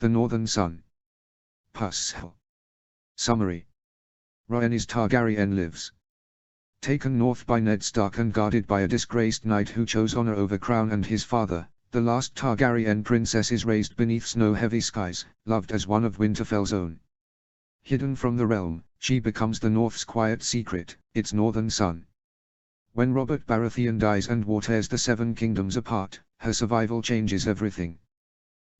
The Northern Son. Puzzle. Summary. Rhaenys Targaryen lives. Taken north by Ned Stark and guarded by a disgraced knight who chose honor over crown and his father, the last Targaryen princess is raised beneath snow-heavy skies, loved as one of Winterfell's own. Hidden from the realm, she becomes the North's quiet secret, its northern son. When Robert Baratheon dies and war tears the Seven Kingdoms apart, her survival changes everything.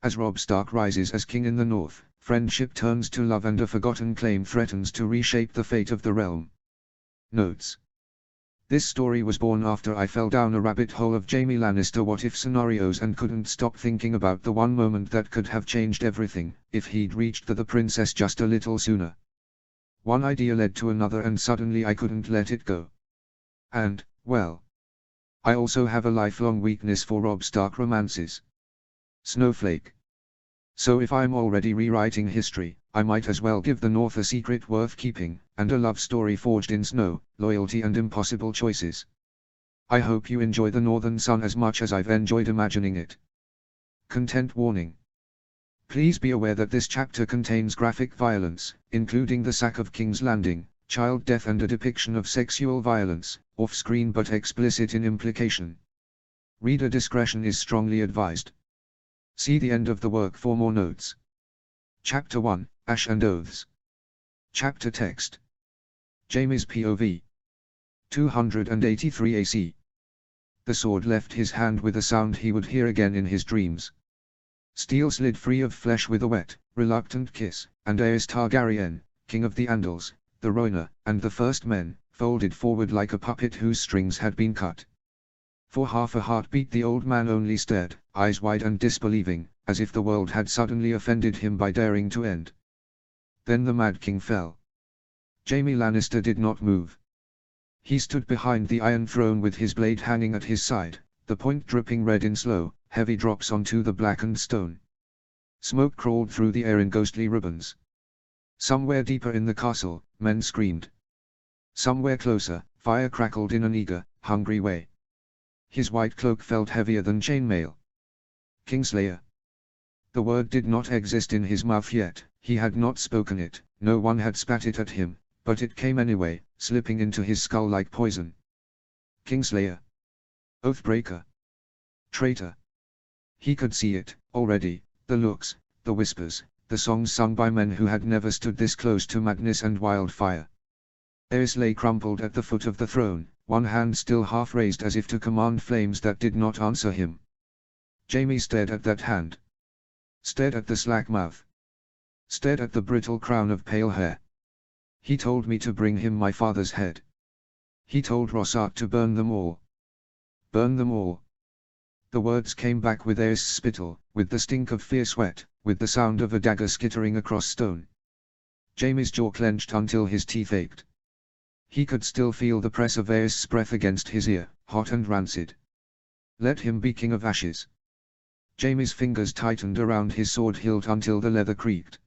As Robb Stark rises as king in the North, friendship turns to love and a forgotten claim threatens to reshape the fate of the realm. Notes. This story was born after I fell down a rabbit hole of Jaime Lannister what-if scenarios and couldn't stop thinking about the one moment that could have changed everything, if he'd reached the princess just a little sooner. One idea led to another and suddenly I couldn't let it go. And, well, I also have a lifelong weakness for Robb Stark romances. Snowflake. So if I'm already rewriting history, I might as well give the North a secret worth keeping, and a love story forged in snow, loyalty and impossible choices. I hope you enjoy The Northern Son as much as I've enjoyed imagining it. Content warning. Please be aware that this chapter contains graphic violence, including the sack of King's Landing, child death and a depiction of sexual violence, off-screen but explicit in implication. Reader discretion is strongly advised. See the end of the work for more notes. Chapter 1, Ash and Oaths. Chapter text. Jaime's POV. 283 AC. The sword left his hand with a sound he would hear again in his dreams. Steel slid free of flesh with a wet, reluctant kiss, and Aerys Targaryen, king of the Andals, the Rhoynar, and the First Men, folded forward like a puppet whose strings had been cut. For half a heartbeat the old man only stared, eyes wide and disbelieving, as if the world had suddenly offended him by daring to end. Then the Mad King fell. Jaime Lannister did not move. He stood behind the Iron Throne with his blade hanging at his side, the point dripping red in slow, heavy drops onto the blackened stone. Smoke crawled through the air in ghostly ribbons. Somewhere deeper in the castle, men screamed. Somewhere closer, fire crackled in an eager, hungry way. His white cloak felt heavier than chainmail. Kingslayer. The word did not exist in his mouth yet, he had not spoken it, no one had spat it at him, but it came anyway, slipping into his skull like poison. Kingslayer. Oathbreaker. Traitor. He could see it, already, the looks, the whispers, the songs sung by men who had never stood this close to madness and wildfire. Aerys lay crumpled at the foot of the throne, one hand still half raised as if to command flames that did not answer him. Jaime stared at that hand. Stared at the slack mouth. Stared at the brittle crown of pale hair. He told me to bring him my father's head. He told Rossart to burn them all. Burn them all. The words came back with Aerys' spittle, with the stink of fierce sweat, with the sound of a dagger skittering across stone. Jaime's jaw clenched until his teeth ached. He could still feel the press of Aerys' breath against his ear, hot and rancid. Let him be king of ashes. Jaime's fingers tightened around his sword hilt until the leather creaked.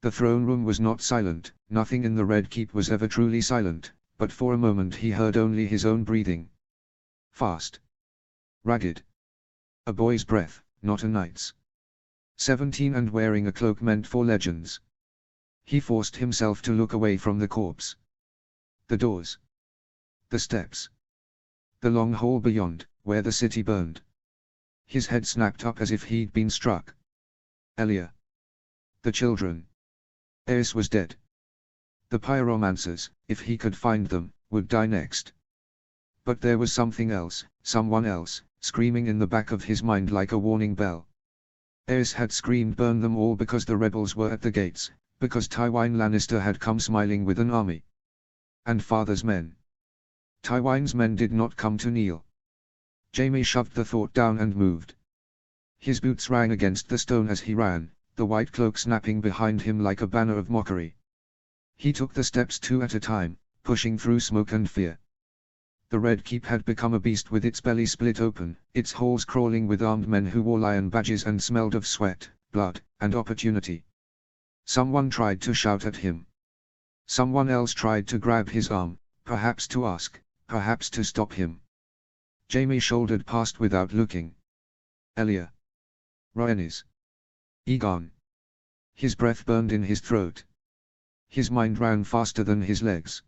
The throne room was not silent, nothing in the Red Keep was ever truly silent, but for a moment he heard only his own breathing. Fast. Ragged. A boy's breath, not a knight's. 17 and wearing a cloak meant for legends. He forced himself to look away from the corpse. The doors. The steps. The long hall beyond, where the city burned. His head snapped up as if he'd been struck. Elia. The children. Aerys was dead. The pyromancers, if he could find them, would die next. But there was something else, someone else, screaming in the back of his mind like a warning bell. Aerys had screamed burn them all because the rebels were at the gates, because Tywin Lannister had come smiling with an army. And father's men. Tywin's men did not come to kneel. Jaime shoved the thought down and moved. His boots rang against the stone as he ran, the white cloak snapping behind him like a banner of mockery. He took the steps 2 at a time, pushing through smoke and fear. The Red Keep had become a beast with its belly split open, its halls crawling with armed men who wore lion badges and smelled of sweat, blood, and opportunity. Someone tried to shout at him. Someone else tried to grab his arm, perhaps to ask, perhaps to stop him. Jaime shouldered past without looking. Elia. Rhaenys. Aegon. His breath burned in his throat. His mind ran faster than his legs.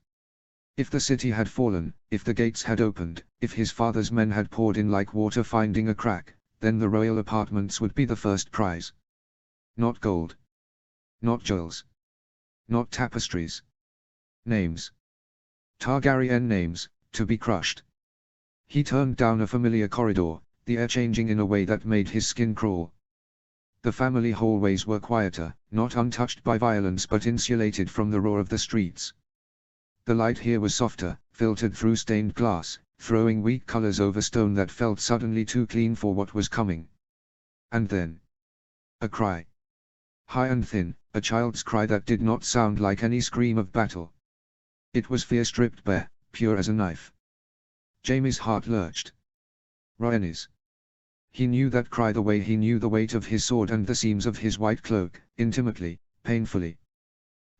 If the city had fallen, if the gates had opened, if his father's men had poured in like water finding a crack, then the royal apartments would be the first prize. Not gold. Not jewels. Not tapestries. Names. Targaryen names, to be crushed. He turned down a familiar corridor, the air changing in a way that made his skin crawl. The family hallways were quieter, not untouched by violence but insulated from the roar of the streets. The light here was softer, filtered through stained glass, throwing weak colors over stone that felt suddenly too clean for what was coming. And then, a cry. High and thin, a child's cry that did not sound like any scream of battle. It was fear stripped bare, pure as a knife. Jaime's heart lurched. Rhaenys. He knew that cry the way he knew the weight of his sword and the seams of his white cloak, intimately, painfully.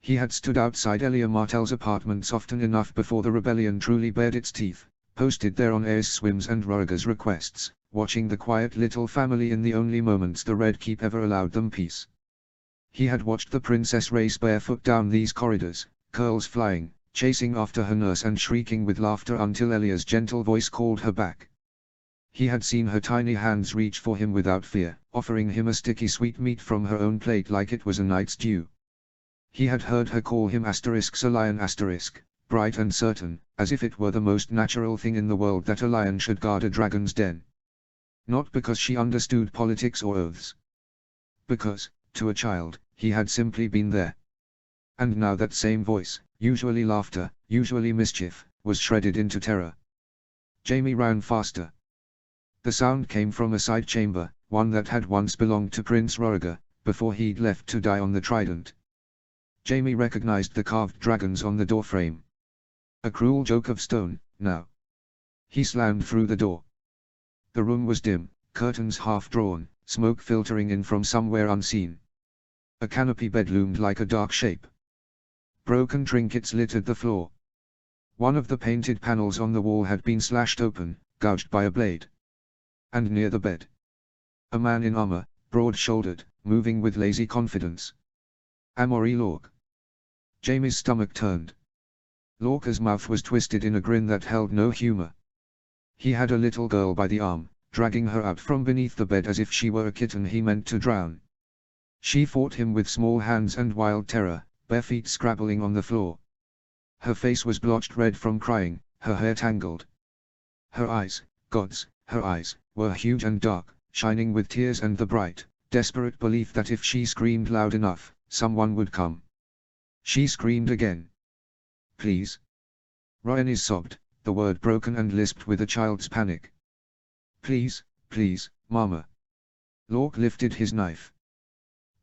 He had stood outside Elia Martell's apartments often enough before the rebellion truly bared its teeth, posted there on Aerys' whims and Rhaegar's requests, watching the quiet little family in the only moments the Red Keep ever allowed them peace. He had watched the princess race barefoot down these corridors, curls flying, chasing after her nurse and shrieking with laughter until Elia's gentle voice called her back. He had seen her tiny hands reach for him without fear, offering him a sticky sweetmeat from her own plate like it was a night's dew. He had heard her call him a lion bright and certain, as if it were the most natural thing in the world that a lion should guard a dragon's den. Not because she understood politics or oaths. Because, to a child, he had simply been there. And now that same voice, usually laughter, usually mischief, was shredded into terror. Jaime ran faster. The sound came from a side chamber, one that had once belonged to Prince Rhaegar, before he'd left to die on the Trident. Jaime recognized the carved dragons on the doorframe. A cruel joke of stone, now. He slammed through the door. The room was dim, curtains half drawn, smoke filtering in from somewhere unseen. A canopy bed loomed like a dark shape. Broken trinkets littered the floor. One of the painted panels on the wall had been slashed open, gouged by a blade. And near the bed, a man in armor, broad-shouldered, moving with lazy confidence. Amory Lorque. Jaime's stomach turned. Lorca's mouth was twisted in a grin that held no humor. He had a little girl by the arm, dragging her out from beneath the bed as if she were a kitten he meant to drown. She fought him with small hands and wild terror, bare feet scrabbling on the floor. Her face was blotched red from crying, her hair tangled. Her eyes, gods, her eyes, were huge and dark, shining with tears and the bright, desperate belief that if she screamed loud enough, someone would come. She screamed again. Please. Rhaenys sobbed, the word broken and lisped with a child's panic. Please, please, Mama. Lorque lifted his knife.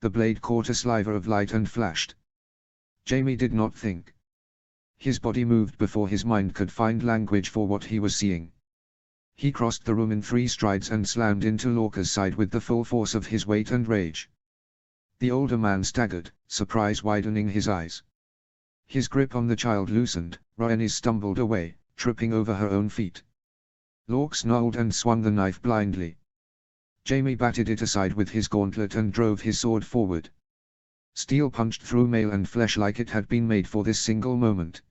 The blade caught a sliver of light and flashed. Jaime did not think. His body moved before his mind could find language for what he was seeing. He crossed the room in 3 strides and slammed into Lorca's side with the full force of his weight and rage. The older man staggered, surprise widening his eyes. His grip on the child loosened, Rhaenys stumbled away, tripping over her own feet. Lorque snarled and swung the knife blindly. Jaime batted it aside with his gauntlet and drove his sword forward. Steel punched through mail and flesh like it had been made for this single moment.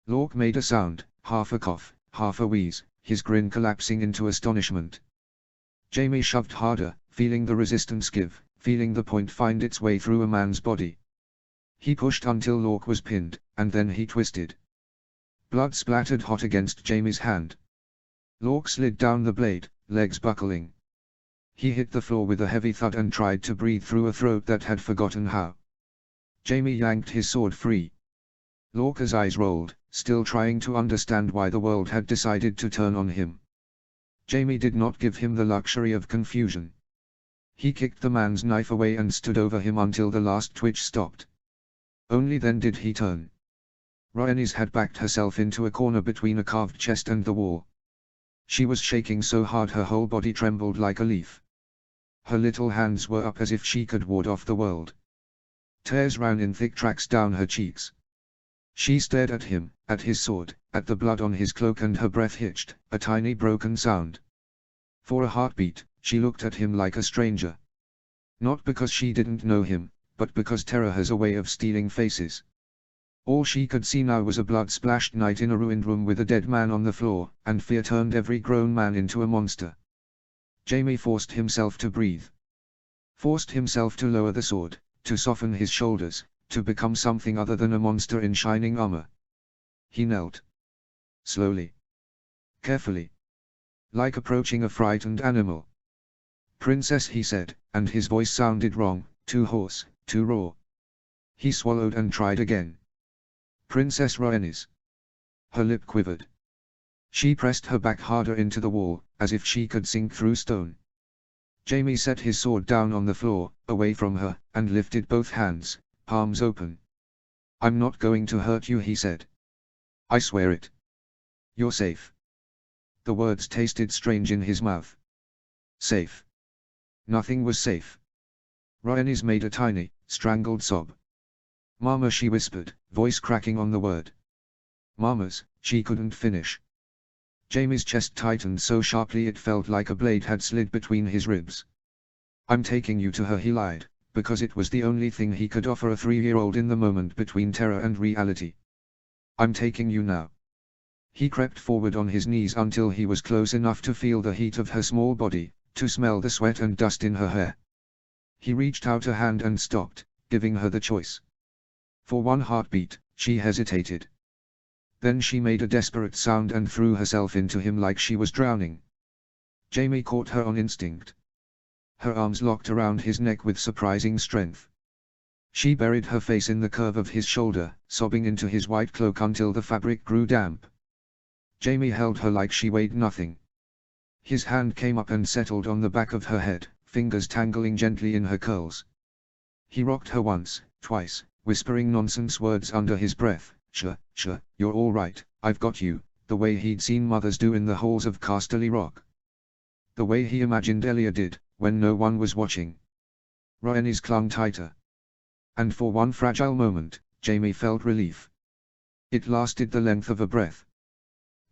Lorque made a sound, half a cough, half a wheeze, his grin collapsing into astonishment. Jaime shoved harder, feeling the resistance give, feeling the point find its way through a man's body. He pushed until Lorque was pinned, and then he twisted. Blood splattered hot against Jaime's hand. Lorque slid down the blade, legs buckling. He hit the floor with a heavy thud and tried to breathe through a throat that had forgotten how. Jaime yanked his sword free. Lorca's eyes rolled, still trying to understand why the world had decided to turn on him. Jaime did not give him the luxury of confusion. He kicked the man's knife away and stood over him until the last twitch stopped. Only then did he turn. Rhaenys had backed herself into a corner between a carved chest and the wall. She was shaking so hard her whole body trembled like a leaf. Her little hands were up as if she could ward off the world. Tears ran in thick tracks down her cheeks. She stared at him, at his sword, at the blood on his cloak, and her breath hitched, a tiny broken sound. For a heartbeat, she looked at him like a stranger. Not because she didn't know him, but because terror has a way of stealing faces. All she could see now was a blood-splashed night in a ruined room with a dead man on the floor, and fear turned every grown man into a monster. Jaime forced himself to breathe. Forced himself to lower the sword, to soften his shoulders, to become something other than a monster in shining armor. He knelt. Slowly. Carefully. Like approaching a frightened animal. "Princess," he said, and his voice sounded wrong, too hoarse, too raw. He swallowed and tried again. "Princess Rhaenys." Her lip quivered. She pressed her back harder into the wall, as if she could sink through stone. Jaime set his sword down on the floor, away from her, and lifted both hands, palms open. "I'm not going to hurt you," he said. "I swear it. You're safe." The words tasted strange in his mouth. Safe. Nothing was safe. Rhaenys made a tiny, strangled sob. "Mama," she whispered, voice cracking on the word. "Mamas," she couldn't finish. Jaime's chest tightened so sharply it felt like a blade had slid between his ribs. "I'm taking you to her," he lied, because it was the only thing he could offer a 3-year-old in the moment between terror and reality. "I'm taking you now." He crept forward on his knees until he was close enough to feel the heat of her small body, to smell the sweat and dust in her hair. He reached out a hand and stopped, giving her the choice. For one heartbeat, she hesitated. Then she made a desperate sound and threw herself into him like she was drowning. Jaime caught her on instinct. Her arms locked around his neck with surprising strength. She buried her face in the curve of his shoulder, sobbing into his white cloak until the fabric grew damp. Jaime held her like she weighed nothing. His hand came up and settled on the back of her head, fingers tangling gently in her curls. He rocked her once, twice, whispering nonsense words under his breath. Sure, you're all right, I've got you," the way he'd seen mothers do in the halls of Casterly Rock. The way he imagined Elia did, when no one was watching. Rhaenys clung tighter. And for one fragile moment, Jaime felt relief. It lasted the length of a breath.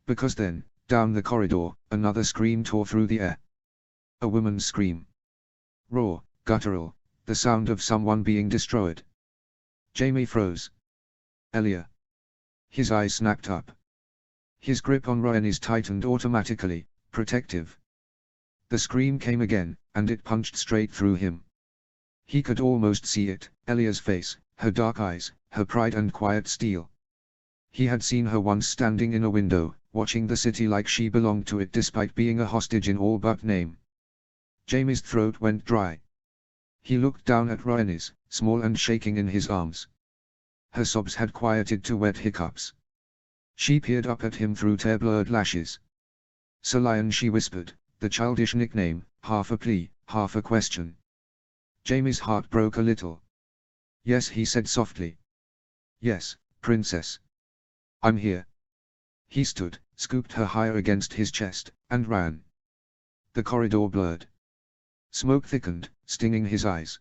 Because then, down the corridor, another scream tore through the air. A woman's scream. Raw, guttural, the sound of someone being destroyed. Jaime froze. "Elia." His eyes snapped up. His grip on Rhaenys tightened automatically, protective. The scream came again, and it punched straight through him. He could almost see it, Elia's face, her dark eyes, her pride and quiet steel. He had seen her once standing in a window, watching the city like she belonged to it despite being a hostage in all but name. Jaime's throat went dry. He looked down at Rhaenys, small and shaking in his arms. Her sobs had quieted to wet hiccups. She peered up at him through tear-blurred lashes. "Sir Lion," she whispered, the childish nickname, half a plea, half a question. Jaime's heart broke a little. "Yes," he said softly. "Yes, Princess. I'm here." He stood, scooped her higher against his chest, and ran. The corridor blurred. Smoke thickened, stinging his eyes.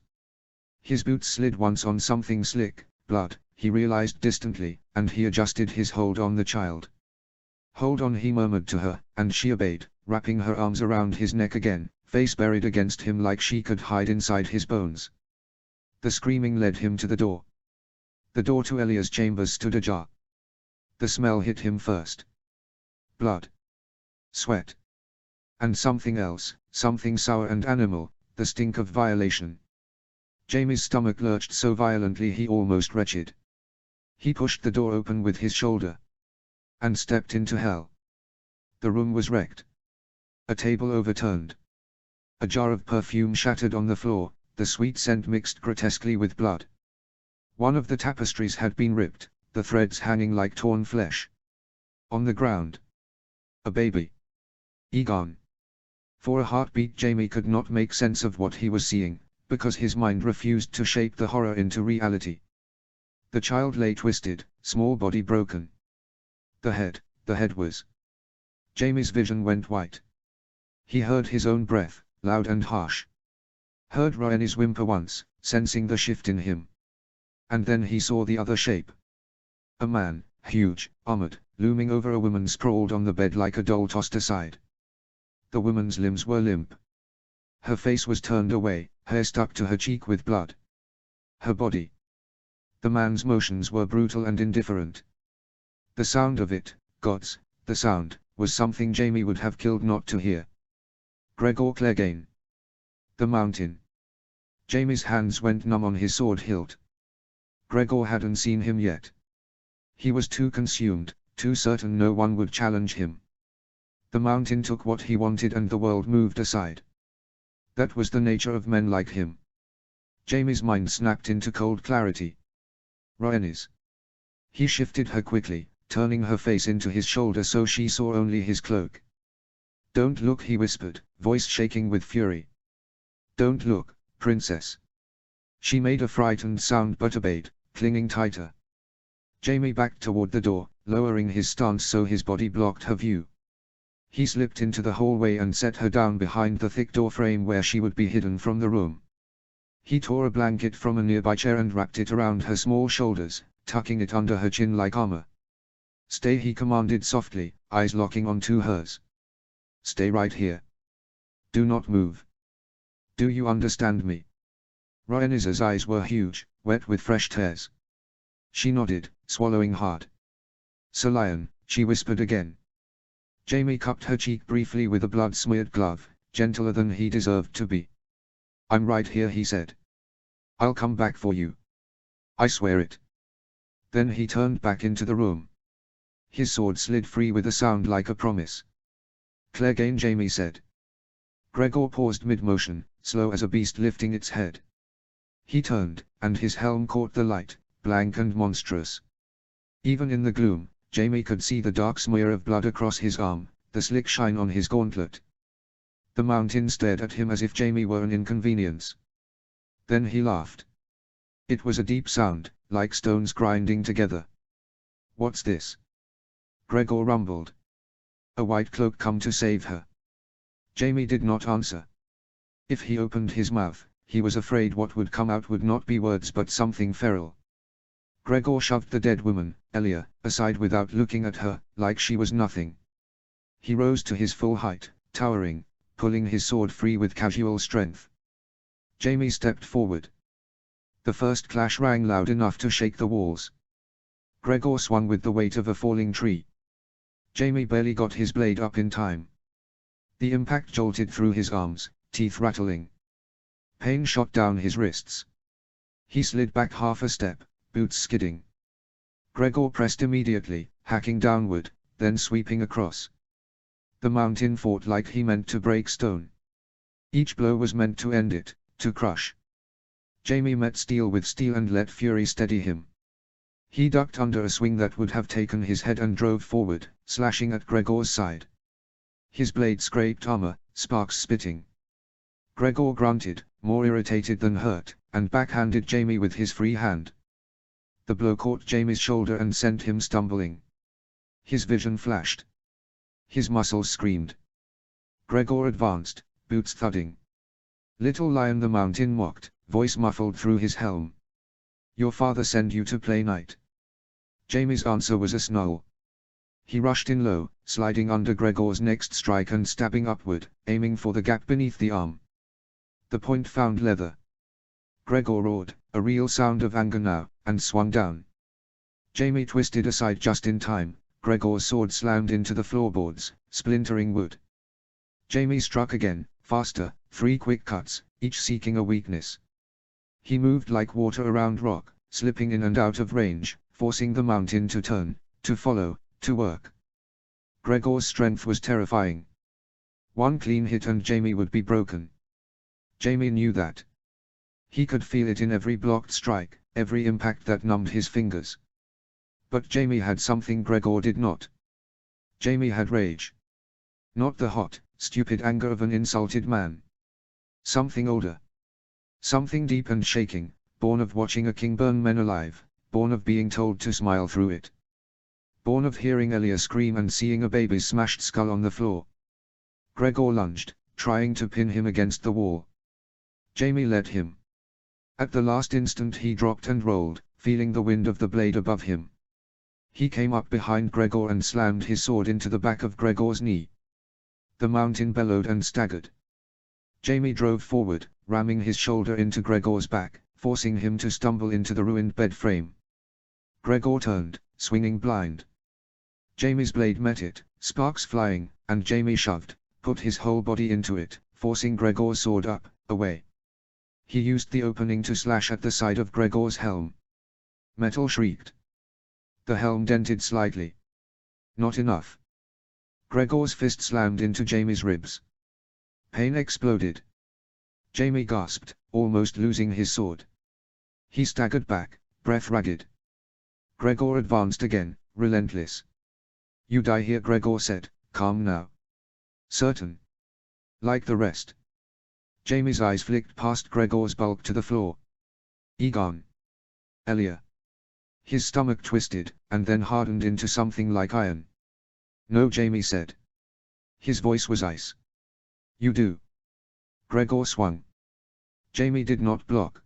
His boots slid once on something slick, blood, he realized distantly, and he adjusted his hold on the child. "Hold on," he murmured to her, and she obeyed, wrapping her arms around his neck again, face buried against him like she could hide inside his bones. The screaming led him to the door. The door to Elia's chambers stood ajar. The smell hit him first. Blood. Sweat. And something else, something sour and animal, the stink of violation. Jaime's stomach lurched so violently he almost retched. He pushed the door open with his shoulder. And stepped into hell. The room was wrecked. A table overturned. A jar of perfume shattered on the floor, the sweet scent mixed grotesquely with blood. One of the tapestries had been ripped, the threads hanging like torn flesh. On the ground. A baby. Aegon. For a heartbeat Jaime could not make sense of what he was seeing, because his mind refused to shape the horror into reality. The child lay twisted, small body broken. The head was. Jaime's vision went white. He heard his own breath, loud and harsh. Heard Rhaenys whimper once, sensing the shift in him. And then he saw the other shape. A man, huge, armored, looming over a woman sprawled on the bed like a doll tossed aside. The woman's limbs were limp. Her face was turned away, hair stuck to her cheek with blood. her body. The man's motions were brutal and indifferent. The sound of it, gods, the sound, was something Jamie would have killed not to hear. Gregor Clegane. The mountain. Jamie's hands went numb on his sword hilt. Gregor hadn't seen him yet. He was too consumed, too certain no one would challenge him. The mountain took what he wanted and the world moved aside. That was the nature of men like him. Jamie's mind snapped into cold clarity. Rhaenys. He shifted her quickly, turning her face into his shoulder so she saw only his cloak. Don't look, he whispered, voice shaking with fury. Don't look, princess. She made a frightened sound but obeyed, clinging tighter. Jamie backed toward the door, lowering his stance so his body blocked her view. He slipped into the hallway and set her down behind the thick door frame where she would be hidden from the room. He tore a blanket from a nearby chair and wrapped it around her small shoulders, tucking it under her chin like armor. Stay, he commanded softly, eyes locking onto hers. Stay right here. Do not move. Do you understand me? Rhaenys's eyes were huge, wet with fresh tears. She nodded, swallowing hard. Sir Lion, she whispered again. Jamie cupped her cheek briefly with a blood-smeared glove, gentler than he deserved to be. I'm right here, he said. I'll come back for you. I swear it. Then he turned back into the room. His sword slid free with a sound like a promise. Clegane, Jamie said. Gregor paused mid-motion, slow as a beast lifting its head. He turned, and his helm caught the light, blank and monstrous. Even in the gloom, Jamie could see the dark smear of blood across his arm, the slick shine on his gauntlet. The mountain stared at him as if Jamie were an inconvenience. Then he laughed. It was a deep sound, like stones grinding together. What's this? Gregor rumbled. A white cloak come to save her. Jamie did not answer. If he opened his mouth, he was afraid what would come out would not be words but something feral. Gregor shoved the dead woman, Elia, aside without looking at her, like she was nothing. He rose to his full height, towering, pulling his sword free with casual strength. Jamie stepped forward. The first clash rang loud enough to shake the walls. Gregor swung with the weight of a falling tree. Jamie barely got his blade up in time. The impact jolted through his arms, teeth rattling. Pain shot down his wrists. He slid back half a step, boots skidding. Gregor pressed immediately, hacking downward, then sweeping across. The mountain fought like he meant to break stone. Each blow was meant to end it, to crush. Jamie met steel with steel and let fury steady him. He ducked under a swing that would have taken his head and drove forward, slashing at Gregor's side. His blade scraped armor, sparks spitting. Gregor grunted, more irritated than hurt, and backhanded Jamie with his free hand. The blow caught Jamie's shoulder and sent him stumbling. His vision flashed. His muscles screamed. Gregor advanced, boots thudding. Little Lion, the mountain mocked, voice muffled through his helm. Your father sent you to play knight. Jamie's answer was a snarl. He rushed in low, sliding under Gregor's next strike and stabbing upward, aiming for the gap beneath the arm. The point found leather. Gregor roared, a real sound of anger now, and swung down. Jamie twisted aside just in time. Gregor's sword slammed into the floorboards, splintering wood. Jamie struck again, faster, 3 quick cuts, each seeking a weakness. He moved like water around rock, slipping in and out of range, forcing the mountain to turn, to follow, to work. Gregor's strength was terrifying. One clean hit and Jamie would be broken. Jamie knew that. He could feel it in every blocked strike, every impact that numbed his fingers. But Jamie had something Gregor did not. Jamie had rage. Not the hot, stupid anger of an insulted man. Something older. Something deep and shaking, born of watching a king burn men alive, born of being told to smile through it. Born of hearing Elia scream and seeing a baby's smashed skull on the floor. Gregor lunged, trying to pin him against the wall. Jamie let him. At the last instant he dropped and rolled, feeling the wind of the blade above him. He came up behind Gregor and slammed his sword into the back of Gregor's knee. The mountain bellowed and staggered. Jamie drove forward, ramming his shoulder into Gregor's back, forcing him to stumble into the ruined bed frame. Gregor turned, swinging blind. Jaime's blade met it, sparks flying, and Jaime shoved, put his whole body into it, forcing Gregor's sword up, away. He used the opening to slash at the side of Gregor's helm. Metal shrieked. The helm dented slightly. Not enough. Gregor's fist slammed into Jaime's ribs. Pain exploded. Jaime gasped, almost losing his sword. He staggered back, breath ragged. Gregor advanced again, relentless. "You die here," Gregor said, calm now. "Certain. Like the rest." Jaime's eyes flicked past Gregor's bulk to the floor. "Egon. Elia." His stomach twisted, and then hardened into something like iron. "No," Jaime said. His voice was ice. "You do." Gregor swung. Jaime did not block.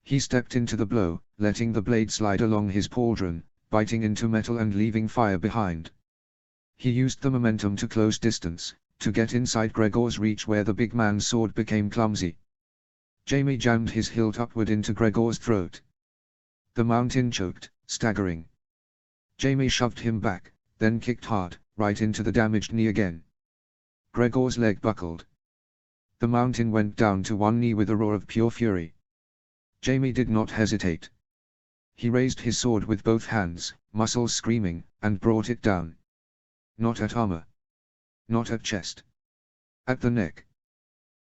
He stepped into the blow, letting the blade slide along his pauldron, biting into metal and leaving fire behind. He used the momentum to close distance, to get inside Gregor's reach where the big man's sword became clumsy. Jaime jammed his hilt upward into Gregor's throat. The mountain choked, staggering. Jaime shoved him back, then kicked hard, right into the damaged knee again. Gregor's leg buckled. The mountain went down to one knee with a roar of pure fury. Jaime did not hesitate. He raised his sword with both hands, muscles screaming, and brought it down. Not at armor. Not at chest. At the neck.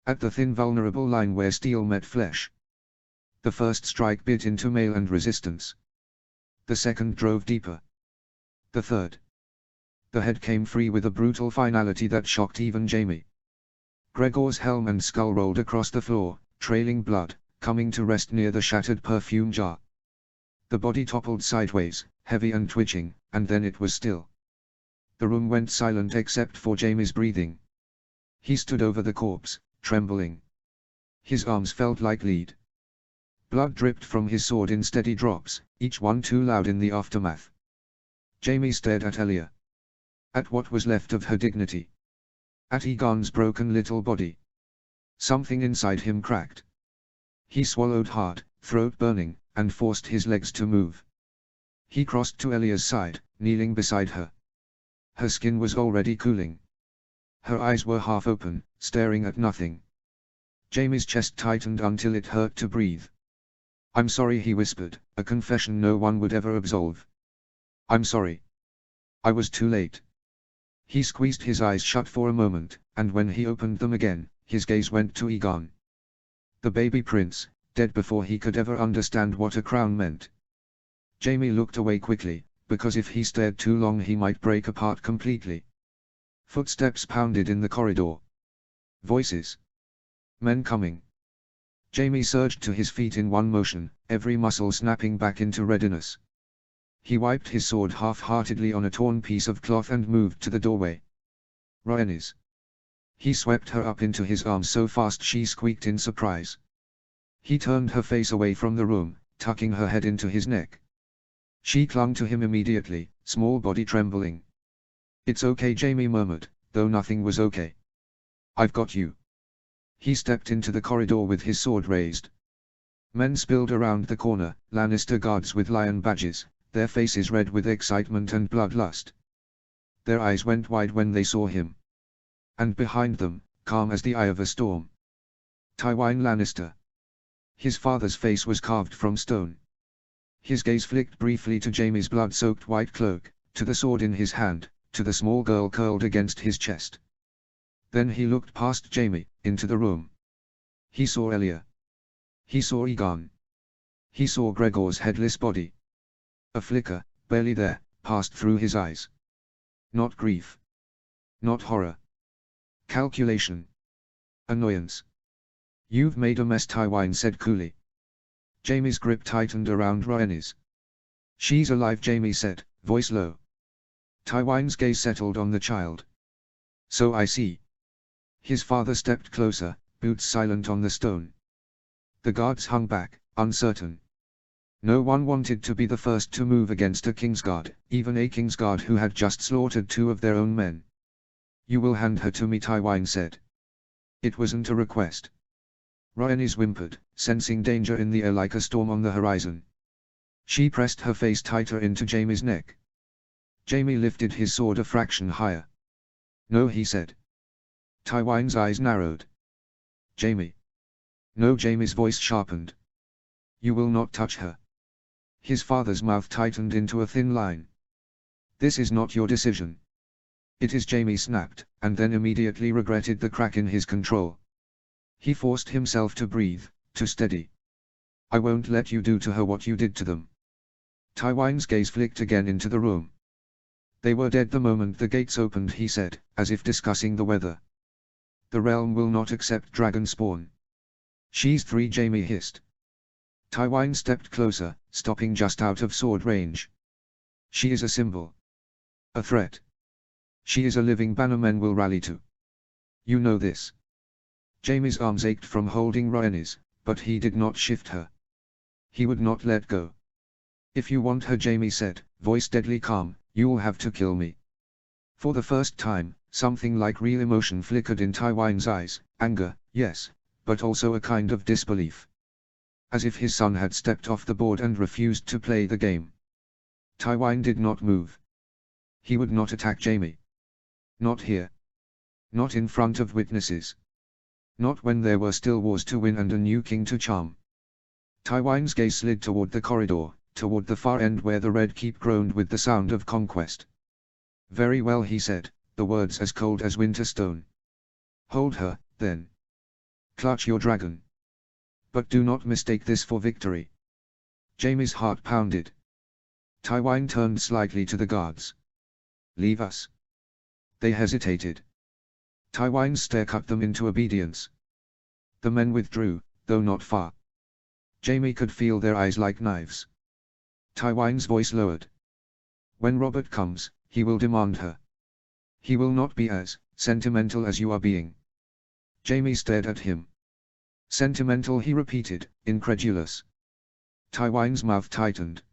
At the thin vulnerable line where steel met flesh. The first strike bit into mail and resistance. The second drove deeper. The third. The head came free with a brutal finality that shocked even Jaime. Gregor's helm and skull rolled across the floor, trailing blood, coming to rest near the shattered perfume jar. The body toppled sideways, heavy and twitching, and then it was still. The room went silent except for Jaime's breathing. He stood over the corpse, trembling. His arms felt like lead. Blood dripped from his sword in steady drops, each one too loud in the aftermath. Jaime stared at Elia. At what was left of her dignity. At Egon's broken little body. Something inside him cracked. He swallowed hard, throat burning, and forced his legs to move. He crossed to Elia's side, kneeling beside her. Her skin was already cooling. Her eyes were half open, staring at nothing. Jaime's chest tightened until it hurt to breathe. "I'm sorry," he whispered, a confession no one would ever absolve. "I'm sorry. I was too late." He squeezed his eyes shut for a moment, and when he opened them again, his gaze went to Egon. The baby prince, dead before he could ever understand what a crown meant. Jaime looked away quickly, because if he stared too long he might break apart completely. Footsteps pounded in the corridor. Voices. Men coming. Jaime surged to his feet in one motion, every muscle snapping back into readiness. He wiped his sword half-heartedly on a torn piece of cloth and moved to the doorway. "Rhaenys." He swept her up into his arms so fast she squeaked in surprise. He turned her face away from the room, tucking her head into his neck. She clung to him immediately, small body trembling. "It's okay," Jaime murmured, though nothing was okay. "I've got you." He stepped into the corridor with his sword raised. Men spilled around the corner, Lannister guards with lion badges, their faces red with excitement and bloodlust. Their eyes went wide when they saw him. And behind them, calm as the eye of a storm, Tywin Lannister. His father's face was carved from stone. His gaze flicked briefly to Jaime's blood-soaked white cloak, to the sword in his hand, to the small girl curled against his chest. Then he looked past Jaime, into the room. He saw Elia. He saw Egon. He saw Gregor's headless body. A flicker, barely there, passed through his eyes. Not grief. Not horror. Calculation. Annoyance. "You've made a mess," Tywin said coolly. Jaime's grip tightened around Rhaenys. "She's alive," Jaime said, voice low. Tywin's gaze settled on the child. "So I see." His father stepped closer, boots silent on the stone. The guards hung back, uncertain. No one wanted to be the first to move against a Kingsguard, even a Kingsguard who had just slaughtered 2 of their own men. "You will hand her to me," Tywin said. It wasn't a request. Rhaenys whimpered, sensing danger in the air like a storm on the horizon. She pressed her face tighter into Jaime's neck. Jaime lifted his sword a fraction higher. "No," he said. Tywin's eyes narrowed. "Jaime." "No." Jaime's voice sharpened. "You will not touch her." His father's mouth tightened into a thin line. "This is not your decision." "It is." Jaime snapped, and then immediately regretted the crack in his control. He forced himself to breathe, to steady. "I won't let you do to her what you did to them." Tywin's gaze flicked again into the room. "They were dead the moment the gates opened," he said, as if discussing the weather. "The realm will not accept dragon spawn." "She's 3," Jaime hissed. Tywin stepped closer, stopping just out of sword range. "She is a symbol. A threat. She is a living banner men will rally to. You know this." Jaime's arms ached from holding Rhaenys, but he did not shift her. He would not let go. "If you want her," Jaime said, voice deadly calm, "you'll have to kill me." For the first time, something like real emotion flickered in Tywin's eyes, anger, yes, but also a kind of disbelief. As if his son had stepped off the board and refused to play the game. Tywin did not move. He would not attack Jaime. Not here. Not in front of witnesses. Not when there were still wars to win and a new king to charm. Tywin's gaze slid toward the corridor, toward the far end where the Red Keep groaned with the sound of conquest. "Very well," he said, the words as cold as winter stone. "Hold her, then. Clutch your dragon. But do not mistake this for victory." Jaime's heart pounded. Tywin turned slightly to the guards. "Leave us." They hesitated. Tywin's stare cut them into obedience. The men withdrew, though not far. Jaime could feel their eyes like knives. Tywin's voice lowered. "When Robert comes, he will demand her. He will not be as sentimental as you are being." Jaime stared at him. "Sentimental," he repeated, incredulous. Tywin's mouth tightened.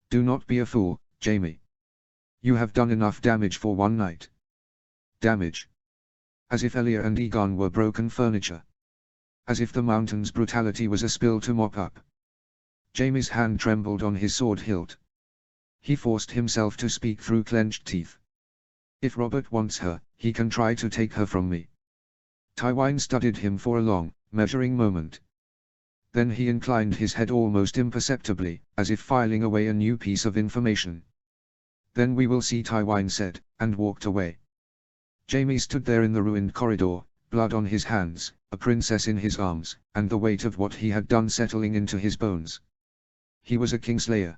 "Do not be a fool, Jaime. You have done enough damage for one night." Damage. As if Elia and Aegon were broken furniture. As if the mountain's brutality was a spill to mop up. Jaime's hand trembled on his sword hilt. He forced himself to speak through clenched teeth. "If Robert wants her, he can try to take her from me." Tywin studied him for a long, measuring moment. Then he inclined his head almost imperceptibly, as if filing away a new piece of information. "Then we will see," Tywin said, and walked away. Jaime stood there in the ruined corridor, blood on his hands, a princess in his arms, and the weight of what he had done settling into his bones. He was a kingslayer.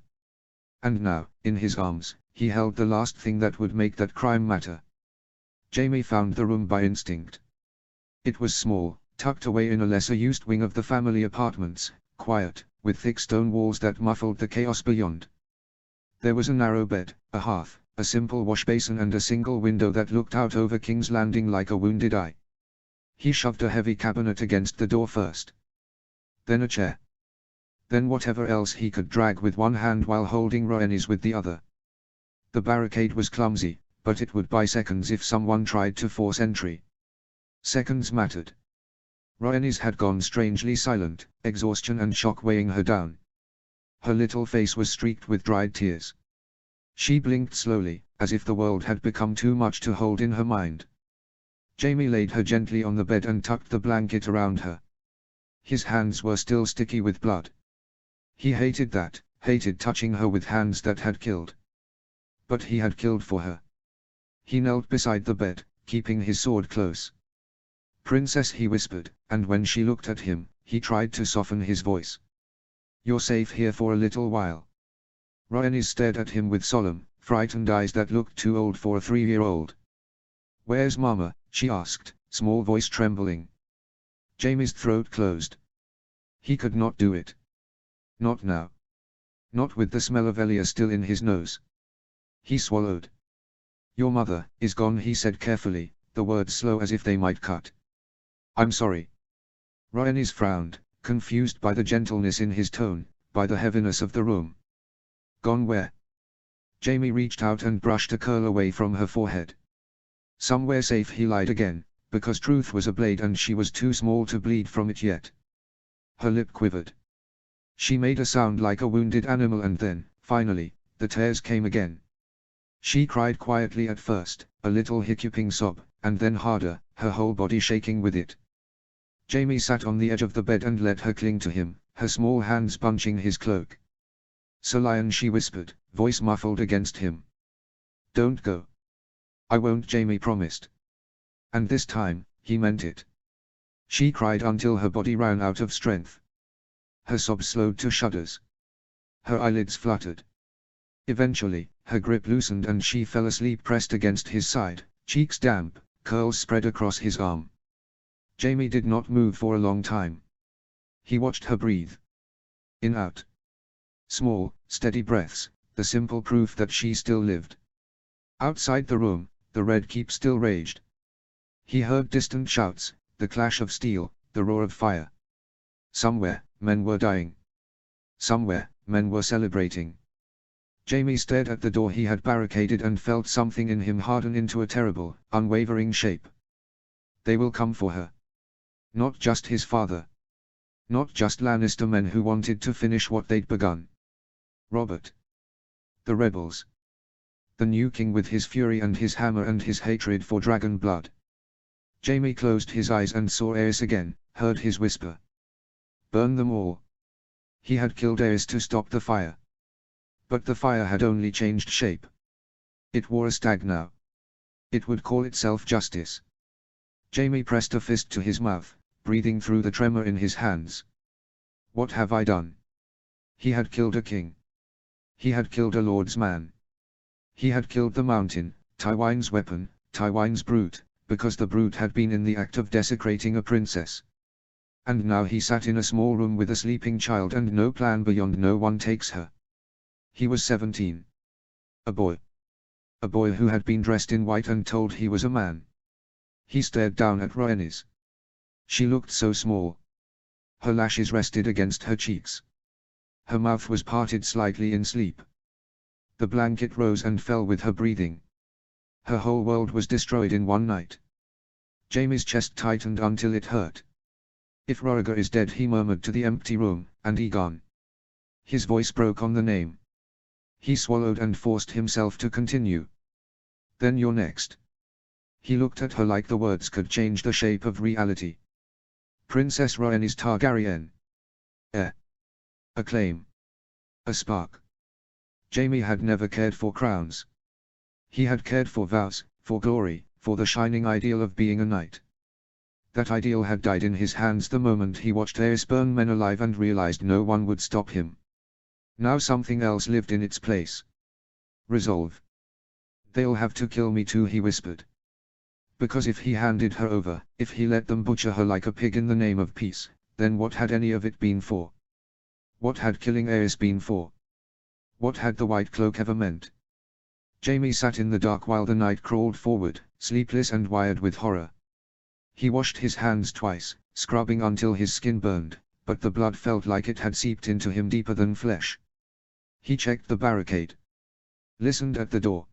And now, in his arms, he held the last thing that would make that crime matter. Jaime found the room by instinct. It was small, tucked away in a lesser-used wing of the family apartments, quiet, with thick stone walls that muffled the chaos beyond. There was a narrow bed, a hearth, a simple wash basin and a single window that looked out over King's Landing like a wounded eye. He shoved a heavy cabinet against the door first. Then a chair. Then whatever else he could drag with one hand while holding Rhaenys with the other. The barricade was clumsy, but it would buy seconds if someone tried to force entry. Seconds mattered. Rhaenys had gone strangely silent, exhaustion and shock weighing her down. Her little face was streaked with dried tears. She blinked slowly, as if the world had become too much to hold in her mind. Jaime laid her gently on the bed and tucked the blanket around her. His hands were still sticky with blood. He hated that, hated touching her with hands that had killed. But he had killed for her. He knelt beside the bed, keeping his sword close. "Princess," he whispered, and when she looked at him, he tried to soften his voice. "You're safe here for a little while." Rhaenys stared at him with solemn, frightened eyes that looked too old for a 3-year-old. "Where's Mama?" she asked, small voice trembling. Jaime's throat closed. He could not do it. Not now. Not with the smell of Elia still in his nose. He swallowed. "Your mother is gone," he said carefully, the words slow as if they might cut. "I'm sorry." Rhaenys frowned, confused by the gentleness in his tone, by the heaviness of the room. "Gone where?" Jaime reached out and brushed a curl away from her forehead. "Somewhere safe," he lied again, because truth was a blade and she was too small to bleed from it yet. Her lip quivered. She made a sound like a wounded animal, and then, finally, the tears came again. She cried quietly at first, a little hiccuping sob, and then harder, her whole body shaking with it. Jamie sat on the edge of the bed and let her cling to him, her small hands bunching his cloak. "Sir Lion," she whispered, voice muffled against him. "Don't go." "I won't," Jamie promised. And this time, he meant it. She cried until her body ran out of strength. Her sobs slowed to shudders. Her eyelids fluttered. Eventually, her grip loosened and she fell asleep pressed against his side, cheeks damp, curls spread across his arm. Jamie did not move for a long time. He watched her breathe. In, out. Small, steady breaths, the simple proof that she still lived. Outside the room, the Red Keep still raged. He heard distant shouts, the clash of steel, the roar of fire. Somewhere, men were dying. Somewhere, men were celebrating. Jamie stared at the door he had barricaded and felt something in him harden into a terrible, unwavering shape. They will come for her. Not just his father. Not just Lannister men who wanted to finish what they'd begun. Robert. The rebels. The new king with his fury and his hammer and his hatred for dragon blood. Jamie closed his eyes and saw Aerys again, heard his whisper. Burn them all. He had killed Aerys to stop the fire. But the fire had only changed shape. It wore a stag now. It would call itself justice. Jamie pressed a fist to his mouth, breathing through the tremor in his hands. What have I done? He had killed a king. He had killed a lord's man. He had killed the mountain, Tywin's weapon, Tywin's brute, because the brute had been in the act of desecrating a princess. And now he sat in a small room with a sleeping child and no plan beyond no one takes her. He was 17. A boy. A boy who had been dressed in white and told he was a man. He stared down at Rhaenys. She looked so small. Her lashes rested against her cheeks. Her mouth was parted slightly in sleep. The blanket rose and fell with her breathing. Her whole world was destroyed in one night. Jamie's chest tightened until it hurt. If Rhaegar is dead, he murmured to the empty room, and Aegon. His voice broke on the name. He swallowed and forced himself to continue. Then you're next. He looked at her like the words could change the shape of reality. Princess Rhaenys Targaryen. A claim. A spark. Jamie had never cared for crowns. He had cared for vows, for glory, for the shining ideal of being a knight. That ideal had died in his hands the moment he watched Aerys burn men alive and realized no one would stop him. Now something else lived in its place. Resolve. They'll have to kill me too, he whispered. Because if he handed her over, if he let them butcher her like a pig in the name of peace, then what had any of it been for? What had killing Aerys been for? What had the White Cloak ever meant? Jamie sat in the dark while the night crawled forward, sleepless and wired with horror. He washed his hands twice, scrubbing until his skin burned, but the blood felt like it had seeped into him deeper than flesh. He checked the barricade. Listened at the door.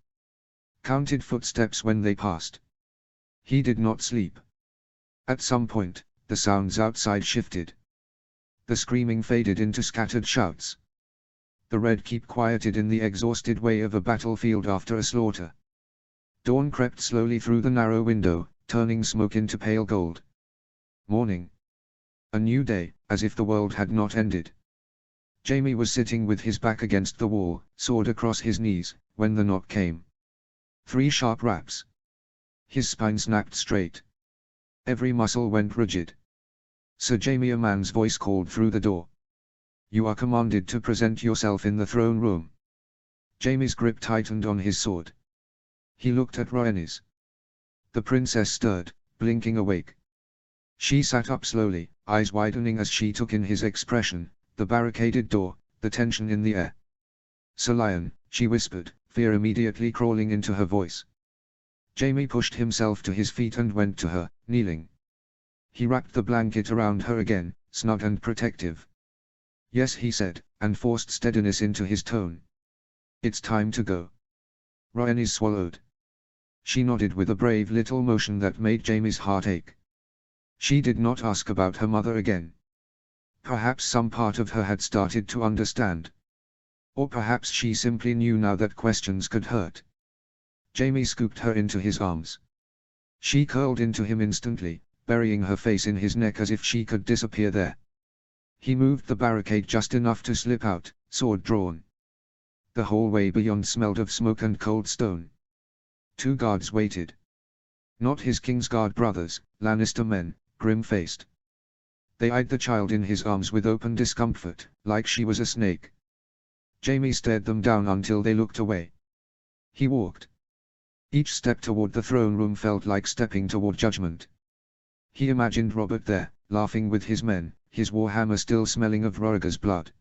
Counted footsteps when they passed. He did not sleep. At some point, the sounds outside shifted. The screaming faded into scattered shouts. The Red Keep quieted in the exhausted way of a battlefield after a slaughter. Dawn crept slowly through the narrow window, turning smoke into pale gold. Morning. A new day, as if the world had not ended. Jamie was sitting with his back against the wall, sword across his knees, when the knock came. 3 sharp raps. His spine snapped straight. Every muscle went rigid. Sir Jamie, a man's voice called through the door. You are commanded to present yourself in the throne room. Jamie's grip tightened on his sword. He looked at Rhaenys. The princess stirred, blinking awake. She sat up slowly, eyes widening as she took in his expression, the barricaded door, the tension in the air. Sir Lion, she whispered, fear immediately crawling into her voice. Jamie pushed himself to his feet and went to her, kneeling. He wrapped the blanket around her again, snug and protective. Yes, he said, and forced steadiness into his tone. It's time to go. Rhaenys swallowed. She nodded with a brave little motion that made Jamie's heart ache. She did not ask about her mother again. Perhaps some part of her had started to understand. Or perhaps she simply knew now that questions could hurt. Jaime scooped her into his arms. She curled into him instantly, burying her face in his neck as if she could disappear there. He moved the barricade just enough to slip out, sword drawn. The whole way beyond smelled of smoke and cold stone. 2 guards waited. Not his Kingsguard brothers, Lannister men, grim-faced. They eyed the child in his arms with open discomfort, like she was a snake. Jaime stared them down until they looked away. He walked. Each step toward the throne room felt like stepping toward judgment. He imagined Robert there, laughing with his men, his warhammer still smelling of Rhaegar's blood.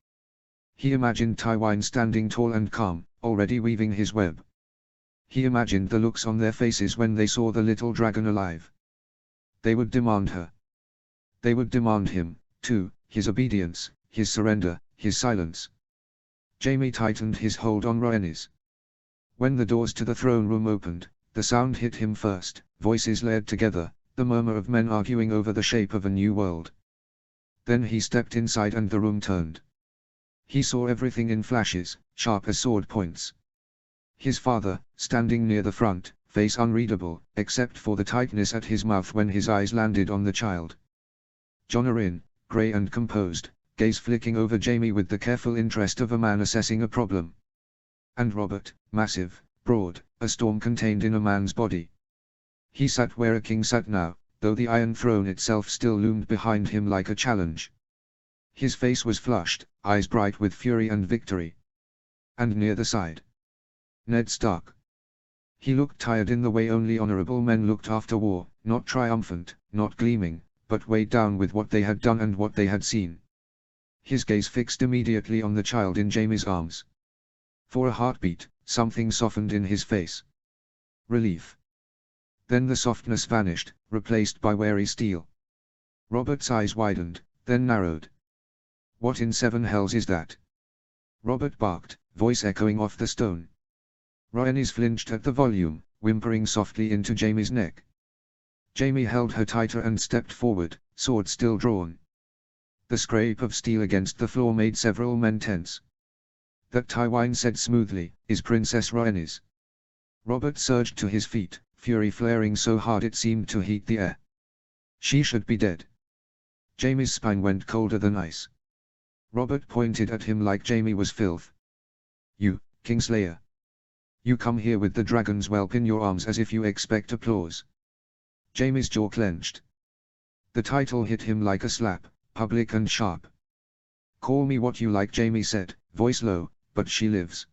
He imagined Tywin standing tall and calm, already weaving his web. He imagined the looks on their faces when they saw the little dragon alive. They would demand her. They would demand him, too, his obedience, his surrender, his silence. Jaime tightened his hold on Rhaenys. When the doors to the throne room opened, the sound hit him first, voices layered together, the murmur of men arguing over the shape of a new world. Then he stepped inside and the room turned. He saw everything in flashes, sharp as sword points. His father, standing near the front, face unreadable, except for the tightness at his mouth when his eyes landed on the child. Jon Arryn, grey and composed, gaze flicking over Jaime with the careful interest of a man assessing a problem. And Robert, massive, broad, a storm contained in a man's body. He sat where a king sat now, though the Iron Throne itself still loomed behind him like a challenge. His face was flushed, eyes bright with fury and victory. And near the side, Ned Stark. He looked tired in the way only honorable men looked after war, not triumphant, not gleaming, but weighed down with what they had done and what they had seen. His gaze fixed immediately on the child in Jaime's arms. For a heartbeat, something softened in his face. Relief. Then the softness vanished, replaced by wary steel. Robert's eyes widened, then narrowed. What in 7 hells is that? Robert barked, voice echoing off the stone. Rhaenys flinched at the volume, whimpering softly into Jaime's neck. Jaime held her tighter and stepped forward, sword still drawn. The scrape of steel against the floor made several men tense. That Tywin said smoothly, is Princess Rhaenys. Robert surged to his feet, fury flaring so hard it seemed to heat the air. She should be dead. Jaime's spine went colder than ice. Robert pointed at him like Jaime was filth. You, Kingslayer. You come here with the dragon's whelp in your arms as if you expect applause. Jaime's jaw clenched. The title hit him like a slap, public and sharp. Call me what you like, Jaime said, voice low, but she lives.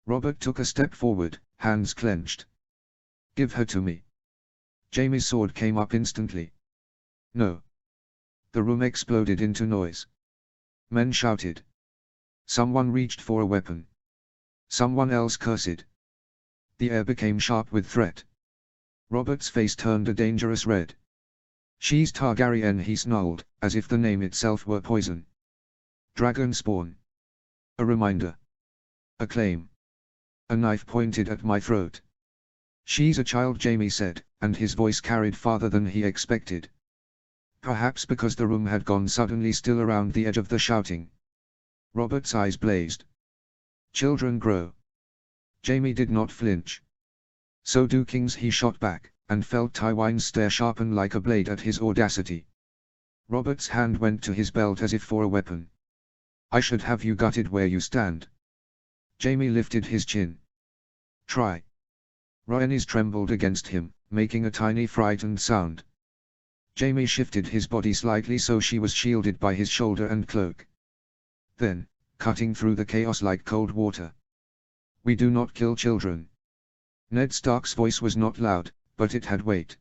Robert took a step forward, hands clenched. Give her to me. Jaime's sword came up instantly. No. The room exploded into noise. Men shouted. Someone reached for a weapon. Someone else cursed. The air became sharp with threat. Robert's face turned a dangerous red. She's Targaryen, he snarled, as if the name itself were poison. Dragon spawn. A reminder. A claim. A knife pointed at my throat. She's a child, Jaime said, and his voice carried farther than he expected. Perhaps because the room had gone suddenly still around the edge of the shouting. Robert's eyes blazed. Children grow. Jaime did not flinch. So do kings, he shot back, and felt Tywin's stare sharpen like a blade at his audacity. Robert's hand went to his belt as if for a weapon. I should have you gutted where you stand. Jaime lifted his chin. Try. Rhaenys trembled against him, making a tiny frightened sound. Jaime shifted his body slightly so she was shielded by his shoulder and cloak. Then, cutting through the chaos like cold water. We do not kill children. Ned Stark's voice was not loud, but it had weight.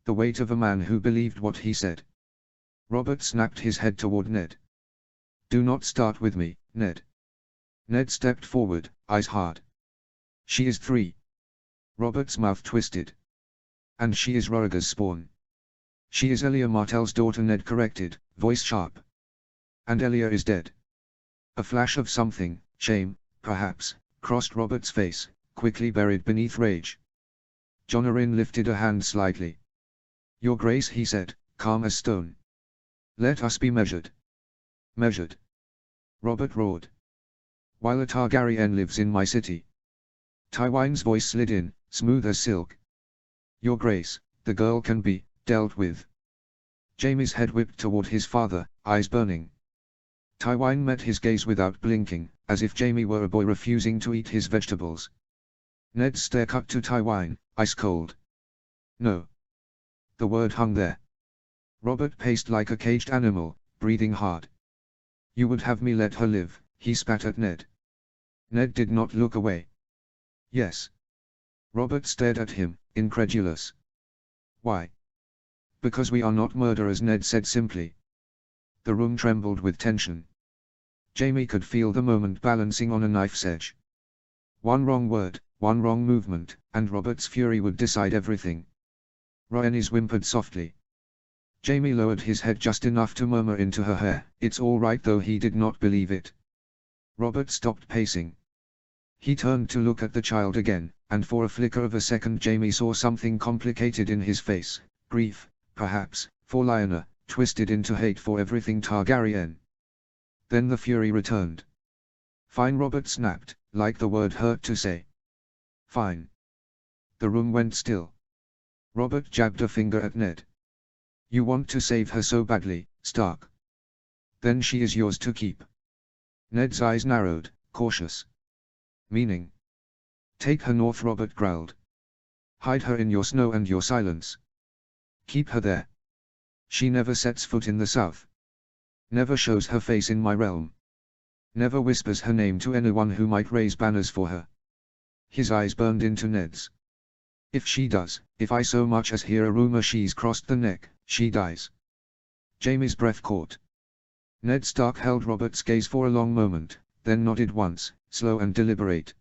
The weight of a man who believed what he said. Robert snapped his head toward Ned. Do not start with me, Ned. Ned stepped forward, eyes hard. She is 3. Robert's mouth twisted. And she is Rhaegar's spawn. She is Elia Martell's daughter, Ned corrected, voice sharp. And Elia is dead. A flash of something, shame, perhaps, crossed Robert's face, quickly buried beneath rage. Jon Arryn lifted a hand slightly. Your Grace, he said, calm as stone. Let us be measured. measured. Robert roared. While a Targaryen lives in my city. Tywin's voice slid in, smooth as silk. Your Grace, the girl can be dealt with. Jaime's head whipped toward his father, eyes burning. Tywin met his gaze without blinking, as if Jaime were a boy refusing to eat his vegetables. Ned's stare cut to Tywin, ice cold. No. The word hung there. Robert paced like a caged animal, breathing hard. You would have me let her live, he spat at Ned. Ned did not look away. Yes. Robert stared at him, incredulous. Why? Because we are not murderers, Ned said simply. The room trembled with tension. Jaime could feel the moment balancing on a knife's edge. One wrong word, one wrong movement, and Robert's fury would decide everything. Rhaenys whimpered softly. Jaime lowered his head just enough to murmur into her hair, "It's all right," though he did not believe it. Robert stopped pacing. He turned to look at the child again, and for a flicker of a second Jaime saw something complicated in his face, grief, perhaps, for Lyanna, twisted into hate for everything Targaryen. Then the fury returned. Fine, Robert snapped, like the word hurt to say. Fine. The room went still. Robert jabbed a finger at Ned. You want to save her so badly, Stark. Then she is yours to keep. Ned's eyes narrowed, cautious. Meaning? Take her north, Robert growled. Hide her in your snow and your silence. Keep her there. She never sets foot in the south. Never shows her face in my realm. Never whispers her name to anyone who might raise banners for her. His eyes burned into Ned's. If she does, if I so much as hear a rumor she's crossed the neck, she dies. Jaime's breath caught. Ned Stark held Robert's gaze for a long moment, then nodded once, slow and deliberate.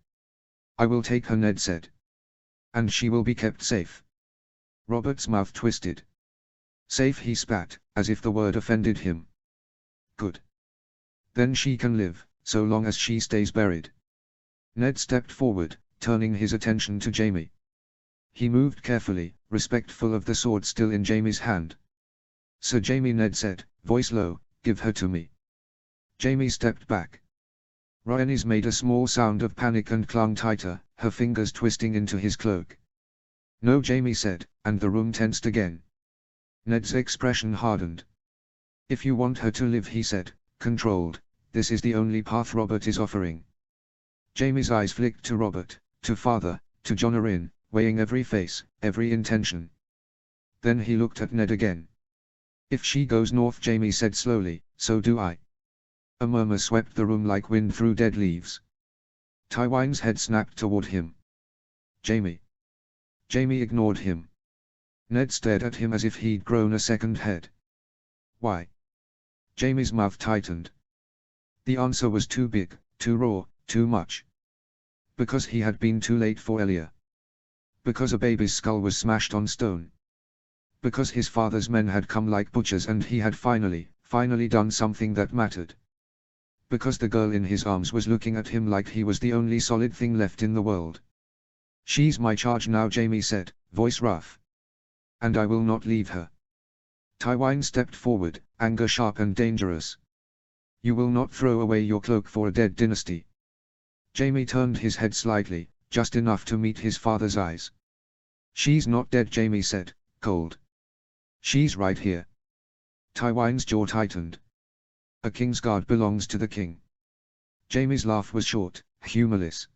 I will take her, Ned said. And she will be kept safe. Robert's mouth twisted. Safe, he spat, as if the word offended him. Good. Then she can live, so long as she stays buried. Ned stepped forward, turning his attention to Jaime. He moved carefully, respectful of the sword still in Jaime's hand. Sir Jaime, Ned said, voice low, give her to me. Jaime stepped back. Rhaenys made a small sound of panic and clung tighter, her fingers twisting into his cloak. No, Jaime said, and the room tensed again. Ned's expression hardened. If you want her to live, he said, controlled, this is the only path Robert is offering. Jaime's eyes flicked to Robert, to father, to Jon Arryn, weighing every face, every intention. Then he looked at Ned again. If she goes north, Jaime said slowly, so do I. A murmur swept the room like wind through dead leaves. Tywin's head snapped toward him. Jaime. Jaime ignored him. Ned stared at him as if he'd grown a second head. Why? Jaime's mouth tightened. The answer was too big, too raw, too much. Because he had been too late for Elia. Because a baby's skull was smashed on stone. Because his father's men had come like butchers and he had finally done something that mattered. Because the girl in his arms was looking at him like he was the only solid thing left in the world. She's my charge now, Jaime said, voice rough. And I will not leave her. Tywin stepped forward, anger sharp and dangerous. You will not throw away your cloak for a dead dynasty. Jaime turned his head slightly, just enough to meet his father's eyes. She's not dead, Jaime said, cold. She's right here. Tywin's jaw tightened. A king's guard belongs to the king. Jaime's laugh was short, humorless.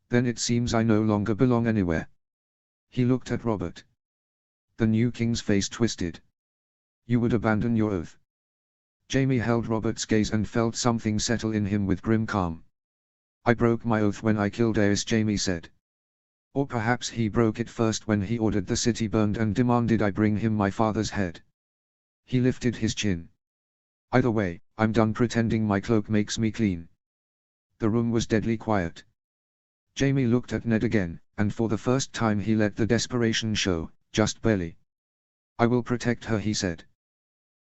Then it seems I no longer belong anywhere. He looked at Robert. The new king's face twisted. You would abandon your oath. Jaime held Robert's gaze and felt something settle in him with grim calm. I broke my oath when I killed Aes, Jaime said. Or perhaps he broke it first when he ordered the city burned and demanded I bring him my father's head. He lifted his chin. Either way, I'm done pretending my cloak makes me clean. The room was deadly quiet. Jaime looked at Ned again, and for the first time he let the desperation show, just barely. I will protect her, he said.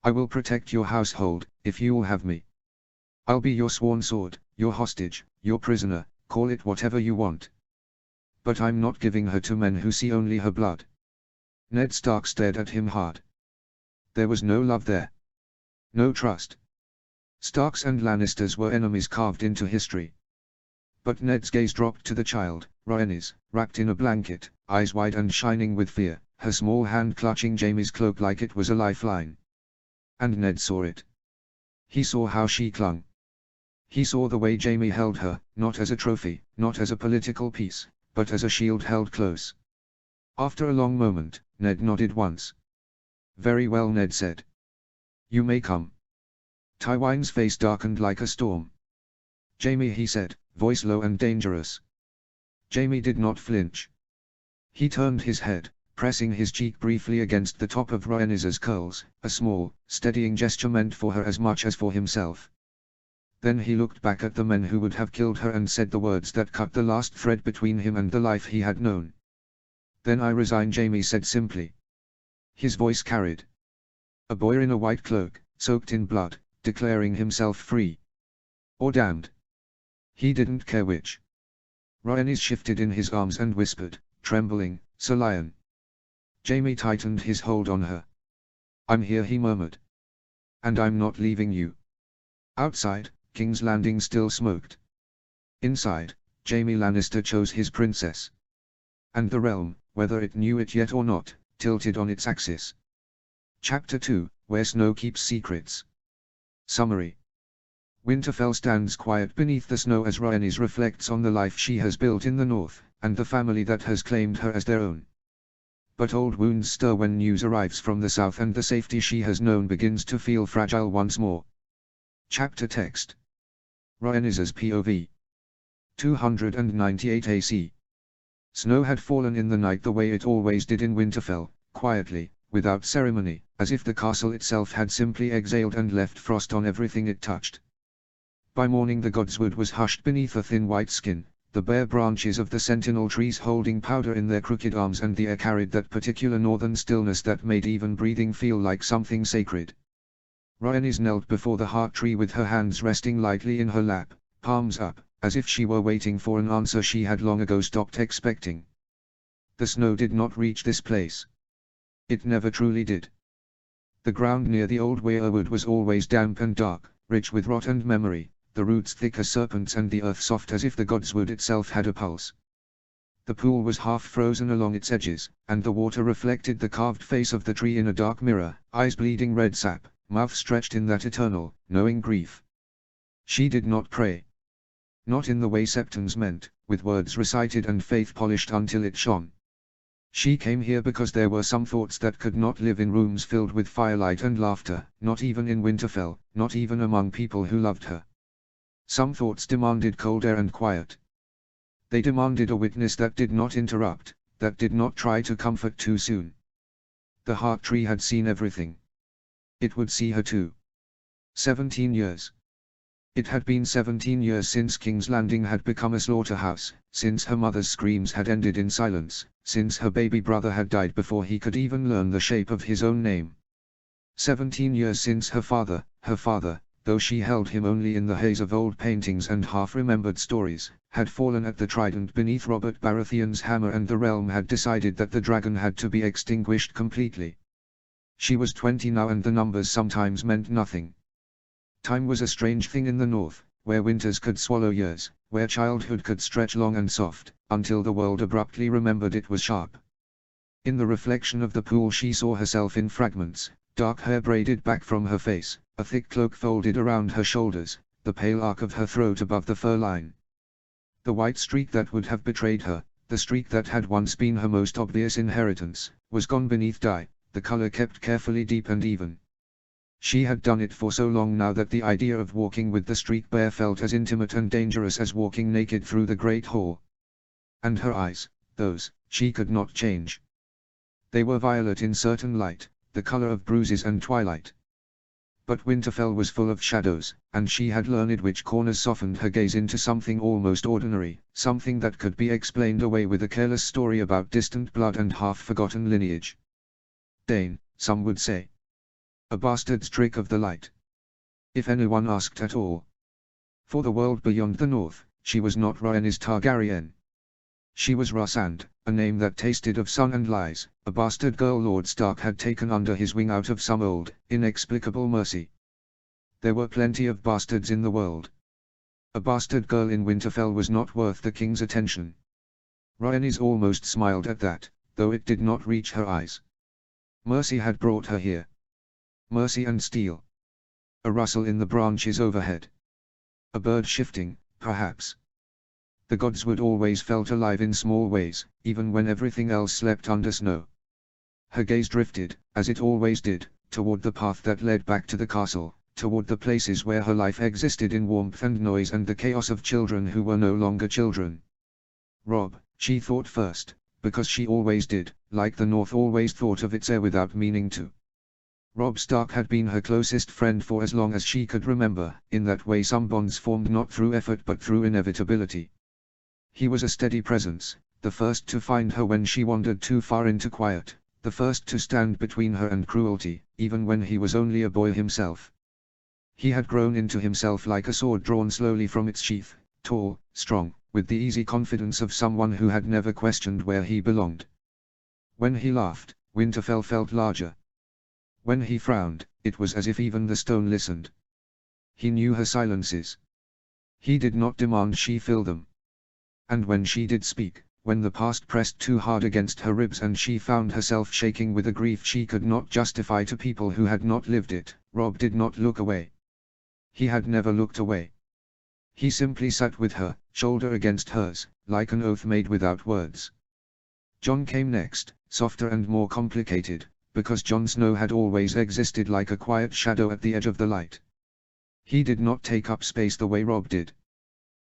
I will protect your household, if you'll have me. I'll be your sworn sword, your hostage, your prisoner, call it whatever you want. But I'm not giving her to men who see only her blood. Ned Stark stared at him hard. There was no love there. No trust. Starks and Lannisters were enemies carved into history. But Ned's gaze dropped to the child, Rhaenys, wrapped in a blanket, eyes wide and shining with fear, her small hand clutching Jaime's cloak like it was a lifeline. And Ned saw it. He saw how she clung. He saw the way Jaime held her, not as a trophy, not as a political piece, but as a shield held close. After a long moment, Ned nodded once. "Very well," Ned said. "You may come." Tywin's face darkened like a storm. "Jaime," he said, voice low and dangerous. Jaime did not flinch. He turned his head, pressing his cheek briefly against the top of Rhaenys's curls, a small, steadying gesture meant for her as much as for himself. Then he looked back at the men who would have killed her and said the words that cut the last thread between him and the life he had known. "Then I resign," Jaime said simply. His voice carried a boy in a white cloak, soaked in blood, declaring himself free. Or damned. He didn't care which. Rhaenys shifted in his arms and whispered, trembling, "Sir Lion." Jaime tightened his hold on her. "I'm here," he murmured. "And I'm not leaving you." Outside, King's Landing still smoked. Inside, Jaime Lannister chose his princess. And the realm, whether it knew it yet or not, tilted on its axis. Chapter 2, Where Snow Keeps Secrets. Summary. Winterfell stands quiet beneath the snow as Rhaenys reflects on the life she has built in the north, and the family that has claimed her as their own. But old wounds stir when news arrives from the south and the safety she has known begins to feel fragile once more. Chapter text. Rhaenys's POV. 298 AC. Snow had fallen in the night the way it always did in Winterfell, quietly, without ceremony, as if the castle itself had simply exhaled and left frost on everything it touched. By morning the godswood was hushed beneath a thin white skin, the bare branches of the sentinel trees holding powder in their crooked arms, and the air carried that particular northern stillness that made even breathing feel like something sacred. Rhaenys knelt before the heart tree with her hands resting lightly in her lap, palms up, as if she were waiting for an answer she had long ago stopped expecting. The snow did not reach this place. It never truly did. The ground near the old weirwood was always damp and dark, rich with rot and memory, the roots thick as serpents and the earth soft as if the godswood itself had a pulse. The pool was half frozen along its edges, and the water reflected the carved face of the tree in a dark mirror, eyes bleeding red sap, mouth stretched in that eternal, knowing grief. She did not pray. Not in the way septons meant, with words recited and faith polished until it shone. She came here because there were some thoughts that could not live in rooms filled with firelight and laughter, not even in Winterfell, not even among people who loved her. Some thoughts demanded cold air and quiet. They demanded a witness that did not interrupt, that did not try to comfort too soon. The heart tree had seen everything. It would see her too. 17 years. It had been 17 years since King's Landing had become a slaughterhouse, since her mother's screams had ended in silence, since her baby brother had died before he could even learn the shape of his own name. 17 years since her father, though she held him only in the haze of old paintings and half-remembered stories, had fallen at the trident beneath Robert Baratheon's hammer, and the realm had decided that the dragon had to be extinguished completely. She was 20 now, and the numbers sometimes meant nothing. Time was a strange thing in the north, where winters could swallow years, where childhood could stretch long and soft, until the world abruptly remembered it was sharp. In the reflection of the pool she saw herself in fragments, dark hair braided back from her face, a thick cloak folded around her shoulders, the pale arc of her throat above the fur line. The white streak that would have betrayed her, the streak that had once been her most obvious inheritance, was gone beneath dye, the color kept carefully deep and even. She had done it for so long now that the idea of walking with the streak bare felt as intimate and dangerous as walking naked through the great hall. And her eyes, those, she could not change. They were violet in certain light, the color of bruises and twilight. But Winterfell was full of shadows, and she had learned which corners softened her gaze into something almost ordinary, something that could be explained away with a careless story about distant blood and half-forgotten lineage. Dane, some would say. A bastard's trick of the light. If anyone asked at all. For the world beyond the north, she was not Rhaenys Targaryen. She was Rhysand, a name that tasted of sun and lies, a bastard girl Lord Stark had taken under his wing out of some old, inexplicable mercy. There were plenty of bastards in the world. A bastard girl in Winterfell was not worth the king's attention. Rhaenys almost smiled at that, though it did not reach her eyes. Mercy had brought her here. Mercy and steel. A rustle in the branches overhead. A bird shifting, perhaps. The gods would always felt alive in small ways, even when everything else slept under snow. Her gaze drifted, as it always did, toward the path that led back to the castle, toward the places where her life existed in warmth and noise and the chaos of children who were no longer children. Robb, she thought first, because she always did, like the North always thought of its heir without meaning to. Robb Stark had been her closest friend for as long as she could remember, in that way some bonds formed not through effort but through inevitability. He was a steady presence, the first to find her when she wandered too far into quiet, the first to stand between her and cruelty, even when he was only a boy himself. He had grown into himself like a sword drawn slowly from its sheath, tall, strong, with the easy confidence of someone who had never questioned where he belonged. When he laughed, Winterfell felt larger. When he frowned, it was as if even the stone listened. He knew her silences. He did not demand she fill them. And when she did speak, when the past pressed too hard against her ribs and she found herself shaking with a grief she could not justify to people who had not lived it, Robb did not look away. He had never looked away. He simply sat with her, shoulder against hers, like an oath made without words. Jon came next, softer and more complicated, because Jon Snow had always existed like a quiet shadow at the edge of the light. He did not take up space the way Robb did.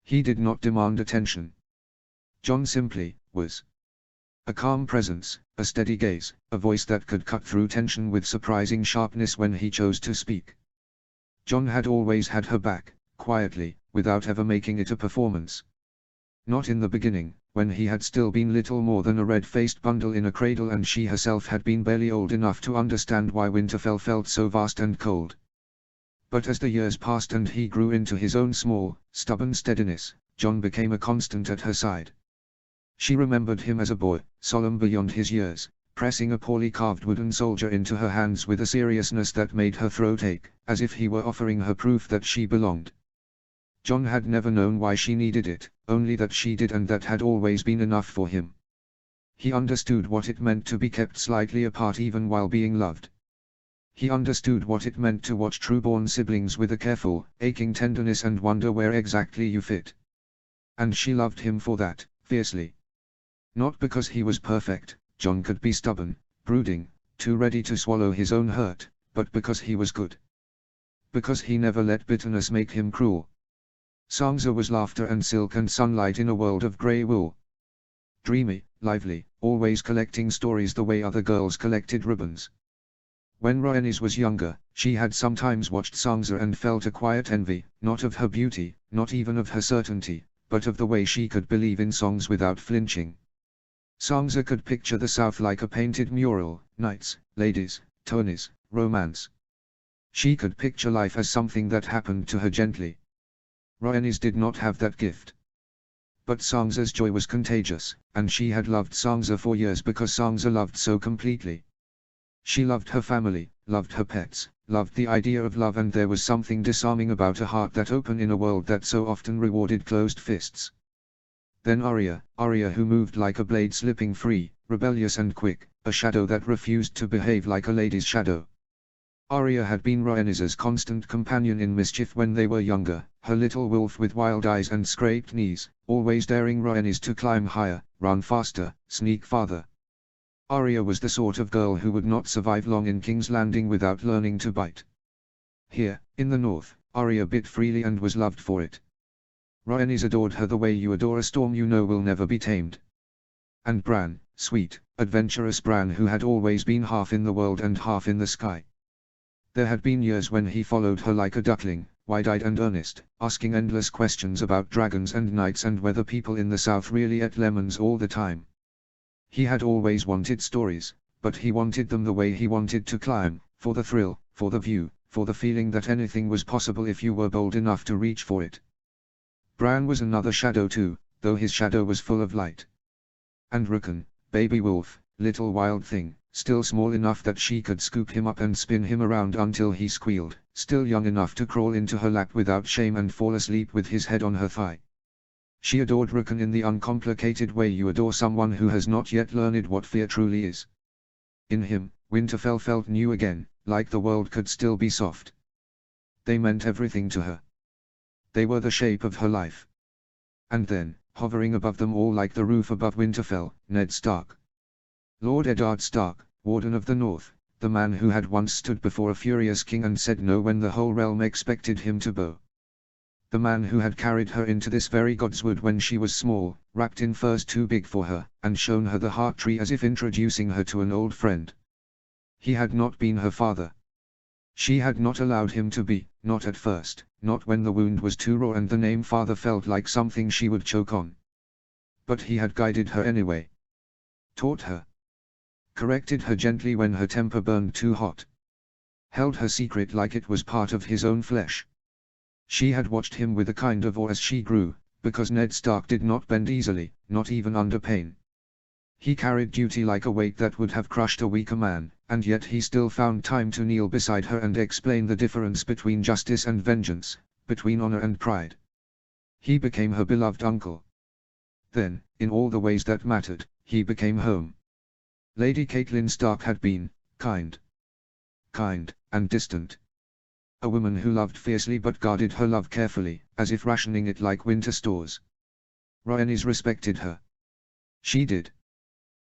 He did not demand attention. Jon simply was. A calm presence, a steady gaze, a voice that could cut through tension with surprising sharpness when he chose to speak. Jon had always had her back, quietly, without ever making it a performance. Not in the beginning, when he had still been little more than a red-faced bundle in a cradle and she herself had been barely old enough to understand why Winterfell felt so vast and cold. But as the years passed and he grew into his own small, stubborn steadiness, Jon became a constant at her side. She remembered him as a boy, solemn beyond his years, pressing a poorly carved wooden soldier into her hands with a seriousness that made her throat ache, as if he were offering her proof that she belonged. Jon had never known why she needed it, only that she did, and that had always been enough for him. He understood what it meant to be kept slightly apart even while being loved. He understood what it meant to watch true-born siblings with a careful, aching tenderness and wonder where exactly you fit. And she loved him for that, fiercely. Not because he was perfect, Jon could be stubborn, brooding, too ready to swallow his own hurt, but because he was good. Because he never let bitterness make him cruel. Sansa was laughter and silk and sunlight in a world of grey wool. Dreamy, lively, always collecting stories the way other girls collected ribbons. When Rhaenys was younger, she had sometimes watched Sansa and felt a quiet envy, not of her beauty, not even of her certainty, but of the way she could believe in songs without flinching. Sansa could picture the South like a painted mural, knights, ladies, tourneys, romance. She could picture life as something that happened to her gently. Rhaenys did not have that gift. But Sansa's joy was contagious, and she had loved Sansa for years because Sansa loved so completely. She loved her family, loved her pets, loved the idea of love, and there was something disarming about a heart that opened in a world that so often rewarded closed fists. Then Arya who moved like a blade slipping free, rebellious and quick, a shadow that refused to behave like a lady's shadow. Arya had been Rhaenys's constant companion in mischief when they were younger, her little wolf with wild eyes and scraped knees, always daring Rhaenys to climb higher, run faster, sneak farther. Arya was the sort of girl who would not survive long in King's Landing without learning to bite. Here, in the north, Arya bit freely and was loved for it. Rhaenys adored her the way you adore a storm you know will never be tamed. And Bran, sweet, adventurous Bran, who had always been half in the world and half in the sky. There had been years when he followed her like a duckling, wide-eyed and earnest, asking endless questions about dragons and knights and whether people in the south really ate lemons all the time. He had always wanted stories, but he wanted them the way he wanted to climb, for the thrill, for the view, for the feeling that anything was possible if you were bold enough to reach for it. Bran was another shadow too, though his shadow was full of light. And Rickon, baby wolf, little wild thing, still small enough that she could scoop him up and spin him around until he squealed, still young enough to crawl into her lap without shame and fall asleep with his head on her thigh. She adored Rickon in the uncomplicated way you adore someone who has not yet learned what fear truly is. In him, Winterfell felt new again, like the world could still be soft. They meant everything to her. They were the shape of her life. And then, hovering above them all like the roof above Winterfell, Ned Stark. Lord Eddard Stark, Warden of the North, the man who had once stood before a furious king and said no when the whole realm expected him to bow. The man who had carried her into this very Godswood when she was small, wrapped in furs too big for her, and shown her the heart tree as if introducing her to an old friend. He had not been her father. She had not allowed him to be, not at first, not when the wound was too raw and the name father felt like something she would choke on. But he had guided her anyway. Taught her. Corrected her gently when her temper burned too hot. Held her secret like it was part of his own flesh. She had watched him with a kind of awe as she grew, because Ned Stark did not bend easily, not even under pain. He carried duty like a weight that would have crushed a weaker man, and yet he still found time to kneel beside her and explain the difference between justice and vengeance, between honor and pride. He became her beloved uncle. Then, in all the ways that mattered, he became home. Lady Catelyn Stark had been kind, and distant. A woman who loved fiercely but guarded her love carefully, as if rationing it like winter stores. Rhaenys respected her. She did.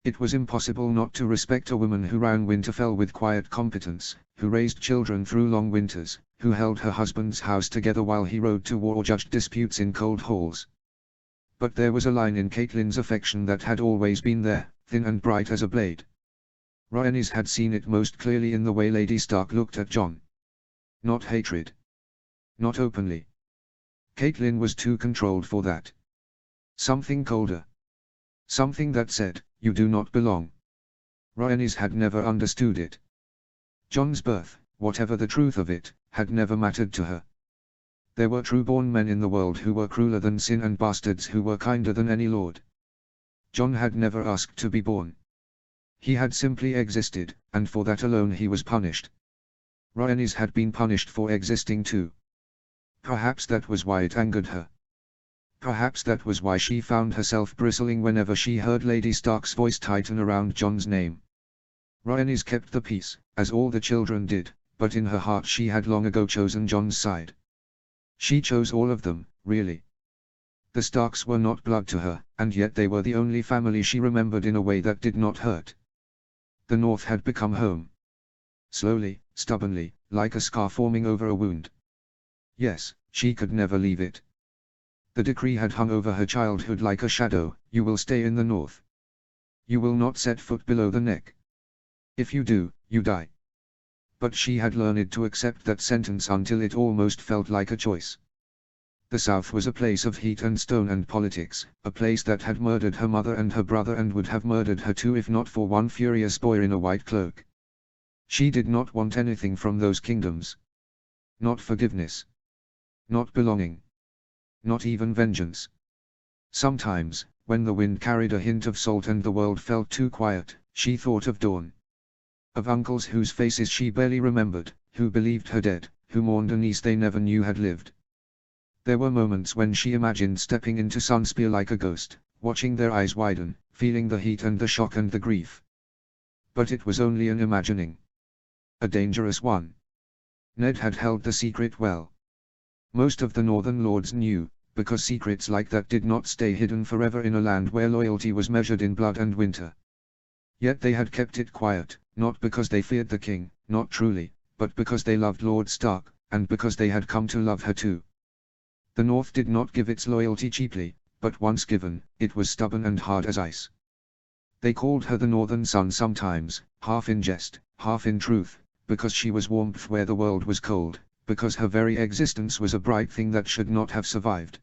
It was impossible not to respect a woman who ran Winterfell with quiet competence, who raised children through long winters, who held her husband's house together while he rode to war or judged disputes in cold halls. But there was a line in Catelyn's affection that had always been there, thin and bright as a blade. Rhaenys had seen it most clearly in the way Lady Stark looked at Jon. Not hatred. Not openly. Catelyn was too controlled for that. Something colder. Something that said, "You do not belong." Rhaenys had never understood it. Jon's birth, whatever the truth of it, had never mattered to her. There were true-born men in the world who were crueler than sin and bastards who were kinder than any lord. Jon had never asked to be born. He had simply existed, and for that alone he was punished. Rhaenys had been punished for existing too. Perhaps that was why it angered her. Perhaps that was why she found herself bristling whenever she heard Lady Stark's voice tighten around Jon's name. Rhaenys kept the peace, as all the children did, but in her heart she had long ago chosen Jon's side. She chose all of them, really. The Starks were not blood to her, and yet they were the only family she remembered in a way that did not hurt. The North had become home. Slowly, stubbornly, like a scar forming over a wound. Yes, she could never leave it. The decree had hung over her childhood like a shadow: you will stay in the North. You will not set foot below the neck. If you do, you die. But she had learned to accept that sentence until it almost felt like a choice. The South was a place of heat and stone and politics, a place that had murdered her mother and her brother and would have murdered her too if not for one furious boy in a white cloak. She did not want anything from those kingdoms. Not forgiveness. Not belonging. Not even vengeance. Sometimes, when the wind carried a hint of salt and the world felt too quiet, she thought of Dorne. Of uncles whose faces she barely remembered, who believed her dead, who mourned a niece they never knew had lived. There were moments when she imagined stepping into Sunspear like a ghost, watching their eyes widen, feeling the heat and the shock and the grief. But it was only an imagining. A dangerous one. Ned had held the secret well. Most of the Northern Lords knew, because secrets like that did not stay hidden forever in a land where loyalty was measured in blood and winter. Yet they had kept it quiet, not because they feared the king, not truly, but because they loved Lord Stark, and because they had come to love her too. The North did not give its loyalty cheaply, but once given, it was stubborn and hard as ice. They called her the Northern Sun sometimes, half in jest, half in truth, because she was warmth where the world was cold, because her very existence was a bright thing that should not have survived.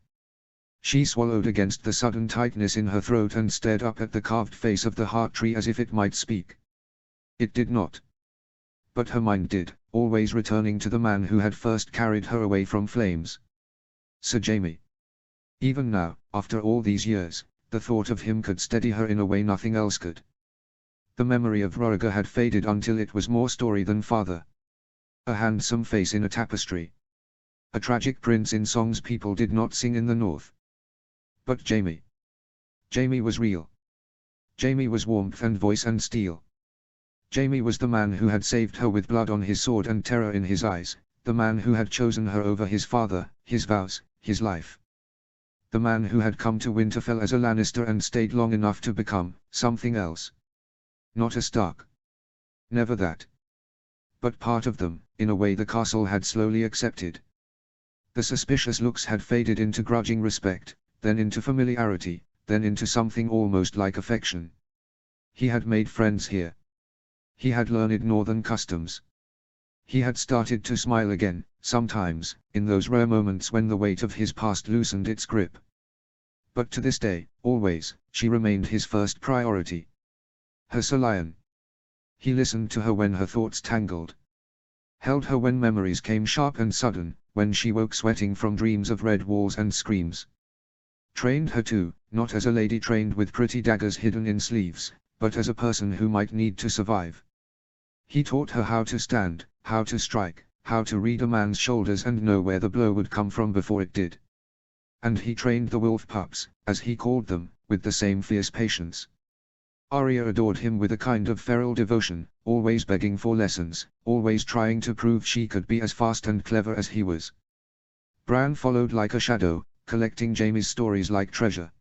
She swallowed against the sudden tightness in her throat and stared up at the carved face of the heart tree as if it might speak. It did not. But her mind did, always returning to the man who had first carried her away from flames. Sir Jaime. Even now, after all these years, the thought of him could steady her in a way nothing else could. The memory of Roriger had faded until it was more story than father. A handsome face in a tapestry. A tragic prince in songs people did not sing in the north. But Jaime. Jaime was real. Jaime was warmth and voice and steel. Jaime was the man who had saved her with blood on his sword and terror in his eyes, the man who had chosen her over his father, his vows, his life. The man who had come to Winterfell as a Lannister and stayed long enough to become something else. Not a Stark. Never that. But part of them, in a way the castle had slowly accepted. The suspicious looks had faded into grudging respect, then into familiarity, then into something almost like affection. He had made friends here. He had learned northern customs. He had started to smile again, sometimes, in those rare moments when the weight of his past loosened its grip. But to this day, always, she remained his first priority. Her Salian. He listened to her when her thoughts tangled. Held her when memories came sharp and sudden, when she woke sweating from dreams of red walls and screams. Trained her too, not as a lady trained with pretty daggers hidden in sleeves, but as a person who might need to survive. He taught her how to stand, how to strike, how to read a man's shoulders and know where the blow would come from before it did. And he trained the wolf pups, as he called them, with the same fierce patience. Arya adored him with a kind of feral devotion, always begging for lessons, always trying to prove she could be as fast and clever as he was. Bran followed like a shadow, collecting Jaime's stories like treasure.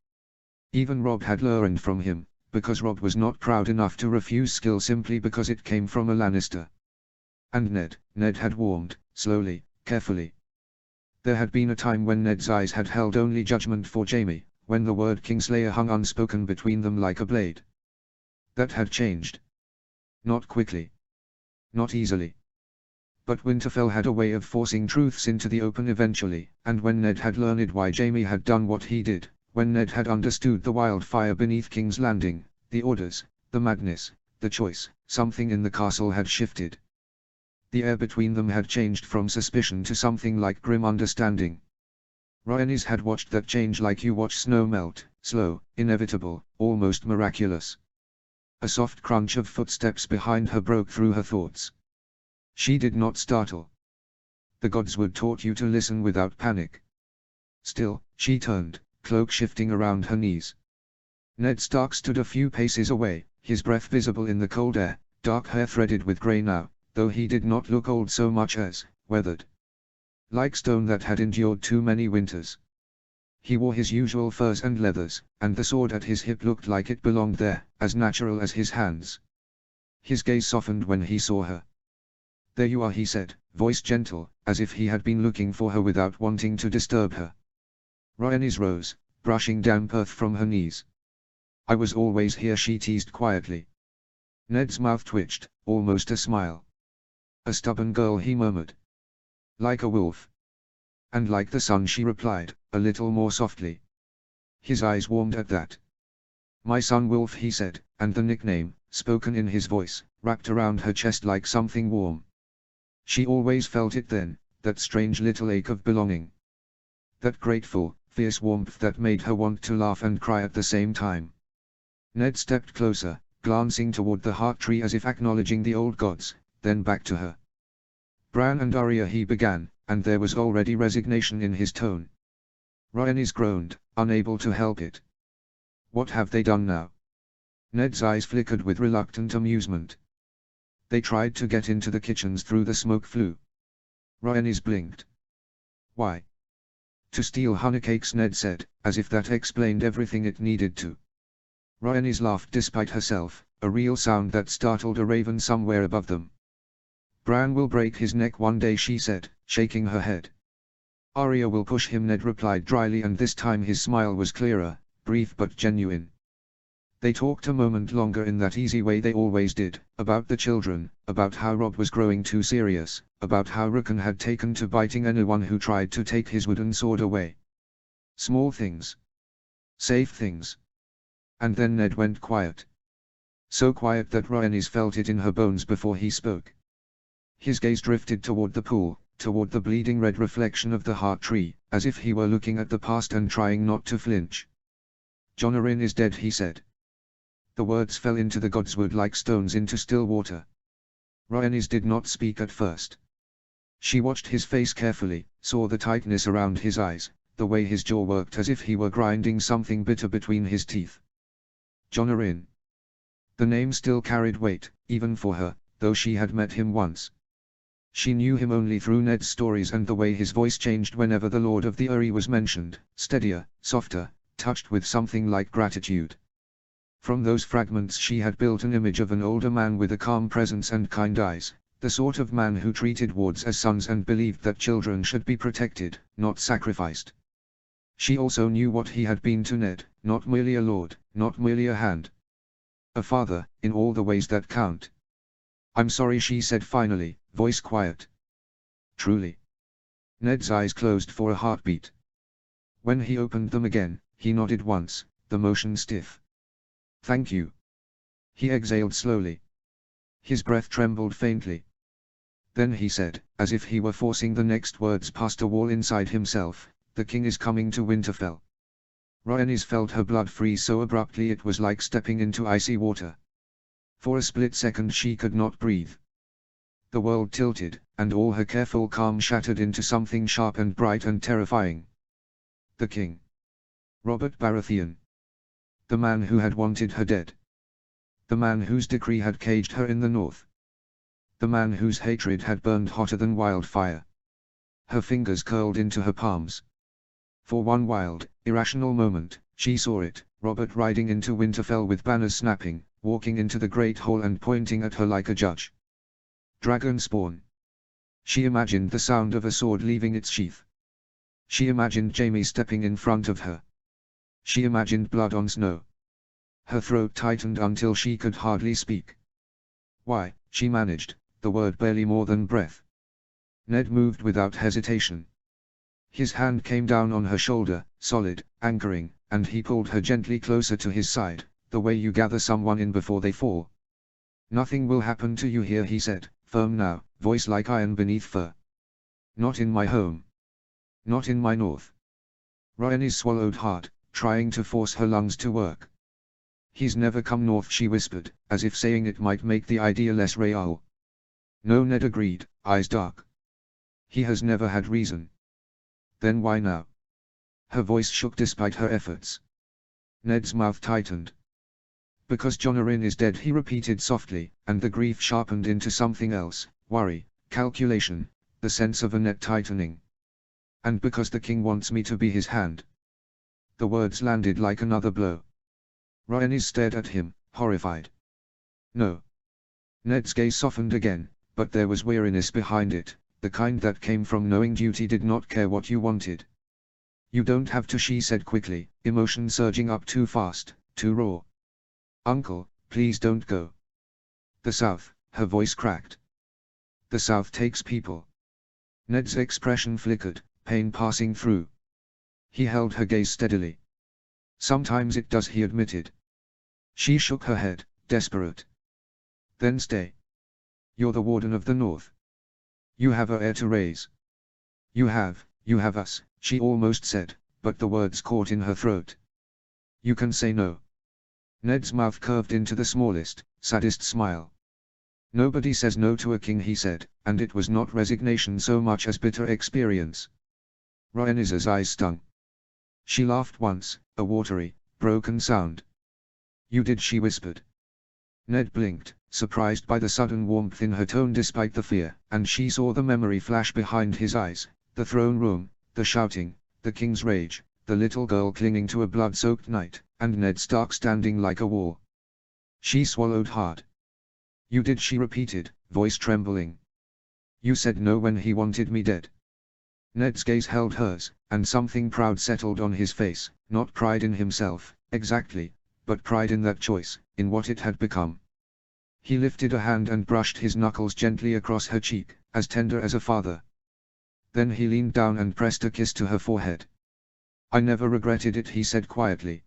Even Robb had learned from him, because Robb was not proud enough to refuse skill simply because it came from a Lannister. And Ned had warmed, slowly, carefully. There had been a time when Ned's eyes had held only judgment for Jaime, when the word Kingslayer hung unspoken between them like a blade. That had changed. Not quickly. Not easily. But Winterfell had a way of forcing truths into the open eventually, and when Ned had learned why Jaime had done what he did, when Ned had understood the wildfire beneath King's Landing, the orders, the madness, the choice, something in the castle had shifted. The air between them had changed from suspicion to something like grim understanding. Rhaenys had watched that change like you watch snow melt, slow, inevitable, almost miraculous. A soft crunch of footsteps behind her broke through her thoughts. She did not startle. The gods would taught you to listen without panic. Still, she turned, cloak shifting around her knees. Ned Stark stood a few paces away, his breath visible in the cold air, dark hair threaded with grey now, though he did not look old so much as weathered. Like stone that had endured too many winters. He wore his usual furs and leathers, and the sword at his hip looked like it belonged there, as natural as his hands. His gaze softened when he saw her. "There you are," he said, voice gentle, as if he had been looking for her without wanting to disturb her. Rhaenys rose, brushing damp earth from her knees. "I was always here," she teased quietly. Ned's mouth twitched, almost a smile. "A stubborn girl," he murmured. "Like a wolf." "And like the sun," she replied, a little more softly. His eyes warmed at that. "My son Wolf," he said, and the nickname, spoken in his voice, wrapped around her chest like something warm. She always felt it then, that strange little ache of belonging. That grateful, fierce warmth that made her want to laugh and cry at the same time. Ned stepped closer, glancing toward the heart tree as if acknowledging the old gods, then back to her. "Bran and Arya," he began, and there was already resignation in his tone. Rhaenys groaned, unable to help it. "What have they done now?" Ned's eyes flickered with reluctant amusement. "They tried to get into the kitchens through the smoke flue." Rhaenys blinked. "Why?" "To steal honeycakes," Ned said, as if that explained everything it needed to. Rhaenys laughed despite herself, a real sound that startled a raven somewhere above them. "Bran will break his neck one day," she said, shaking her head. "Arya will push him," Ned replied dryly, and this time his smile was clearer, brief but genuine. They talked a moment longer in that easy way they always did, about the children, about how Robb was growing too serious, about how Rickon had taken to biting anyone who tried to take his wooden sword away. Small things. Safe things. And then Ned went quiet. So quiet that Rhaenys felt it in her bones before he spoke. His gaze drifted toward the pool, toward the bleeding red reflection of the heart tree, as if he were looking at the past and trying not to flinch. "Jon Arryn is dead," he said. The words fell into the godswood like stones into still water. Rhaenys did not speak at first. She watched his face carefully, saw the tightness around his eyes, the way his jaw worked as if he were grinding something bitter between his teeth. Jon Arryn. The name still carried weight, even for her, though she had met him once. She knew him only through Ned's stories and the way his voice changed whenever the Lord of the Eyrie was mentioned, steadier, softer, touched with something like gratitude. From those fragments she had built an image of an older man with a calm presence and kind eyes, the sort of man who treated wards as sons and believed that children should be protected, not sacrificed. She also knew what he had been to Ned, not merely a lord, not merely a hand. A father, in all the ways that count. "I'm sorry," she said finally, voice quiet. "Truly?" Ned's eyes closed for a heartbeat. When he opened them again, he nodded once, the motion stiff. "Thank you." He exhaled slowly. His breath trembled faintly. Then he said, as if he were forcing the next words past a wall inside himself, "The king is coming to Winterfell." Rhaenys felt her blood freeze so abruptly it was like stepping into icy water. For a split second she could not breathe. The world tilted, and all her careful calm shattered into something sharp and bright and terrifying. The king. Robert Baratheon. The man who had wanted her dead. The man whose decree had caged her in the north. The man whose hatred had burned hotter than wildfire. Her fingers curled into her palms. For one wild, irrational moment, she saw it, Robert riding into Winterfell with banners snapping, walking into the great hall and pointing at her like a judge. Dragon spawn. She imagined the sound of a sword leaving its sheath. She imagined Jaime stepping in front of her. She imagined blood on snow. Her throat tightened until she could hardly speak. "Why?" she managed, the word barely more than breath. Ned moved without hesitation. His hand came down on her shoulder, solid, anchoring, and he pulled her gently closer to his side, the way you gather someone in before they fall. "Nothing will happen to you here," he said, firm now, voice like iron beneath fur. "Not in my home. Not in my north." Rhaenys swallowed hard, trying to force her lungs to work. "He's never come north," she whispered, as if saying it might make the idea less real. "No," Ned agreed, eyes dark. "He has never had reason." "Then why now?" Her voice shook despite her efforts. Ned's mouth tightened. "Because Jon Arryn is dead," he repeated softly, and the grief sharpened into something else, worry, calculation, the sense of a net tightening. "And because the king wants me to be his hand." The words landed like another blow. Rhaenys stared at him, horrified. "No." Ned's gaze softened again, but there was weariness behind it, the kind that came from knowing duty did not care what you wanted. "You don't have to," she said quickly, emotion surging up too fast, too raw. "Uncle, please don't go." "The South," her voice cracked. "The South takes people." Ned's expression flickered, pain passing through. He held her gaze steadily. "Sometimes it does," he admitted. She shook her head, desperate. "Then stay. You're the warden of the North. You have a heir to raise. You have us," she almost said, but the words caught in her throat. "You can say no." Ned's mouth curved into the smallest, saddest smile. "Nobody says no to a king," he said, and it was not resignation so much as bitter experience. Rhaenys's eyes stung. She laughed once, a watery, broken sound. "You did," she whispered. Ned blinked, surprised by the sudden warmth in her tone despite the fear, and she saw the memory flash behind his eyes, the throne room, the shouting, the king's rage, the little girl clinging to a blood-soaked knight, and Ned Stark standing like a wall. She swallowed hard. "You did," she repeated, voice trembling. "You said no when he wanted me dead." Ned's gaze held hers, and something proud settled on his face, not pride in himself, exactly, but pride in that choice, in what it had become. He lifted a hand and brushed his knuckles gently across her cheek, as tender as a father. Then he leaned down and pressed a kiss to her forehead. "I never regretted it," he said quietly.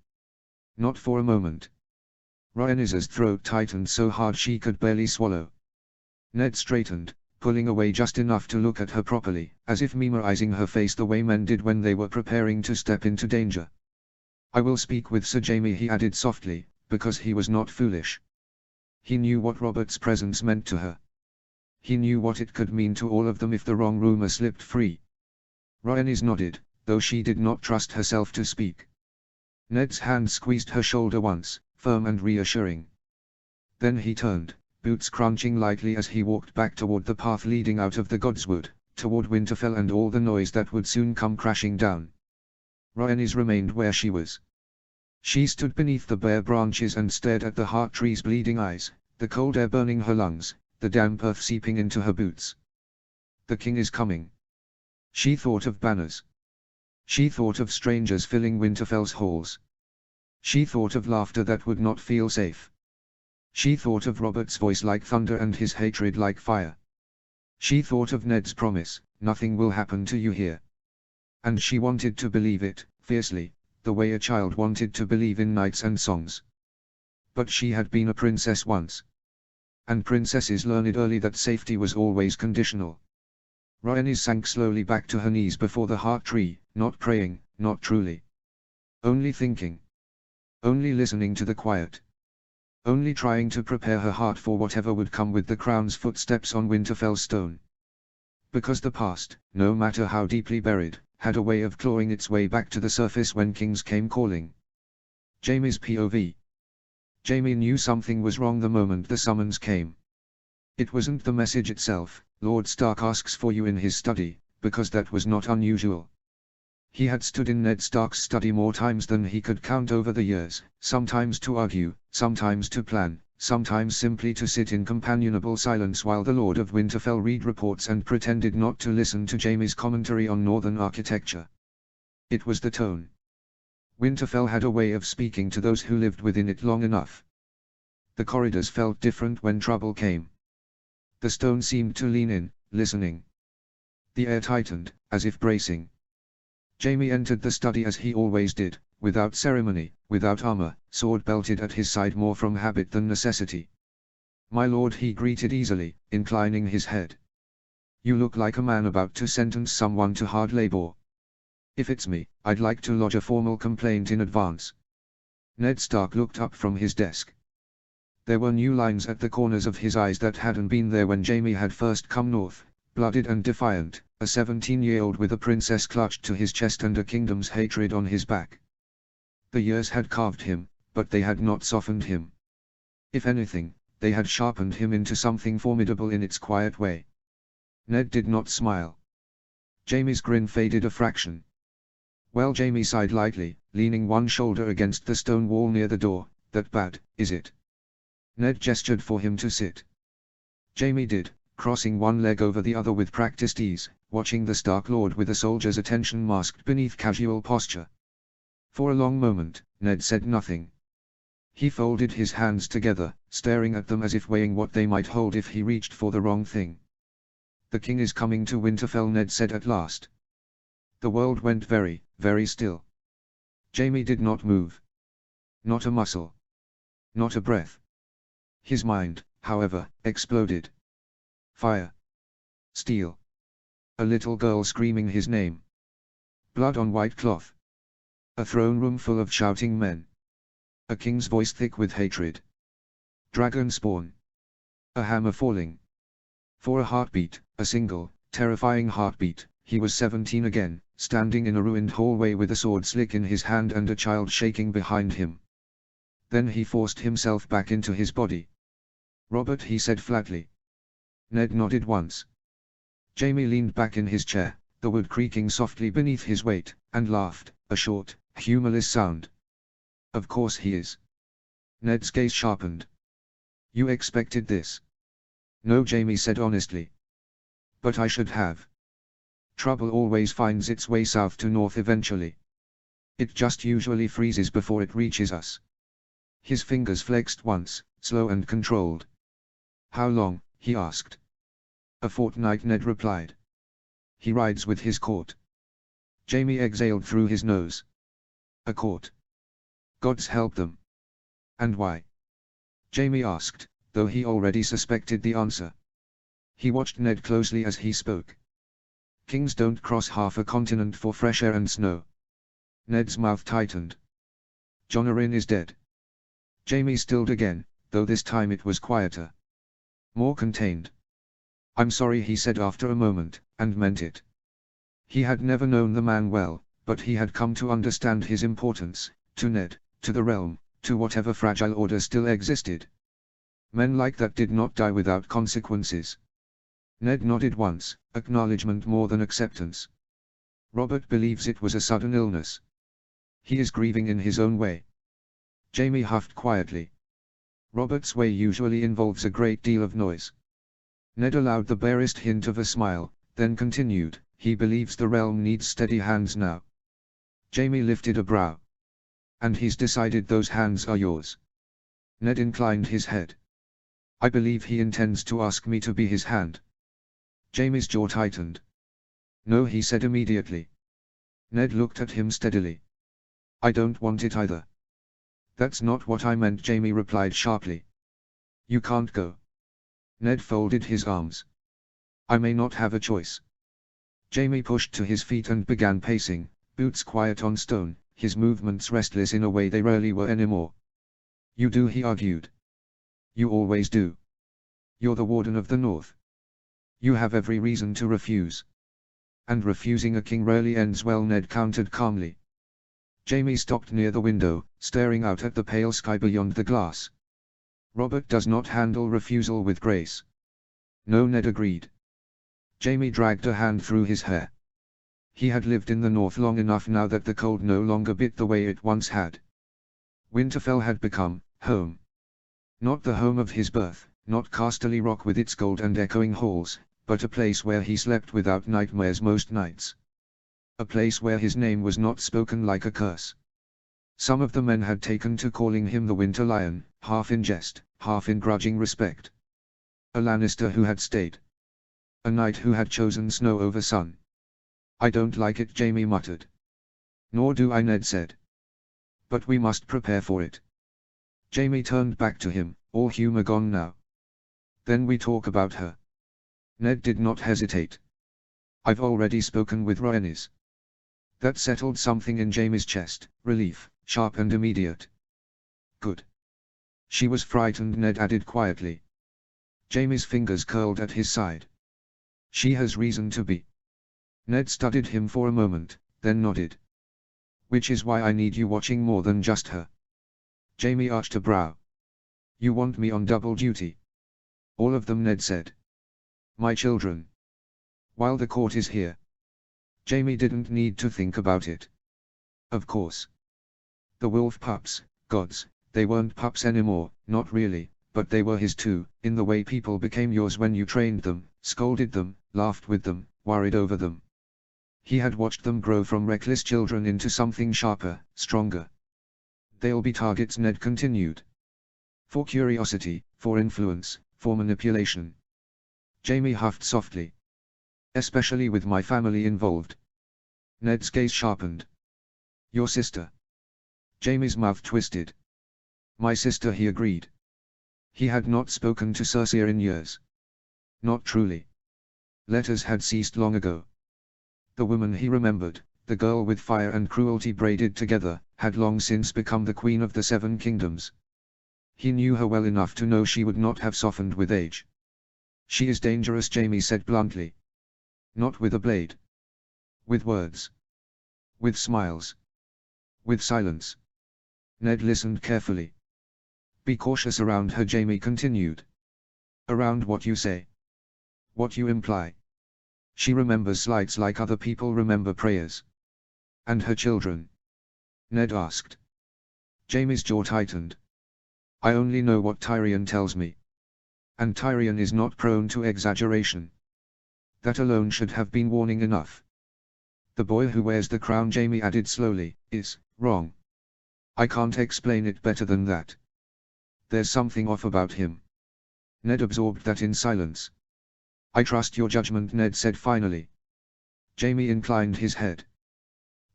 "Not for a moment." Rhaenys's throat tightened so hard she could barely swallow. Ned straightened, pulling away just enough to look at her properly, as if memorizing her face the way men did when they were preparing to step into danger. "I will speak with Sir Jaime," he added softly, because he was not foolish. He knew what Robert's presence meant to her. He knew what it could mean to all of them if the wrong rumor slipped free. Rhaenys nodded, though she did not trust herself to speak. Ned's hand squeezed her shoulder once, firm and reassuring. Then he turned, boots crunching lightly as he walked back toward the path leading out of the Godswood, toward Winterfell and all the noise that would soon come crashing down. Rhaenys remained where she was. She stood beneath the bare branches and stared at the heart tree's bleeding eyes, the cold air burning her lungs, the damp earth seeping into her boots. The king is coming. She thought of banners. She thought of strangers filling Winterfell's halls. She thought of laughter that would not feel safe. She thought of Robert's voice like thunder and his hatred like fire. She thought of Ned's promise, "Nothing will happen to you here." And she wanted to believe it, fiercely, the way a child wanted to believe in knights and songs. But she had been a princess once. And princesses learned early that safety was always conditional. Rhaenys sank slowly back to her knees before the heart tree, not praying, not truly. Only thinking. Only listening to the quiet. Only trying to prepare her heart for whatever would come with the crown's footsteps on Winterfell's stone. Because the past, no matter how deeply buried, had a way of clawing its way back to the surface when kings came calling. Jaime's POV. Jaime knew something was wrong the moment the summons came. It wasn't the message itself, "Lord Stark asks for you in his study," because that was not unusual. He had stood in Ned Stark's study more times than he could count over the years, sometimes to argue, sometimes to plan, sometimes simply to sit in companionable silence while the Lord of Winterfell read reports and pretended not to listen to Jaime's commentary on northern architecture. It was the tone. Winterfell had a way of speaking to those who lived within it long enough. The corridors felt different when trouble came. The stone seemed to lean in, listening. The air tightened, as if bracing. Jaime entered the study as he always did, without ceremony, without armor, sword belted at his side more from habit than necessity. "My lord," he greeted easily, inclining his head. "You look like a man about to sentence someone to hard labor. If it's me, I'd like to lodge a formal complaint in advance." Ned Stark looked up from his desk. There were new lines at the corners of his eyes that hadn't been there when Jaime had first come north, blooded and defiant, a 17-year-old with a princess clutched to his chest and a kingdom's hatred on his back. The years had carved him, but they had not softened him. If anything, they had sharpened him into something formidable in its quiet way. Ned did not smile. Jaime's grin faded a fraction. "Well," Jaime sighed lightly, leaning one shoulder against the stone wall near the door, "that bad, is it?" Ned gestured for him to sit. Jaime did, crossing one leg over the other with practiced ease, watching the Stark Lord with a soldier's attention masked beneath casual posture. For a long moment, Ned said nothing. He folded his hands together, staring at them as if weighing what they might hold if he reached for the wrong thing. "The king is coming to Winterfell," Ned said at last. The world went very, very still. Jaime did not move. Not a muscle. Not a breath. His mind, however, exploded. Fire. Steel. A little girl screaming his name. Blood on white cloth. A throne room full of shouting men. A king's voice thick with hatred. Dragon spawn. A hammer falling. For a heartbeat, a single, terrifying heartbeat, he was 17 again, standing in a ruined hallway with a sword slick in his hand and a child shaking behind him. Then he forced himself back into his body. "Robert," he said flatly. Ned nodded once. Jaime leaned back in his chair, the wood creaking softly beneath his weight, and laughed, a short, humorless sound. "Of course he is." Ned's gaze sharpened. "You expected this?" "No," Jaime said honestly. "But I should have. Trouble always finds its way south to north eventually. It just usually freezes before it reaches us." His fingers flexed once, slow and controlled. "How long?" he asked. "A fortnight," Ned replied. "He rides with his court." Jaime exhaled through his nose. "A court? Gods help them." "And why?" Jaime asked, though he already suspected the answer. He watched Ned closely as he spoke. "Kings don't cross half a continent for fresh air and snow." Ned's mouth tightened. "Jon Arryn is dead." Jamie stilled again, though this time it was quieter. More contained. "I'm sorry," he said after a moment, and meant it. He had never known the man well, but he had come to understand his importance, to Ned, to the realm, to whatever fragile order still existed. Men like that did not die without consequences. Ned nodded once, acknowledgement more than acceptance. "Robert believes it was a sudden illness. He is grieving in his own way." Jamie huffed quietly. Robert's way usually involves a great deal of noise. Ned allowed the barest hint of a smile, then continued, "He believes the realm needs steady hands now." Jamie lifted a brow. "And he's decided those hands are yours?" Ned inclined his head. "I believe he intends to ask me to be his hand." Jamie's jaw tightened. "No," he said immediately. Ned looked at him steadily. "I don't want it either." "That's not what I meant," Jamie replied sharply. "You can't go." Ned folded his arms. "I may not have a choice." Jamie pushed to his feet and began pacing, boots quiet on stone, his movements restless in a way they rarely were anymore. "You do," he argued. "You always do. You're the Warden of the North. You have every reason to refuse." "And refusing a king rarely ends well," Ned countered calmly. Jamie stopped near the window, staring out at the pale sky beyond the glass. "Robert does not handle refusal with grace." "No," Ned agreed. Jamie dragged a hand through his hair. He had lived in the north long enough now that the cold no longer bit the way it once had. Winterfell had become home. Not the home of his birth, not Casterly Rock with its gold and echoing halls, but a place where he slept without nightmares most nights. A place where his name was not spoken like a curse. Some of the men had taken to calling him the Winter Lion, half in jest, half in grudging respect. A Lannister who had stayed. A knight who had chosen snow over sun. "I don't like it," Jamie muttered. "Nor do I," Ned said. "But we must prepare for it." Jamie turned back to him, all humor gone now. "Then we talk about her." Ned did not hesitate. "I've already spoken with Rhaenys." That settled something in Jamie's chest, relief, sharp and immediate. "Good." "She was frightened," Ned added quietly. Jamie's fingers curled at his side. "She has reason to be." Ned studied him for a moment, then nodded. "Which is why I need you watching more than just her." Jamie arched a brow. "You want me on double duty?" "All of them," Ned said. "My children. While the court is here." Jamie didn't need to think about it. Of course. The wolf pups, gods, they weren't pups anymore, not really, but they were his too, in the way people became yours when you trained them, scolded them, laughed with them, worried over them. He had watched them grow from reckless children into something sharper, stronger. "They'll be targets," Ned continued. "For curiosity, for influence, for manipulation." Jamie huffed softly. "Especially with my family involved." Ned's gaze sharpened. "Your sister?" Jamie's mouth twisted. "My sister," he agreed. He had not spoken to Cersei in years. Not truly. Letters had ceased long ago. The woman he remembered, the girl with fire and cruelty braided together, had long since become the queen of the Seven Kingdoms. He knew her well enough to know she would not have softened with age. "She is dangerous," Jamie said bluntly. "Not with a blade. With words. With smiles. With silence." Ned listened carefully. "Be cautious around her," Jamie continued. "Around what you say. What you imply. She remembers slights like other people remember prayers." "And her children?" Ned asked. Jamie's jaw tightened. "I only know what Tyrion tells me. And Tyrion is not prone to exaggeration. That alone should have been warning enough. The boy who wears the crown," Jamie added slowly, "is wrong. I can't explain it better than that. There's something off about him." Ned absorbed that in silence. "I trust your judgment," Ned said finally. Jamie inclined his head.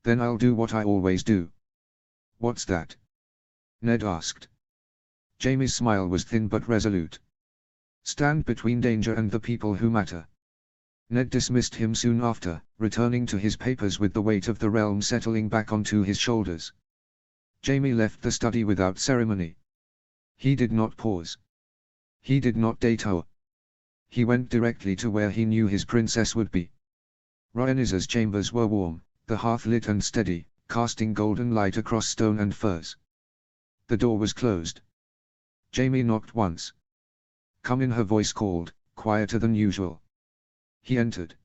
"Then I'll do what I always do." "What's that?" Ned asked. Jamie's smile was thin but resolute. "Stand between danger and the people who matter." Ned dismissed him soon after, returning to his papers with the weight of the realm settling back onto his shoulders. Jamie left the study without ceremony. He did not pause. He did not detour. He went directly to where he knew his princess would be. Rhaenys's chambers were warm, the hearth lit and steady, casting golden light across stone and furs. The door was closed. Jaime knocked once. "Come in," her voice called, quieter than usual. He entered.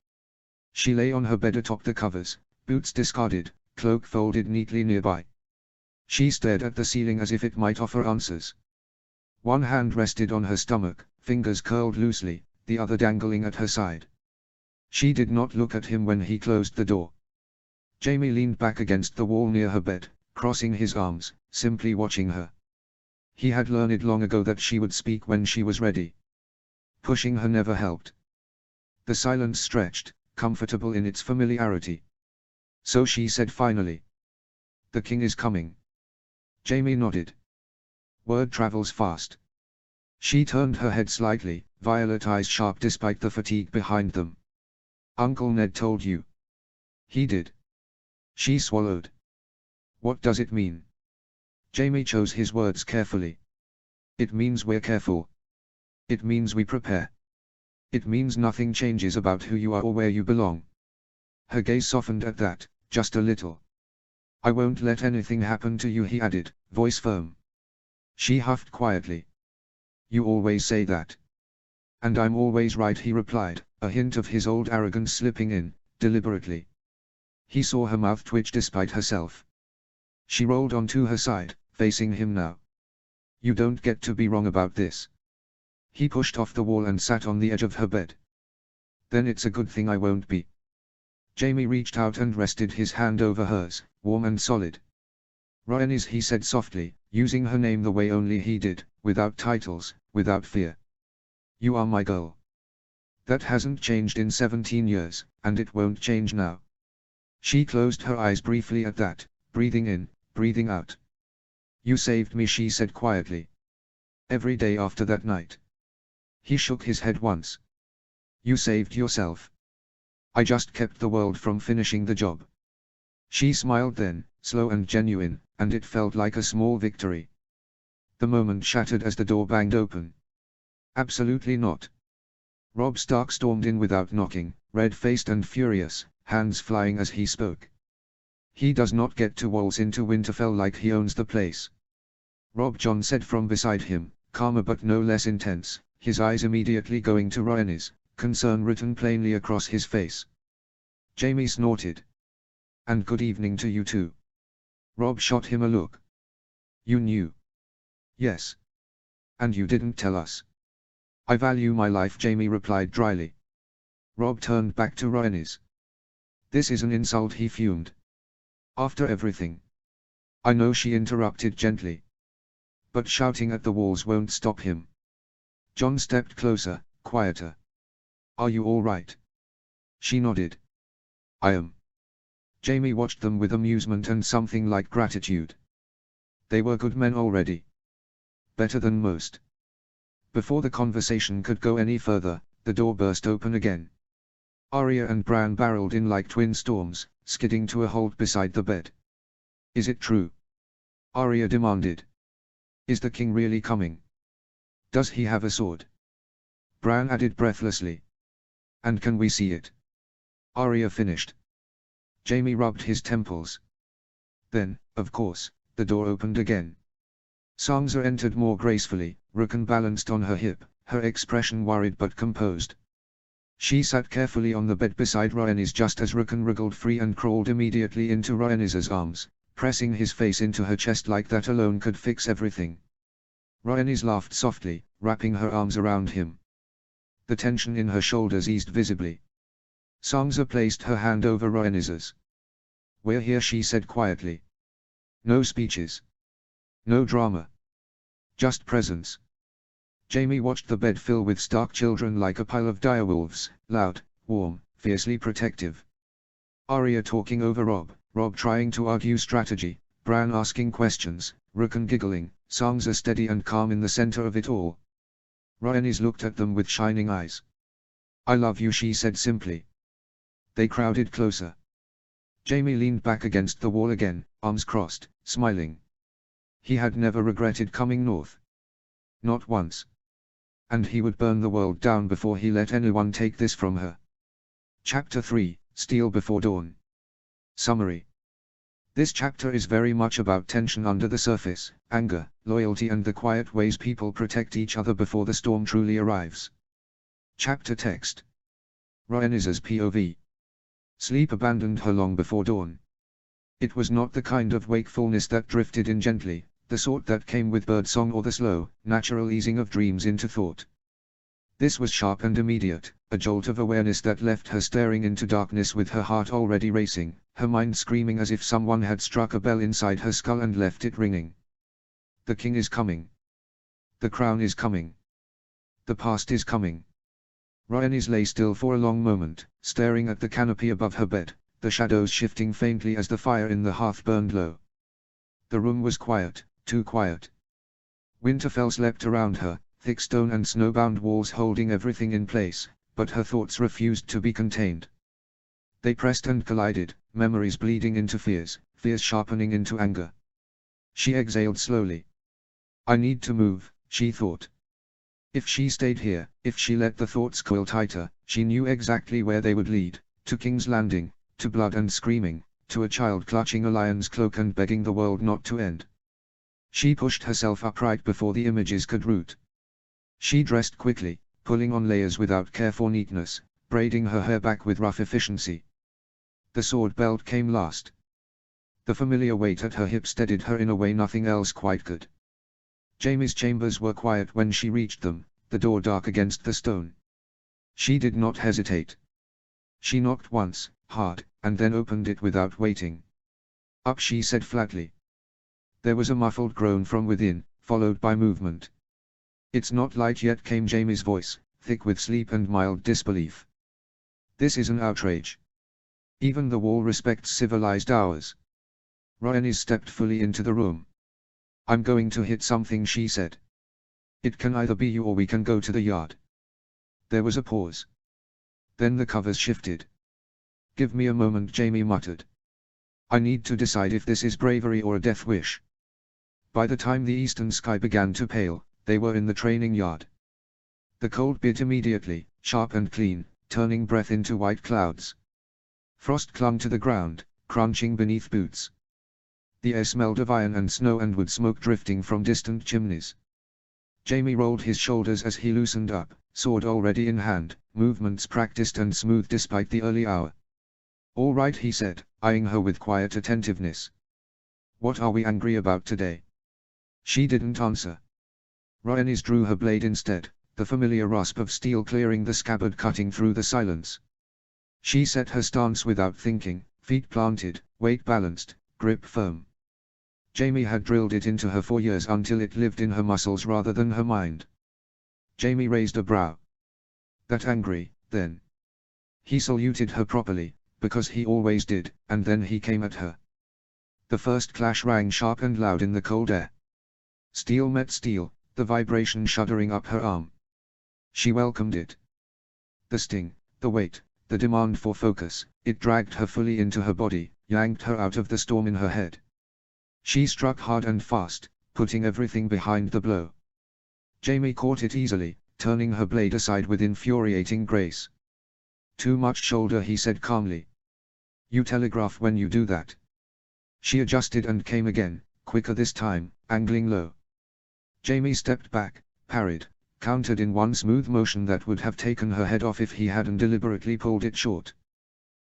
She lay on her bed atop the covers, boots discarded, cloak folded neatly nearby. She stared at the ceiling as if it might offer answers. One hand rested on her stomach, fingers curled loosely, the other dangling at her side. She did not look at him when he closed the door. Jaime leaned back against the wall near her bed, crossing his arms, simply watching her. He had learned long ago that she would speak when she was ready. Pushing her never helped. The silence stretched, comfortable in its familiarity. So she said finally, "The king is coming." Jaime nodded. Word travels fast. She turned her head slightly, violet eyes sharp despite the fatigue behind them. "Uncle Ned told you?" "He did." She swallowed. "What does it mean?" Jaime chose his words carefully. "It means we're careful. It means we prepare. It means nothing changes about who you are or where you belong." Her gaze softened at that, just a little. "I won't let anything happen to you," he added, voice firm. She huffed quietly. "You always say that." "And I'm always right," he replied, a hint of his old arrogance slipping in, deliberately. He saw her mouth twitch despite herself. She rolled onto her side, facing him now. "You don't get to be wrong about this." He pushed off the wall and sat on the edge of her bed. "Then it's a good thing I won't be." Jaime reached out and rested his hand over hers, warm and solid. "Rhaenys," he said softly, using her name the way only he did, without titles, without fear. "You are my girl. That hasn't changed in 17 years, and it won't change now." She closed her eyes briefly at that, breathing in, breathing out. "You saved me," she said quietly. "Every day after that night." He shook his head once. "You saved yourself. I just kept the world from finishing the job." She smiled then, slow and genuine, and it felt like a small victory. The moment shattered as the door banged open. "Absolutely not." Robb Stark stormed in without knocking, red-faced and furious, hands flying as he spoke. "He does not get to waltz into Winterfell like he owns the place." Robb Jon said from beside him, calmer but no less intense, his eyes immediately going to Rhaenys, concern written plainly across his face. Jaime snorted. "And good evening to you too." Robb shot him a look. "You knew?" "Yes. And you didn't tell us." "I value my life," Jaime replied dryly. Robb turned back to Rhaenys. "This is an insult," he fumed. "After everything." "I know," she interrupted gently. "But shouting at the walls won't stop him." Jon stepped closer, quieter. "Are you all right?" She nodded. "I am." Jaime watched them with amusement and something like gratitude. They were good men already. Better than most. Before the conversation could go any further, the door burst open again. Arya and Bran barreled in like twin storms, skidding to a halt beside the bed. "Is it true?" Arya demanded. "Is the king really coming? Does he have a sword?" Bran added breathlessly. "And can we see it?" Arya finished. Jaime rubbed his temples. Then, of course, the door opened again. Sansa entered more gracefully, Rickon balanced on her hip, her expression worried but composed. She sat carefully on the bed beside Rhaenys just as Rickon wriggled free and crawled immediately into Rhaenys's arms, pressing his face into her chest like that alone could fix everything. Rhaenys laughed softly, wrapping her arms around him. The tension in her shoulders eased visibly. Sansa placed her hand over Rhaenys's. "We're here," she said quietly. "No speeches. No drama. Just presence." Jaime watched the bed fill with Stark children like a pile of direwolves, loud, warm, fiercely protective. Arya talking over Robb trying to argue strategy, Bran asking questions, Rickon giggling, Sansa steady and calm in the center of it all. Rhaenys looked at them with shining eyes. "I love you," she said simply. They crowded closer. Jaime leaned back against the wall again, arms crossed, smiling. He had never regretted coming north. not once. And he would burn the world down before he let anyone take this from her. Chapter 3, Steel Before Dawn. Summary. This chapter is very much about tension under the surface, anger, loyalty and the quiet ways people protect each other before the storm truly arrives. Chapter text. Rhaenys's POV. Sleep abandoned her long before dawn. It was not the kind of wakefulness that drifted in gently, the sort that came with birdsong or the slow, natural easing of dreams into thought. This was sharp and immediate, a jolt of awareness that left her staring into darkness with her heart already racing, her mind screaming as if someone had struck a bell inside her skull and left it ringing. The king is coming. The crown is coming. The past is coming. Rhaenys lay still for a long moment, staring at the canopy above her bed, the shadows shifting faintly as the fire in the hearth burned low. The room was quiet, too quiet. Winterfell slept around her, thick stone and snowbound walls holding everything in place, but her thoughts refused to be contained. They pressed and collided, memories bleeding into fears, fears sharpening into anger. She exhaled slowly. I need to move, she thought. If she stayed here, if she let the thoughts coil tighter, she knew exactly where they would lead, to King's Landing, to blood and screaming, to a child clutching a lion's cloak and begging the world not to end. She pushed herself upright before the images could root. She dressed quickly, pulling on layers without care for neatness, braiding her hair back with rough efficiency. The sword belt came last. The familiar weight at her hip steadied her in a way nothing else quite could. Jaime's chambers were quiet when she reached them, the door dark against the stone. She did not hesitate. She knocked once, hard, and then opened it without waiting. Up, she said flatly. There was a muffled groan from within, followed by movement. It's not light yet, came Jaime's voice, thick with sleep and mild disbelief. This is an outrage. Even the wall respects civilized hours. Rhaenys stepped fully into the room. I'm going to hit something, she said. It can either be you or we can go to the yard. There was a pause. Then the covers shifted. Give me a moment, Jaime muttered. I need to decide if this is bravery or a death wish. By the time the eastern sky began to pale, they were in the training yard. The cold bit immediately, sharp and clean, turning breath into white clouds. Frost clung to the ground, crunching beneath boots. The air smelled of iron and snow and wood smoke drifting from distant chimneys. Jaime rolled his shoulders as he loosened up, sword already in hand, movements practiced and smooth despite the early hour. All right, he said, eyeing her with quiet attentiveness. What are we angry about today? She didn't answer. Rhaenys drew her blade instead, the familiar rasp of steel clearing the scabbard cutting through the silence. She set her stance without thinking, feet planted, weight balanced, grip firm. Jaime had drilled it into her for years until it lived in her muscles rather than her mind. Jaime raised a brow. That angry, then? He saluted her properly, because he always did, and then he came at her. The first clash rang sharp and loud in the cold air. Steel met steel, the vibration shuddering up her arm. She welcomed it. The sting, the weight, the demand for focus, it dragged her fully into her body, yanked her out of the storm in her head. She struck hard and fast, putting everything behind the blow. Jaime caught it easily, turning her blade aside with infuriating grace. Too much shoulder, he said calmly. You telegraph when you do that. She adjusted and came again, quicker this time, angling low. Jaime stepped back, parried, countered in one smooth motion that would have taken her head off if he hadn't deliberately pulled it short.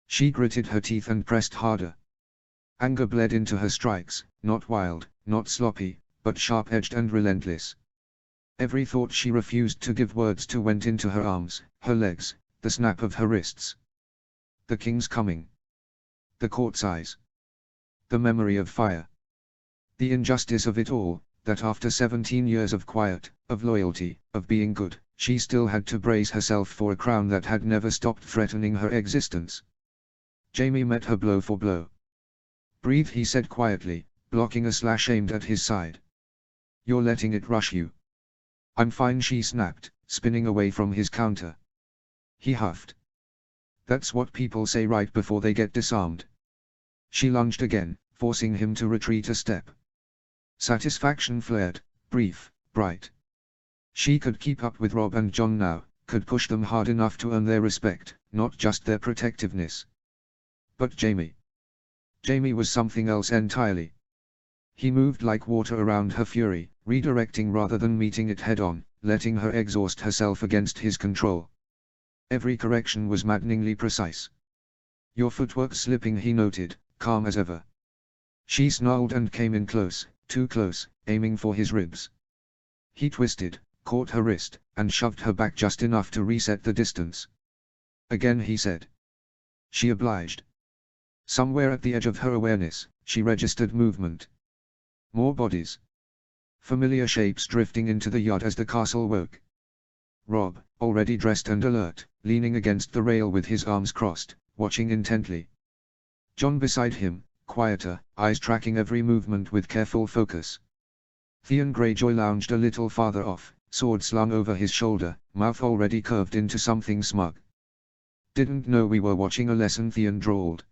She gritted her teeth and pressed harder. Anger bled into her strikes, not wild, not sloppy, but sharp-edged and relentless. Every thought she refused to give words to went into her arms, her legs, the snap of her wrists. The king's coming. The court's eyes. The memory of fire. The injustice of it all, that after 17 years of quiet, of loyalty, of being good, she still had to brace herself for a crown that had never stopped threatening her existence. Jaime met her blow for blow. Breathe, he said quietly, blocking a slash aimed at his side. You're letting it rush you. I'm fine, she snapped, spinning away from his counter. He huffed. That's what people say right before they get disarmed. She lunged again, forcing him to retreat a step. Satisfaction flared, brief, bright. She could keep up with Robb and Jon now, could push them hard enough to earn their respect, not just their protectiveness. But Jaime was something else entirely. He moved like water around her fury, redirecting rather than meeting it head-on, letting her exhaust herself against his control. Every correction was maddeningly precise. "Your footwork's slipping," he noted, calm as ever. She snarled and came in close, too close, aiming for his ribs. He twisted, caught her wrist, and shoved her back just enough to reset the distance. "Again," he said. She obliged. Somewhere at the edge of her awareness, she registered movement. More bodies. Familiar shapes drifting into the yard as the castle woke. Robb, already dressed and alert, leaning against the rail with his arms crossed, watching intently. Jon beside him, quieter, eyes tracking every movement with careful focus. Theon Greyjoy lounged a little farther off, sword slung over his shoulder, mouth already curved into something smug. "Didn't know we were watching a lesson," Theon drawled.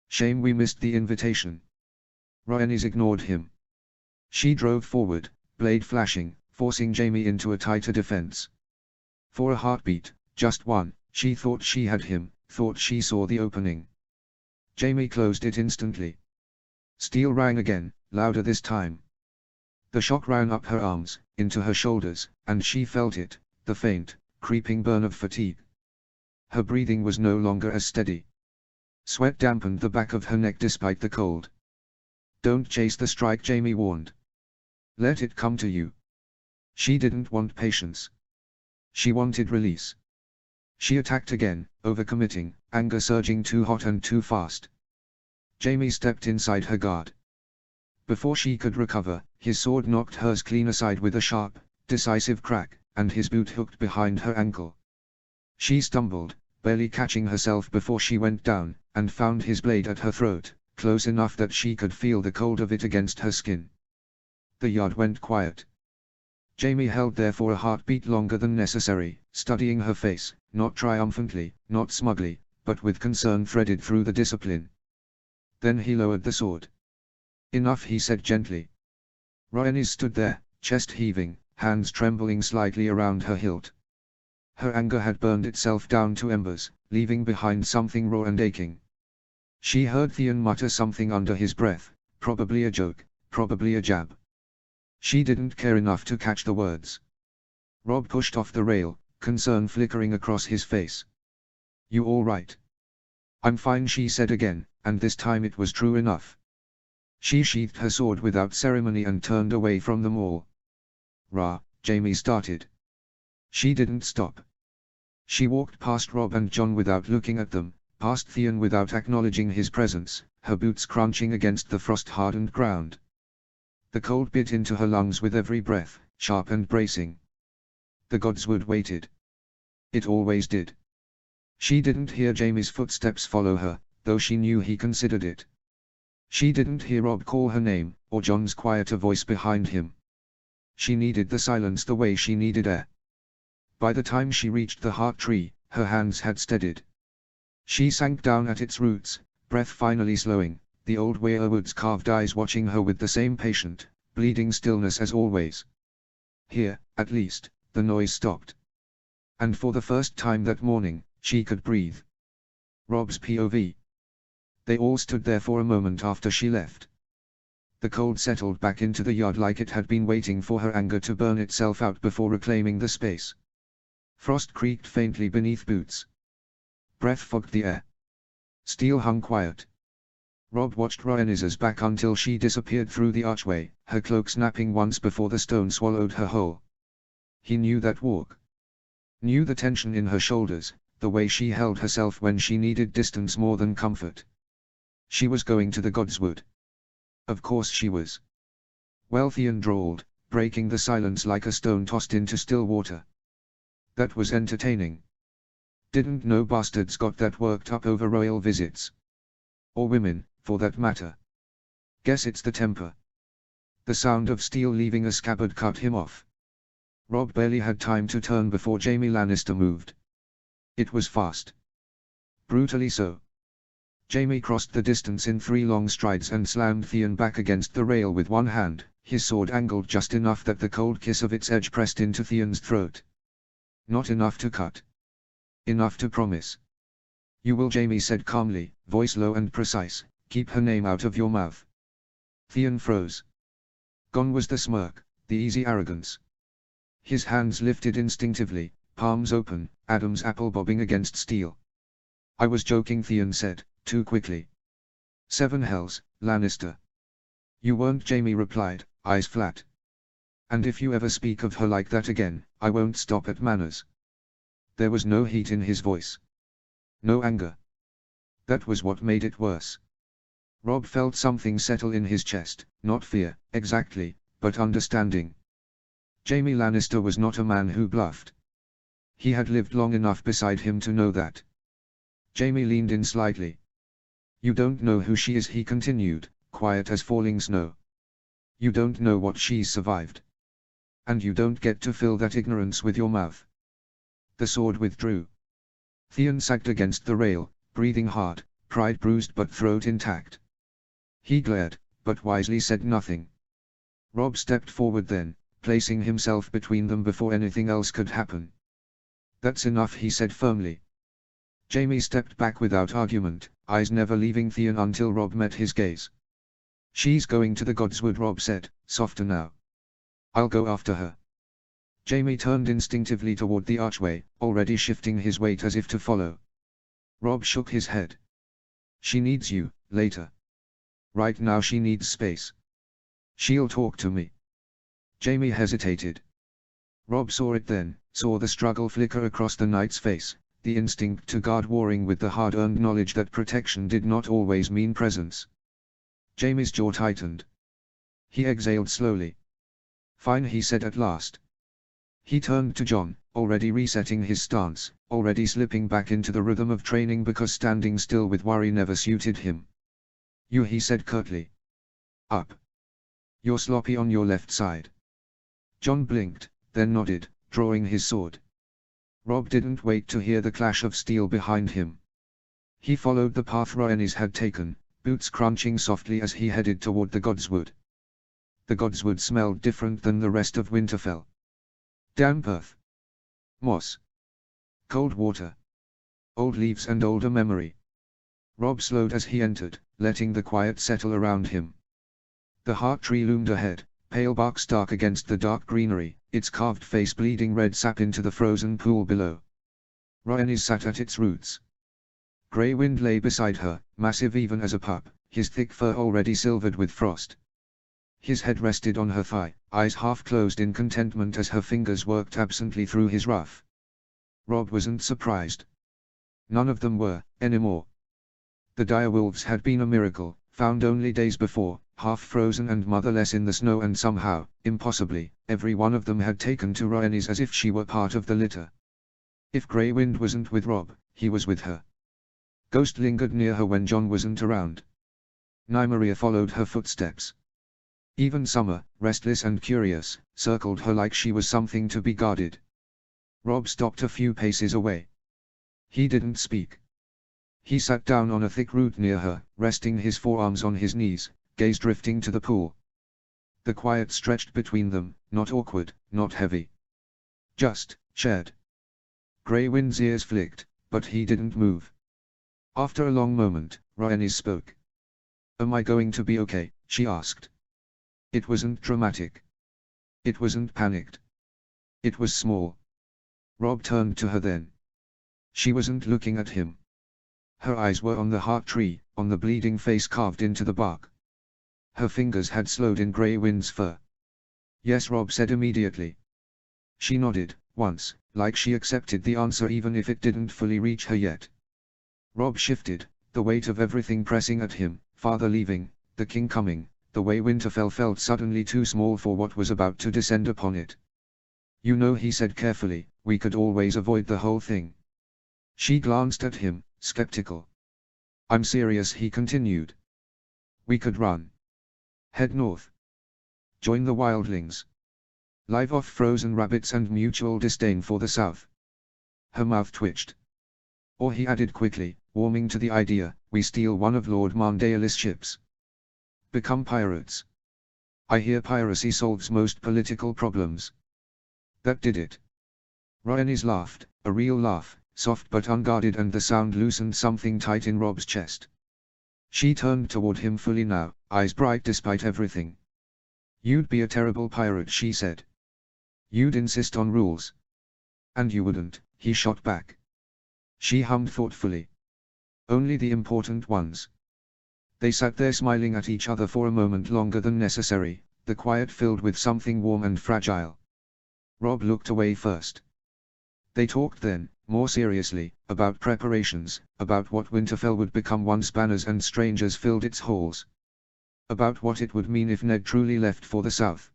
"Shame we missed the invitation." Rhaenys ignored him. She drove forward, blade flashing, forcing Jaime into a tighter defense. For a heartbeat, just one, she thought she had him, thought she saw the opening. Jaime closed it instantly. Steel rang again, louder this time. The shock ran up her arms, into her shoulders, and she felt it, the faint, creeping burn of fatigue. Her breathing was no longer as steady. Sweat dampened the back of her neck despite the cold. "Don't chase the strike," Jaime warned. "Let it come to you." She didn't want patience. She wanted release. She attacked again, overcommitting, anger surging too hot and too fast. Jaime stepped inside her guard. Before she could recover, his sword knocked hers clean aside with a sharp, decisive crack, and his boot hooked behind her ankle. She stumbled, barely catching herself before she went down, and found his blade at her throat, close enough that she could feel the cold of it against her skin. The yard went quiet. Jaime held there for a heartbeat longer than necessary, studying her face, not triumphantly, not smugly, but with concern threaded through the discipline. Then he lowered the sword. "Enough," he said gently. Rhaenys stood there, chest heaving, hands trembling slightly around her hilt. Her anger had burned itself down to embers, leaving behind something raw and aching. She heard Theon mutter something under his breath, probably a joke, probably a jab. She didn't care enough to catch the words. Robb pushed off the rail, concern flickering across his face. "You all right?" "I'm fine," she said again, and this time it was true enough. She sheathed her sword without ceremony and turned away from them all. "Rah," Jaime started. She didn't stop. She walked past Robb and Jon without looking at them, past Theon without acknowledging his presence, her boots crunching against the frost-hardened ground. The cold bit into her lungs with every breath, sharp and bracing. The godswood waited. It always did. She didn't hear Jaime's footsteps follow her, though she knew he considered it. She didn't hear Robb call her name, or Jon's quieter voice behind him. She needed the silence the way she needed air. By the time she reached the heart tree, her hands had steadied. She sank down at its roots, breath finally slowing, the old weirwood's carved eyes watching her with the same patient, bleeding stillness as always. Here, at least, the noise stopped. And for the first time that morning, she could breathe. Robb's POV. They all stood there for a moment after she left. The cold settled back into the yard like it had been waiting for her anger to burn itself out before reclaiming the space. Frost creaked faintly beneath boots. Breath fogged the air. Steel hung quiet. Robb watched Rhaenys's back until she disappeared through the archway, her cloak snapping once before the stone swallowed her whole. He knew that walk. Knew the tension in her shoulders, the way she held herself when she needed distance more than comfort. She was going to the Godswood. Of course she was. Well, Theon drawled, breaking the silence like a stone tossed into still water. That was entertaining. Didn't know bastards got that worked up over royal visits. Or women, for that matter. Guess it's the temper. The sound of steel leaving a scabbard cut him off. Robb barely had time to turn before Jaime Lannister moved. It was fast. Brutally so. Jaime crossed the distance in 3 long strides and slammed Theon back against the rail with one hand, his sword angled just enough that the cold kiss of its edge pressed into Theon's throat. Not enough to cut. Enough to promise. You will, Jaime said calmly, voice low and precise, keep her name out of your mouth. Theon froze. Gone was the smirk, the easy arrogance. His hands lifted instinctively, palms open, Adam's apple bobbing against steel. I was joking, Theon said, too quickly. 7 hells, Lannister. You weren't, Jaime replied, eyes flat. And if you ever speak of her like that again, I won't stop at manners. There was no heat in his voice. No anger. That was what made it worse. Robb felt something settle in his chest, not fear, exactly, but understanding. Jaime Lannister was not a man who bluffed. He had lived long enough beside him to know that. Jaime leaned in slightly. You don't know who she is, he continued, quiet as falling snow. You don't know what she's survived. And you don't get to fill that ignorance with your mouth. The sword withdrew. Theon sagged against the rail, breathing hard, pride bruised but throat intact. He glared, but wisely said nothing. Robb stepped forward then, placing himself between them before anything else could happen. That's enough, he said firmly. Jaime stepped back without argument, eyes never leaving Theon until Robb met his gaze. She's going to the Godswood, Robb said, softer now. I'll go after her. Jaime turned instinctively toward the archway, already shifting his weight as if to follow. Robb shook his head. She needs you, later. Right now she needs space. She'll talk to me. Jaime hesitated. Robb saw it then, saw the struggle flicker across the knight's face, the instinct to guard warring with the hard-earned knowledge that protection did not always mean presence. Jaime's jaw tightened. He exhaled slowly. Fine, he said at last. He turned to Jon, already resetting his stance, already slipping back into the rhythm of training because standing still with worry never suited him. You, he said curtly. Up. You're sloppy on your left side. Jon blinked, then nodded, drawing his sword. Robb didn't wait to hear the clash of steel behind him. He followed the path Rhaenys had taken, boots crunching softly as he headed toward the Godswood. The Godswood smelled different than the rest of Winterfell. Damp earth. Moss. Cold water. Old leaves and older memory. Robb slowed as he entered, letting the quiet settle around him. The heart tree loomed ahead, pale bark stark against the dark greenery, its carved face bleeding red sap into the frozen pool below. Rhaenys sat at its roots. Grey Wind lay beside her, massive even as a pup, his thick fur already silvered with frost. His head rested on her thigh, eyes half closed in contentment as her fingers worked absently through his ruff. Robb wasn't surprised. None of them were, anymore. The direwolves had been a miracle, found only days before, half frozen and motherless in the snow, and somehow, impossibly, every one of them had taken to Rhaenys as if she were part of the litter. If Grey Wind wasn't with Robb, he was with her. Ghost lingered near her when Jon wasn't around. Nymeria followed her footsteps. Even Summer, restless and curious, circled her like she was something to be guarded. Robb stopped a few paces away. He didn't speak. He sat down on a thick root near her, resting his forearms on his knees, gaze drifting to the pool. The quiet stretched between them, not awkward, not heavy. Just, shared. Grey Wind's ears flicked, but he didn't move. After a long moment, Rhaenys spoke. Am I going to be okay? She asked. It wasn't dramatic. It wasn't panicked. It was small. Robb turned to her then. She wasn't looking at him. Her eyes were on the heart tree, on the bleeding face carved into the bark. Her fingers had slowed in Grey Wind's fur. Yes, Robb said immediately. She nodded, once, like she accepted the answer even if it didn't fully reach her yet. Robb shifted, the weight of everything pressing at him, father leaving, the king coming, the way Winterfell felt suddenly too small for what was about to descend upon it. You know, he said carefully, we could always avoid the whole thing. She glanced at him, skeptical. I'm serious, he continued. We could run. Head north. Join the wildlings. Live off frozen rabbits and mutual disdain for the south. Her mouth twitched. Or he added quickly, warming to the idea, we we steal one of Lord Mondalis' ships. Become pirates. I hear piracy solves most political problems. That did it. Rhaenys laughed, a real laugh, soft but unguarded, and the sound loosened something tight in Rob's chest. She turned toward him fully now, eyes bright despite everything. You'd be a terrible pirate, she said. You'd insist on rules. And you wouldn't, he shot back. She hummed thoughtfully. Only the important ones. They sat there smiling at each other for a moment longer than necessary, the quiet filled with something warm and fragile. Rob looked away first. They talked then, more seriously, about preparations, about what Winterfell would become once banners and strangers filled its halls. About what it would mean if Ned truly left for the south.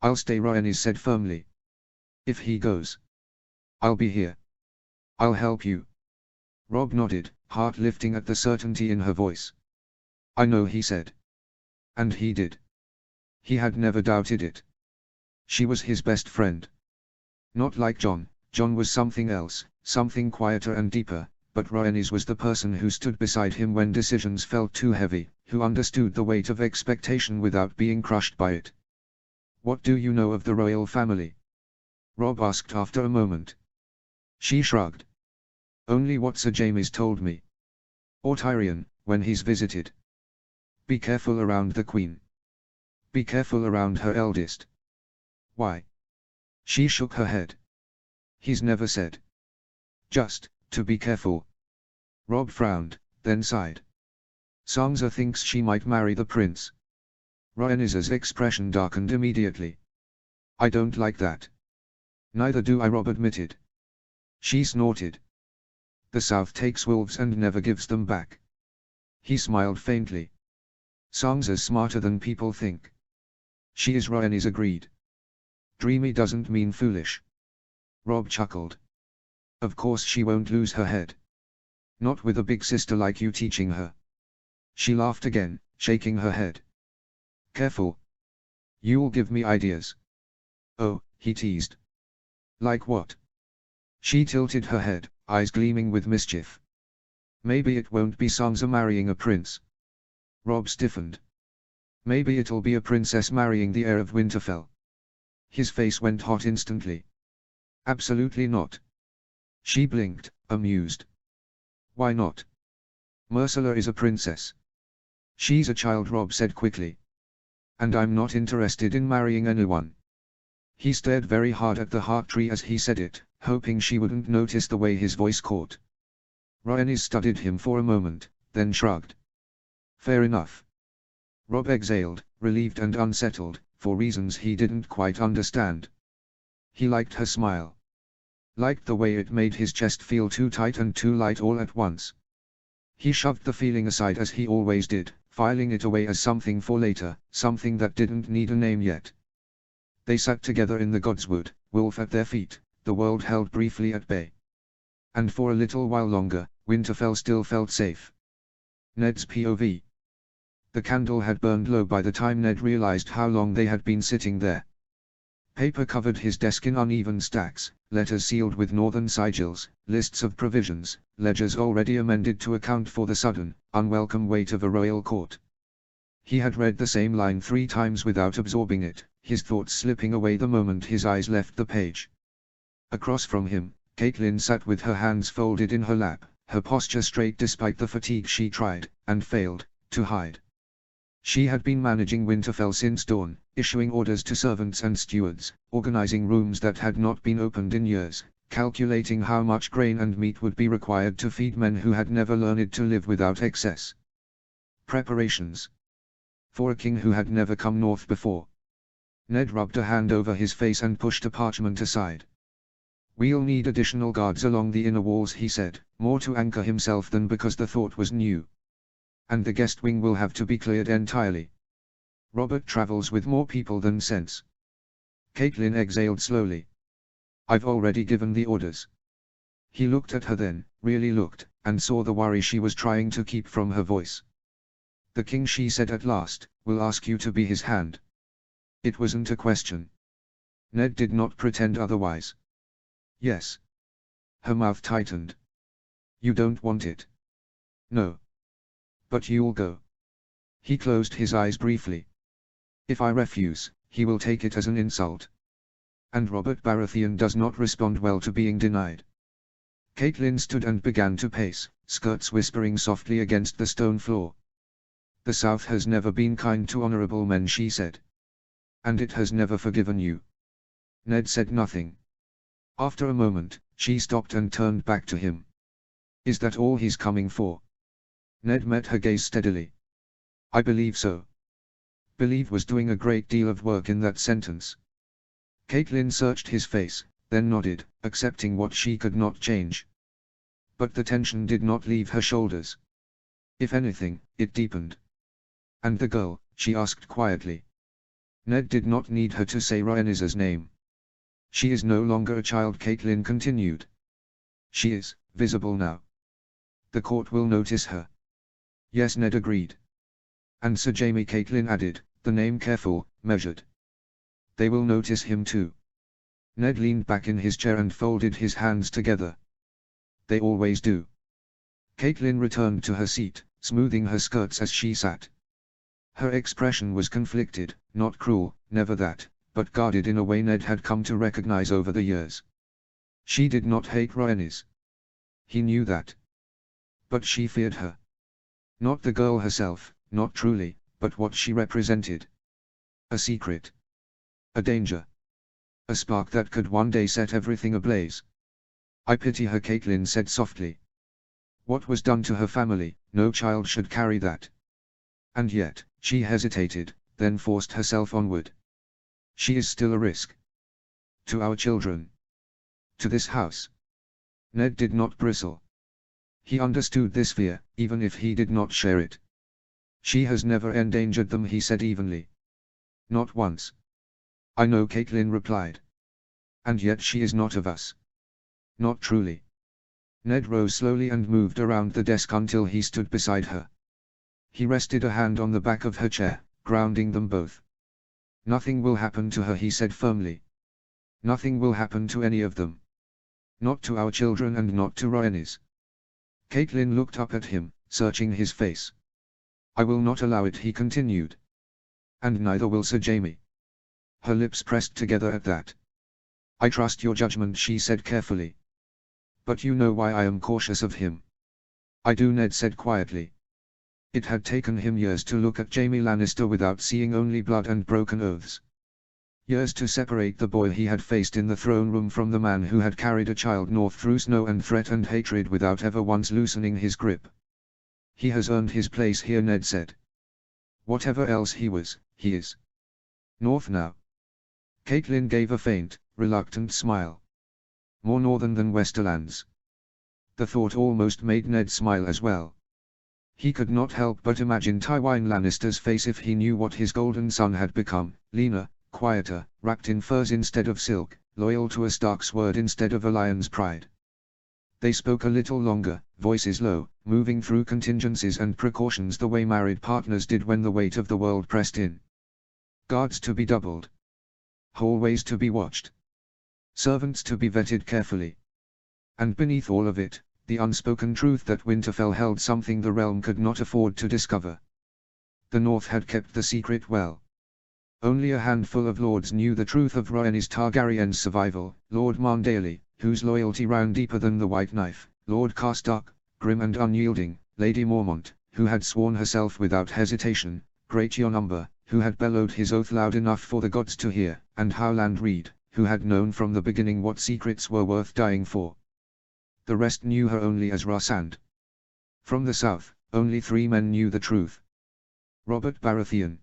I'll stay, Rhaenys said firmly. If he goes, I'll be here. I'll help you. Rob nodded, heart lifting at the certainty in her voice. I know, he said. And he did. He had never doubted it. She was his best friend. Not like Jon. Jon was something else, something quieter and deeper, but Rhaenys was the person who stood beside him when decisions felt too heavy, who understood the weight of expectation without being crushed by it. What do you know of the royal family? Rob asked after a moment. She shrugged. Only what Sir James told me. Or Tyrion, when he's visited. Be careful around the Queen. Be careful around her eldest. Why? She shook her head. He's never said. Just, to be careful. Rob frowned, then sighed. Sansa thinks she might marry the prince. Rhaenys's expression darkened immediately. I don't like that. Neither do I, Rob admitted. She snorted. The South takes wolves and never gives them back. He smiled faintly. Sansa's smarter than people think. She is, Rhaenys agreed. Dreamy doesn't mean foolish. Rob chuckled. Of course she won't lose her head. Not with a big sister like you teaching her. She laughed again, shaking her head. Careful. You'll give me ideas. Oh, he teased. Like what? She tilted her head, eyes gleaming with mischief. Maybe it won't be Sansa marrying a prince. Rob stiffened. Maybe it'll be a princess marrying the heir of Winterfell. His face went hot instantly. Absolutely not. She blinked, amused. Why not? Myrcella is a princess. She's a child, Rob said quickly. And I'm not interested in marrying anyone. He stared very hard at the heart tree as he said it, hoping she wouldn't notice the way his voice caught. Rhaenys studied him for a moment, then shrugged. Fair enough. Rob exhaled, relieved and unsettled, for reasons he didn't quite understand. He liked her smile. Liked the way it made his chest feel too tight and too light all at once. He shoved the feeling aside as he always did, filing it away as something for later, something that didn't need a name yet. They sat together in the Godswood, Wolf at their feet, the world held briefly at bay. And for a little while longer, Winterfell still felt safe. Ned's POV. The candle had burned low by the time Ned realized how long they had been sitting there. Paper covered his desk in uneven stacks, letters sealed with northern sigils, lists of provisions, ledgers already amended to account for the sudden, unwelcome weight of a royal court. He had read the same line 3 times without absorbing it, his thoughts slipping away the moment his eyes left the page. Across from him, Catelyn sat with her hands folded in her lap, her posture straight despite the fatigue she tried, and failed, to hide. She had been managing Winterfell since dawn, issuing orders to servants and stewards, organizing rooms that had not been opened in years, calculating how much grain and meat would be required to feed men who had never learned to live without excess. Preparations. For a king who had never come north before. Ned rubbed a hand over his face and pushed a parchment aside. We'll need additional guards along the inner walls, he said, more to anchor himself than because the thought was new. And the guest wing will have to be cleared entirely. Robert travels with more people than sense. Catelyn exhaled slowly. I've already given the orders. He looked at her then, really looked, and saw the worry she was trying to keep from her voice. The king, she said at last, will ask you to be his hand. It wasn't a question. Ned did not pretend otherwise. Yes. Her mouth tightened. You don't want it. No. But you'll go. He closed his eyes briefly. If I refuse, he will take it as an insult. And Robert Baratheon does not respond well to being denied. Catelyn stood and began to pace, skirts whispering softly against the stone floor. The South has never been kind to honorable men, she said. And it has never forgiven you. Ned said nothing. After a moment, she stopped and turned back to him. Is that all he's coming for? Ned met her gaze steadily. I believe so. Believe was doing a great deal of work in that sentence. Catelyn searched his face, then nodded, accepting what she could not change. But the tension did not leave her shoulders. If anything, it deepened. And the girl, she asked quietly. Ned did not need her to say Rhaenys's name. She is no longer a child, Catelyn continued. She is visible now. The court will notice her. Yes, Ned agreed. And Sir Jaime, Catelyn added, the name careful, measured. They will notice him too. Ned leaned back in his chair and folded his hands together. They always do. Catelyn returned to her seat, smoothing her skirts as she sat. Her expression was conflicted, not cruel, never that, but guarded in a way Ned had come to recognize over the years. She did not hate Rhaenys. He knew that. But she feared her. Not the girl herself, not truly, but what she represented. A secret. A danger. A spark that could one day set everything ablaze. I pity her, Catelyn said softly. What was done to her family, no child should carry that. And yet, she hesitated, then forced herself onward. She is still a risk. To our children. To this house. Ned did not bristle. He understood this fear, even if he did not share it. She has never endangered them, he said evenly. Not once. I know, Catelyn replied. And yet she is not of us. Not truly. Ned rose slowly and moved around the desk until he stood beside her. He rested a hand on the back of her chair, grounding them both. Nothing will happen to her, he said firmly. Nothing will happen to any of them. Not to our children and not to Rhaenys. Catelyn looked up at him, searching his face. I will not allow it, he continued. And neither will Sir Jaime. Her lips pressed together at that. I trust your judgment, she said carefully. But you know why I am cautious of him. I do, Ned said quietly. It had taken him years to look at Jaime Lannister without seeing only blood and broken oaths. Years to separate the boy he had faced in the throne room from the man who had carried a child north through snow and threat and hatred without ever once loosening his grip. He has earned his place here, Ned said. Whatever else he was, he is. North now. Catelyn gave a faint, reluctant smile. More northern than Westerlands. The thought almost made Ned smile as well. He could not help but imagine Tywin Lannister's face if he knew what his golden son had become, leaner, quieter, wrapped in furs instead of silk, loyal to a Stark's word instead of a lion's pride. They spoke a little longer, voices low, moving through contingencies and precautions the way married partners did when the weight of the world pressed in. Guards to be doubled. Hallways to be watched. Servants to be vetted carefully. And beneath all of it, the unspoken truth that Winterfell held something the realm could not afford to discover. The North had kept the secret well. Only a handful of lords knew the truth of Rhaenys Targaryen's survival, Lord Marndale, whose loyalty ran deeper than the White Knife, Lord Karstark, grim and unyielding, Lady Mormont, who had sworn herself without hesitation, Great Jon Umber, who had bellowed his oath loud enough for the gods to hear, and Howland Reed, who had known from the beginning what secrets were worth dying for. The rest knew her only as Rhysand. From the south, only 3 men knew the truth. Robert Baratheon.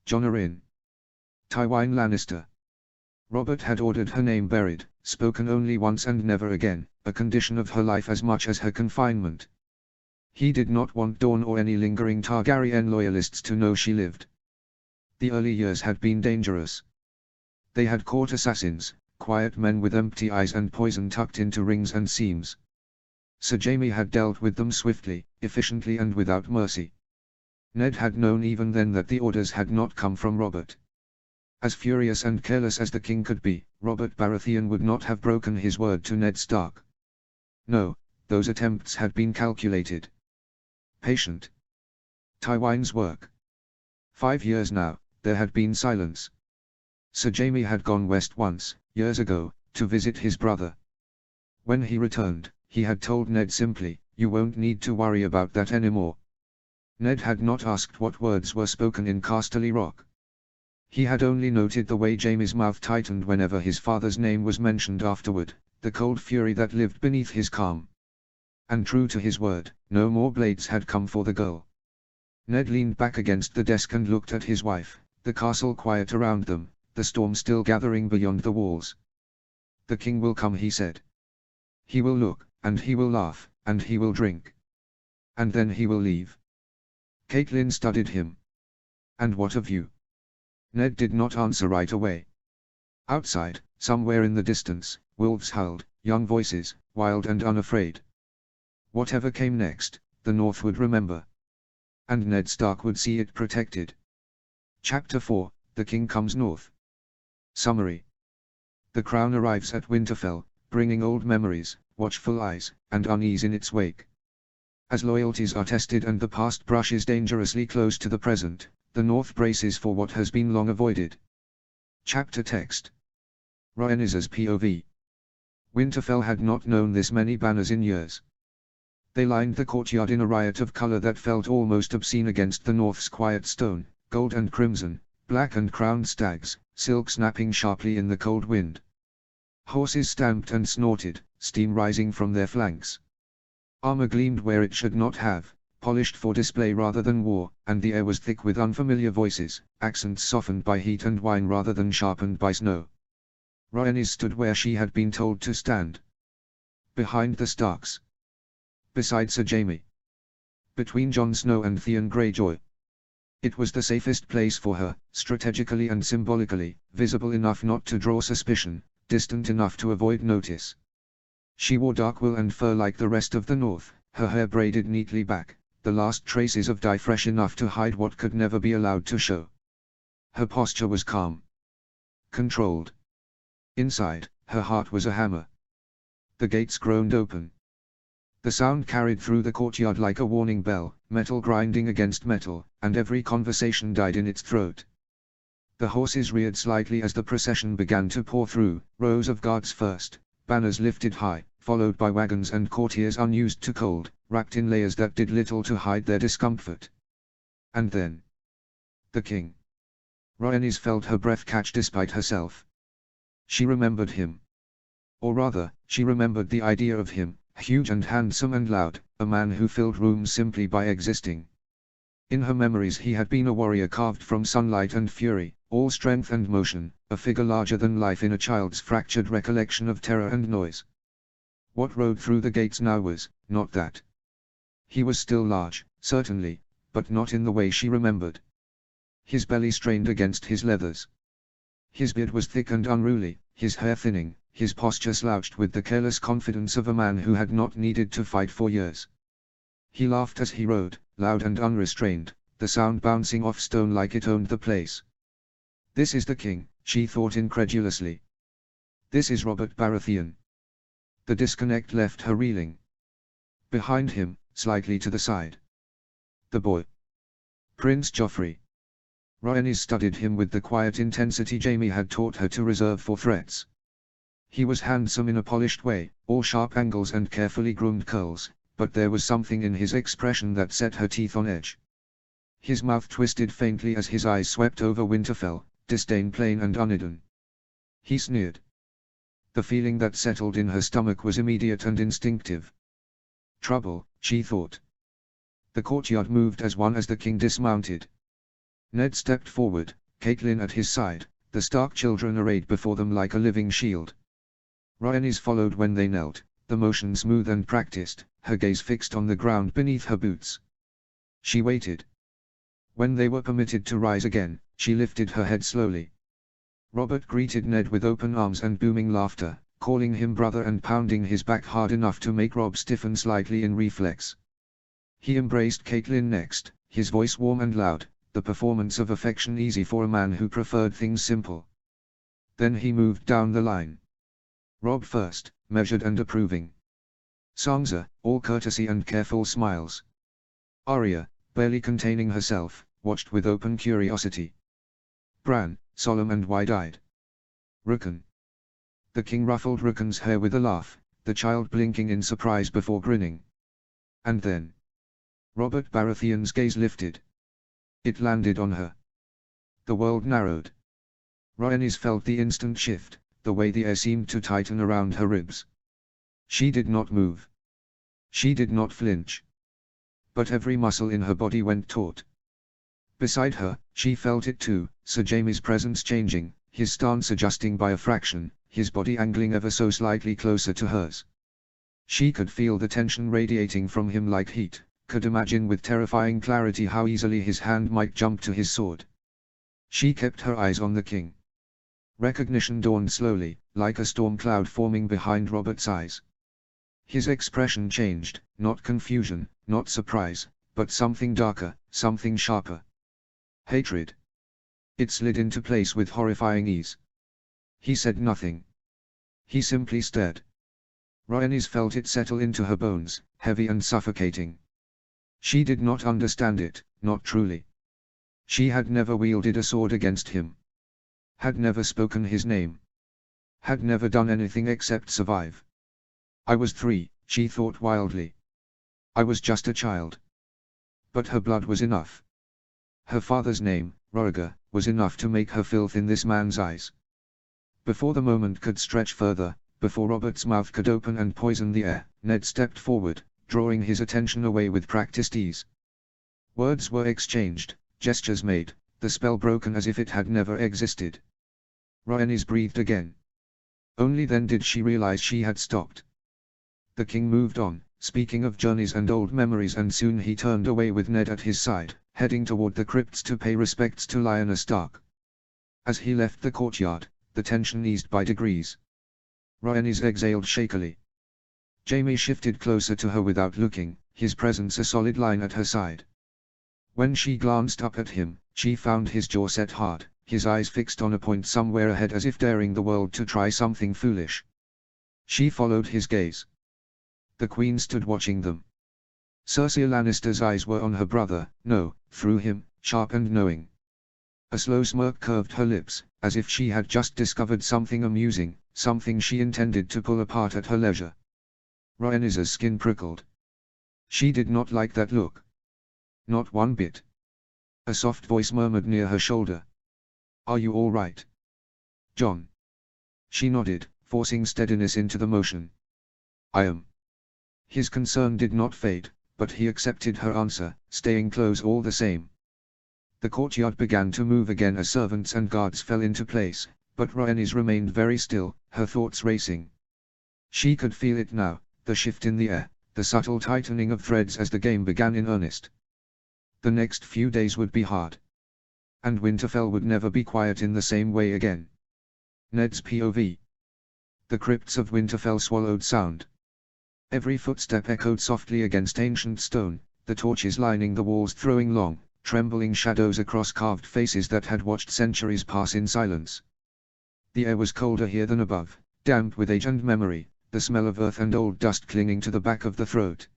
Jon Arryn. Tywin Lannister. Robert had ordered her name buried, spoken only once and never again, a condition of her life as much as her confinement. He did not want Dawn or any lingering Targaryen loyalists to know she lived. The early years had been dangerous. They had caught assassins, quiet men with empty eyes and poison tucked into rings and seams. Sir Jaime had dealt with them swiftly, efficiently and without mercy. Ned had known even then that the orders had not come from Robert. As furious and careless as the king could be, Robert Baratheon would not have broken his word to Ned Stark. No, those attempts had been calculated. Patient. Tywin's work. 5 years now, there had been silence. Sir Jaime had gone west once, years ago, to visit his brother. When he returned, he had told Ned simply, "You won't need to worry about that anymore." Ned had not asked what words were spoken in Casterly Rock. He had only noted the way Jaime's mouth tightened whenever his father's name was mentioned afterward, the cold fury that lived beneath his calm. And true to his word, no more blades had come for the girl. Ned leaned back against the desk and looked at his wife, the castle quiet around them, the storm still gathering beyond the walls. "The king will come," he said. "He will look, and he will laugh, and he will drink. And then he will leave." Catelyn studied him. "And what of you?" Ned did not answer right away. Outside, somewhere in the distance, wolves howled, young voices, wild and unafraid. Whatever came next, the North would remember. And Ned Stark would see it protected. Chapter 4, The King Comes North. Summary. The crown arrives at Winterfell, bringing old memories, watchful eyes, and unease in its wake. As loyalties are tested and the past brushes dangerously close to the present, the North braces for what has been long avoided. Chapter text. Rhaenys's POV. Winterfell had not known this many banners in years. They lined the courtyard in a riot of color that felt almost obscene against the North's quiet stone, gold and crimson, black and crowned stags, silk snapping sharply in the cold wind. Horses stamped and snorted, steam rising from their flanks. Armor gleamed where it should not have, polished for display rather than war, and the air was thick with unfamiliar voices, accents softened by heat and wine rather than sharpened by snow. Rhaenys stood where she had been told to stand. Behind the Starks. Beside Sir Jaime. Between Jon Snow and Theon Greyjoy. It was the safest place for her, strategically and symbolically, visible enough not to draw suspicion, distant enough to avoid notice. She wore dark wool and fur like the rest of the North, her hair braided neatly back, the last traces of dye fresh enough to hide what could never be allowed to show. Her posture was calm. Controlled. Inside, her heart was a hammer. The gates groaned open. The sound carried through the courtyard like a warning bell, metal grinding against metal, and every conversation died in its throat. The horses reared slightly as the procession began to pour through, rows of guards first, banners lifted high, followed by wagons and courtiers unused to cold, wrapped in layers that did little to hide their discomfort. And then. The king. Rhaenys felt her breath catch despite herself. She remembered him. Or rather, she remembered the idea of him, huge and handsome and loud, a man who filled rooms simply by existing. In her memories he had been a warrior carved from sunlight and fury, all strength and motion, a figure larger than life in a child's fractured recollection of terror and noise. What rode through the gates now was, not that. He was still large, certainly, but not in the way she remembered. His belly strained against his leathers. His beard was thick and unruly, his hair thinning, his posture slouched with the careless confidence of a man who had not needed to fight for years. He laughed as he rode, loud and unrestrained, the sound bouncing off stone like it owned the place. This is the king, she thought incredulously. This is Robert Baratheon. The disconnect left her reeling. Behind him, slightly to the side. The boy. Prince Joffrey. Rhaenys studied him with the quiet intensity Jaime had taught her to reserve for threats. He was handsome in a polished way, all sharp angles and carefully groomed curls, but there was something in his expression that set her teeth on edge. His mouth twisted faintly as his eyes swept over Winterfell, disdain plain and unhidden. He sneered. The feeling that settled in her stomach was immediate and instinctive. Trouble, she thought. The courtyard moved as one as the king dismounted. Ned stepped forward, Catelyn at his side, the Stark children arrayed before them like a living shield. Rhaenys followed when they knelt, the motion smooth and practiced, her gaze fixed on the ground beneath her boots. She waited. When they were permitted to rise again, she lifted her head slowly. Robert greeted Ned with open arms and booming laughter, calling him brother and pounding his back hard enough to make Robb stiffen slightly in reflex. He embraced Catelyn next, his voice warm and loud, the performance of affection easy for a man who preferred things simple. Then he moved down the line. Robb first, measured and approving. Sansa, all courtesy and careful smiles. Arya, barely containing herself, watched with open curiosity. Bran, solemn and wide-eyed. Rickon. The king ruffled Rickon's hair with a laugh, the child blinking in surprise before grinning. And then Robert Baratheon's gaze lifted. It landed on her. The world narrowed. Rhaenys felt the instant shift, the way the air seemed to tighten around her ribs. She did not move. She did not flinch. But every muscle in her body went taut. Beside her, she felt it too, Sir Jaime's presence changing, his stance adjusting by a fraction, his body angling ever so slightly closer to hers. She could feel the tension radiating from him like heat, could imagine with terrifying clarity how easily his hand might jump to his sword. She kept her eyes on the king. Recognition dawned slowly, like a storm cloud forming behind Robert's eyes. His expression changed, not confusion, not surprise, but something darker, something sharper. Hatred. It slid into place with horrifying ease. He said nothing. He simply stared. Rhaenys felt it settle into her bones, heavy and suffocating. She did not understand it, not truly. She had never wielded a sword against him. Had never spoken his name. Had never done anything except survive. I was 3, she thought wildly. I was just a child. But her blood was enough. Her father's name, Rhaegar, was enough to make her filth in this man's eyes. Before the moment could stretch further, before Robert's mouth could open and poison the air, Ned stepped forward, drawing his attention away with practiced ease. Words were exchanged, gestures made, the spell broken as if it had never existed. Rhaenys breathed again. Only then did she realize she had stopped. The king moved on, speaking of journeys and old memories, and soon he turned away with Ned at his side, heading toward the crypts to pay respects to Lyanna Stark. As he left the courtyard, the tension eased by degrees. Rhaenys exhaled shakily. Jaime shifted closer to her without looking, his presence a solid line at her side. When she glanced up at him, she found his jaw set hard, his eyes fixed on a point somewhere ahead as if daring the world to try something foolish. She followed his gaze. The queen stood watching them. Cersei Lannister's eyes were on her brother, no, through him, sharp and knowing. A slow smirk curved her lips, as if she had just discovered something amusing, something she intended to pull apart at her leisure. Rhaenys's skin prickled. She did not like that look. Not one bit. A soft voice murmured near her shoulder. "Are you all right, Jon?" She nodded, forcing steadiness into the motion. "I am." His concern did not fade, but he accepted her answer, staying close all the same. The courtyard began to move again as servants and guards fell into place, but Rhaenys remained very still, her thoughts racing. She could feel it now, the shift in the air, the subtle tightening of threads as the game began in earnest. The next few days would be hard. And Winterfell would never be quiet in the same way again. Ned's POV. The crypts of Winterfell swallowed sound. Every footstep echoed softly against ancient stone, the torches lining the walls throwing long, trembling shadows across carved faces that had watched centuries pass in silence. The air was colder here than above, damp with age and memory, the smell of earth and old dust clinging to the back of the throat.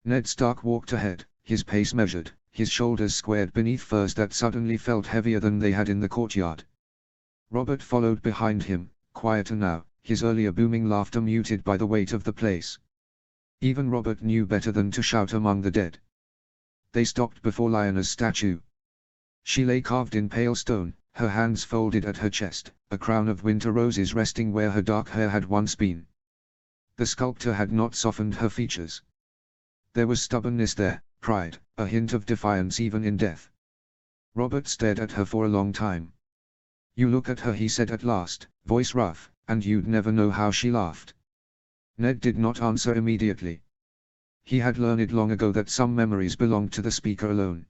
Ned Stark walked ahead, his pace measured, his shoulders squared beneath furs that suddenly felt heavier than they had in the courtyard. Robert followed behind him, quieter now, his earlier booming laughter muted by the weight of the place. Even Robert knew better than to shout among the dead. They stopped before Lyanna's statue. She lay carved in pale stone, her hands folded at her chest, a crown of winter roses resting where her dark hair had once been. The sculptor had not softened her features. There was stubbornness there, pride, a hint of defiance even in death. Robert stared at her for a long time. "You look at her," he said at last, voice rough, "and you'd never know how she laughed." Ned did not answer immediately. He had learned long ago that some memories belonged to the speaker alone.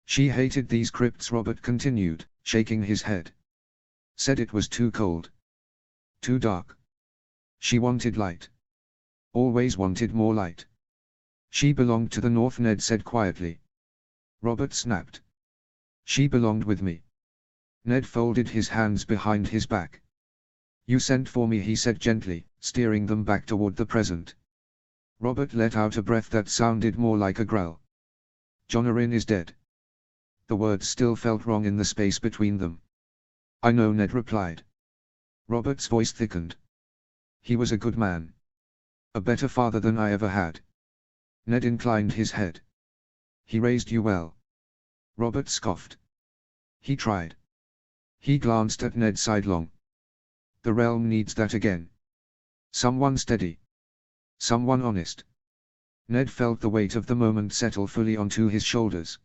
"She hated these crypts," Robert continued, shaking his head. "Said it was too cold. Too dark. She wanted light. Always wanted more light." "She belonged to the North," Ned said quietly. Robert snapped. "She belonged with me." Ned folded his hands behind his back. "You sent for me," he said gently, steering them back toward the present. Robert let out a breath that sounded more like a growl. John Arryn is dead. The words still felt wrong in the space between them. I know, Ned replied. Robert's voice thickened. He was a good man. A better father than I ever had. Ned inclined his head. He raised you well. Robert scoffed. He tried. He glanced at Ned sidelong. The realm needs that again. Someone steady. Someone honest. Ned felt the weight of the moment settle fully onto his shoulders.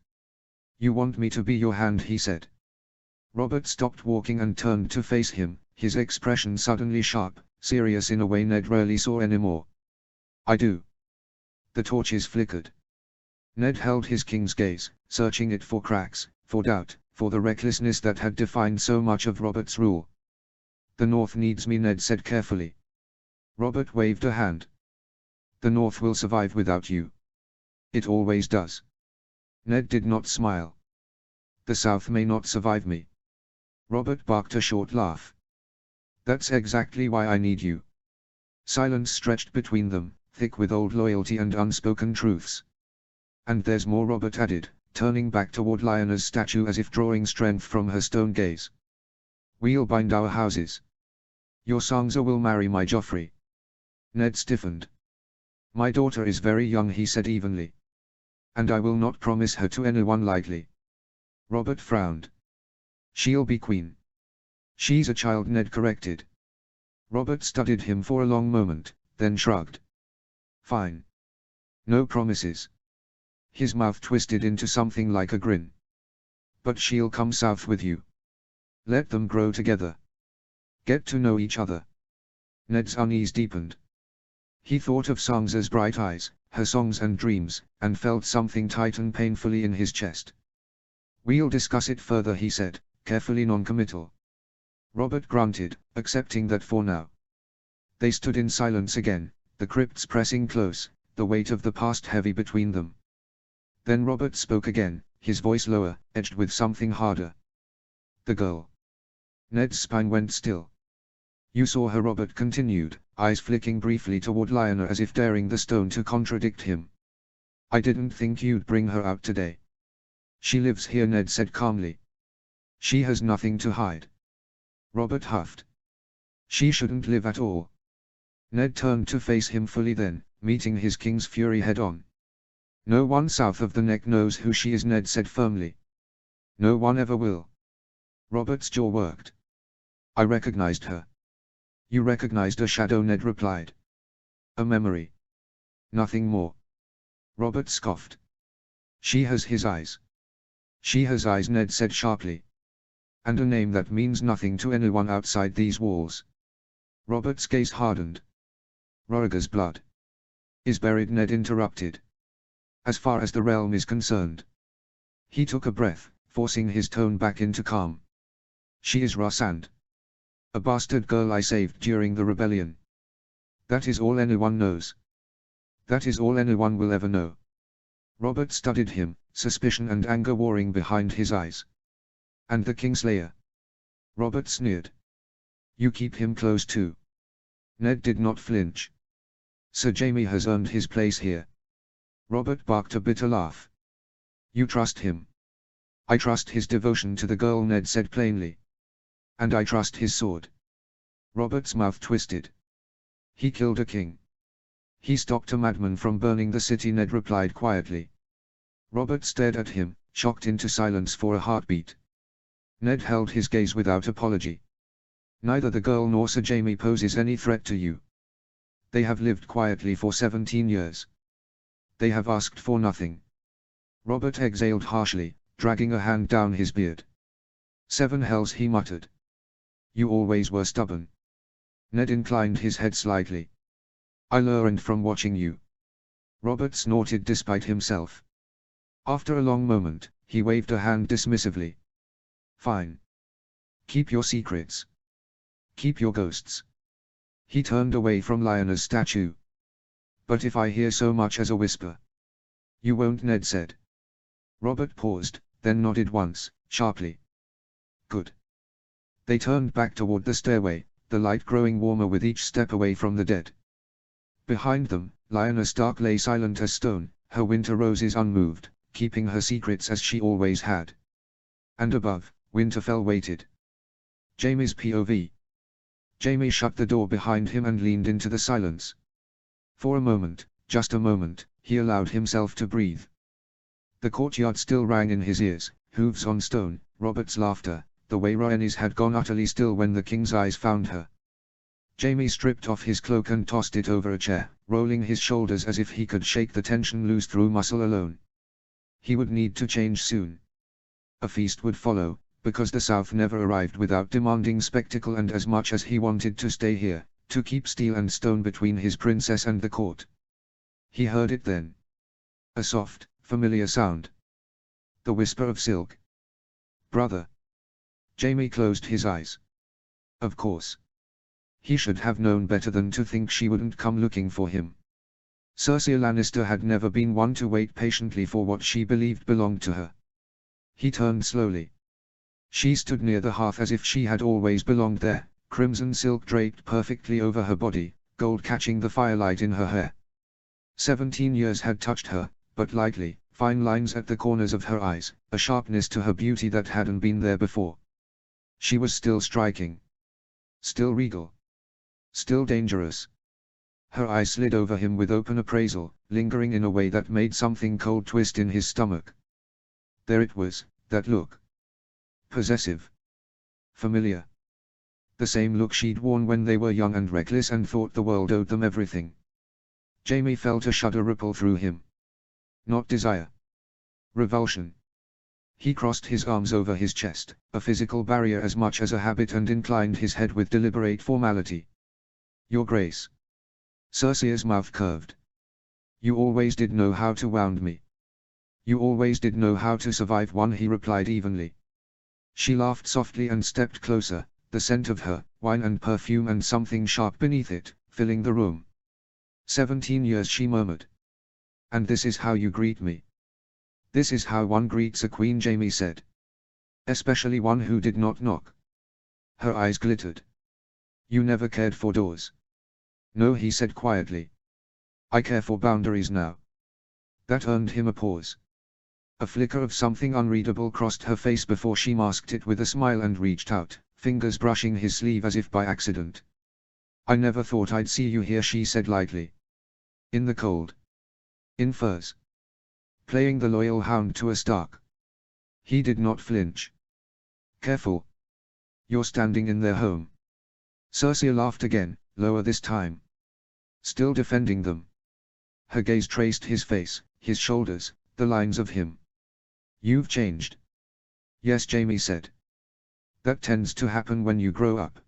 You want me to be your hand, he said. Robert stopped walking and turned to face him, his expression suddenly sharp, serious in a way Ned rarely saw anymore. I do. The torches flickered. Ned held his king's gaze, searching it for cracks, for doubt, for the recklessness that had defined so much of Robert's rule. The North needs me, Ned said carefully. Robert waved a hand. The North will survive without you. It always does. Ned did not smile. The South may not survive me. Robert barked a short laugh. That's exactly why I need you. Silence stretched between them, thick with old loyalty and unspoken truths. And there's more, Robert added, turning back toward Lyanna's statue as if drawing strength from her stone gaze. We'll bind our houses. Your Sansa will marry my Joffrey. Ned stiffened. My daughter is very young, he said evenly. And I will not promise her to anyone lightly. Robert frowned. She'll be queen. She's a child, Ned corrected. Robert studied him for a long moment, then shrugged. Fine. No promises. His mouth twisted into something like a grin. But she'll come south with you. Let them grow together. Get to know each other. Ned's unease deepened. He thought of Sansa's bright eyes, her songs and dreams, and felt something tighten painfully in his chest. We'll discuss it further, he said, carefully non-committal. Robert grunted, accepting that for now. They stood in silence again, the crypts pressing close, the weight of the past heavy between them. Then Robert spoke again, his voice lower, edged with something harder. The girl. Ned's spine went still. You saw her, Robert continued, eyes flicking briefly toward Lyanna as if daring the stone to contradict him. I didn't think you'd bring her out today. She lives here, Ned said calmly. She has nothing to hide. Robert huffed. She shouldn't live at all. Ned turned to face him fully then, meeting his king's fury head-on. No one south of the neck knows who she is, Ned said firmly. No one ever will. Robert's jaw worked. I recognized her. You recognized a shadow, Ned replied. A memory. Nothing more. Robert scoffed. She has his eyes. She has eyes, Ned said sharply. And a name that means nothing to anyone outside these walls. Robert's gaze hardened. Rhaegar's blood is buried, Ned interrupted. As far as the realm is concerned. He took a breath, forcing his tone back into calm. She is Rhysand. A bastard girl I saved during the rebellion. That is all anyone knows. That is all anyone will ever know. Robert studied him, suspicion and anger warring behind his eyes. And the Kingslayer? Robert sneered. You keep him close too. Ned did not flinch. Sir Jaime has earned his place here. Robert barked a bitter laugh. You trust him. I trust his devotion to the girl, Ned said plainly. And I trust his sword. Robert's mouth twisted. He killed a king. He stopped a madman from burning the city, Ned replied quietly. Robert stared at him, shocked into silence for a heartbeat. Ned held his gaze without apology. Neither the girl nor Sir Jaime poses any threat to you. They have lived quietly for 17 years. They have asked for nothing. Robert exhaled harshly, dragging a hand down his beard. 7 hells, he muttered. You always were stubborn. Ned inclined his head slightly. I learned from watching you. Robert snorted despite himself. After a long moment, he waved a hand dismissively. Fine. Keep your secrets. Keep your ghosts. He turned away from Lyanna's statue. But if I hear so much as a whisper. You won't, Ned said. Robert paused, then nodded once, sharply. Good. They turned back toward the stairway, the light growing warmer with each step away from the dead. Behind them, Lyanna Stark lay silent as stone, her winter roses unmoved, keeping her secrets as she always had. And above, Winterfell waited. Jaime's POV. Jaime shut the door behind him and leaned into the silence. For a moment, just a moment, he allowed himself to breathe. The courtyard still rang in his ears, hooves on stone, Robert's laughter, the way Rhaenys had gone utterly still when the king's eyes found her. Jaime stripped off his cloak and tossed it over a chair, rolling his shoulders as if he could shake the tension loose through muscle alone. He would need to change soon. A feast would follow, because the South never arrived without demanding spectacle, and as much as he wanted to stay here, to keep steel and stone between his princess and the court. He heard it then. A soft, familiar sound. The whisper of silk. Brother. Jaime closed his eyes. Of course. He should have known better than to think she wouldn't come looking for him. Cersei Lannister had never been one to wait patiently for what she believed belonged to her. He turned slowly. She stood near the hearth as if she had always belonged there, crimson silk draped perfectly over her body, gold catching the firelight in her hair. 17 years had touched her, but lightly, fine lines at the corners of her eyes, a sharpness to her beauty that hadn't been there before. She was still striking. Still regal. Still dangerous. Her eyes slid over him with open appraisal, lingering in a way that made something cold twist in his stomach. There it was, that look. Possessive. Familiar. The same look she'd worn when they were young and reckless and thought the world owed them everything. Jaime felt a shudder ripple through him. Not desire. Revulsion. He crossed his arms over his chest, a physical barrier as much as a habit, and inclined his head with deliberate formality. Your Grace. Cersei's mouth curved. You always did know how to wound me. You always did know how to survive one, he replied evenly. She laughed softly and stepped closer, the scent of her, wine and perfume and something sharp beneath it, filling the room. 17 years, she murmured. And this is how you greet me. This is how one greets a queen, Jaime said. Especially one who did not knock. Her eyes glittered. You never cared for doors. No, he said quietly. I care for boundaries now. That earned him a pause. A flicker of something unreadable crossed her face before she masked it with a smile and reached out, fingers brushing his sleeve as if by accident. I never thought I'd see you here, she said lightly. In the cold. In furs. Playing the loyal hound to a Stark. He did not flinch. Careful. You're standing in their home. Cersei laughed again, lower this time. Still defending them. Her gaze traced his face, his shoulders, the lines of him. You've changed. Yes, Jaime said. That tends to happen when you grow up.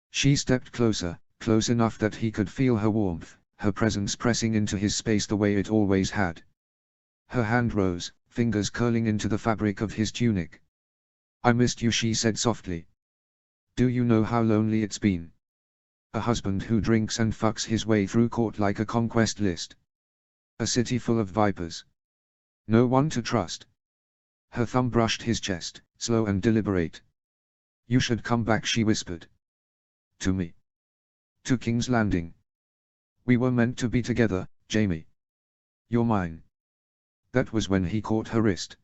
She stepped closer, close enough that he could feel her warmth, her presence pressing into his space the way it always had. Her hand rose, fingers curling into the fabric of his tunic. I missed you, she said softly. Do you know how lonely it's been? A husband who drinks and fucks his way through court like a conquest list. A city full of vipers. No one to trust. Her thumb brushed his chest, slow and deliberate. You should come back, she whispered. To me. To King's Landing. We were meant to be together, Jaime. You're mine. That was when he caught her wrist.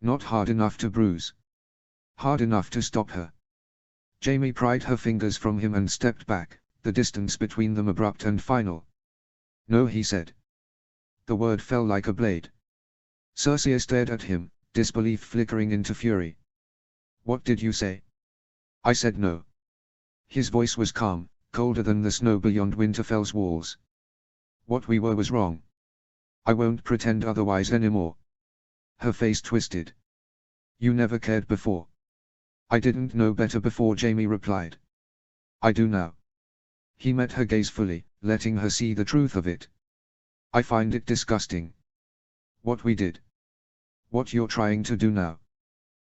Not hard enough to bruise. Hard enough to stop her. Jaime pried her fingers from him and stepped back, the distance between them abrupt and final. No, he said. The word fell like a blade. Cersei stared at him, disbelief flickering into fury. What did you say? I said no. His voice was calm, colder than the snow beyond Winterfell's walls. What we were was wrong. I won't pretend otherwise anymore. Her face twisted. You never cared before. I didn't know better before, Jaime replied. I do now. He met her gaze fully, letting her see the truth of it. I find it disgusting. What we did. What you're trying to do now.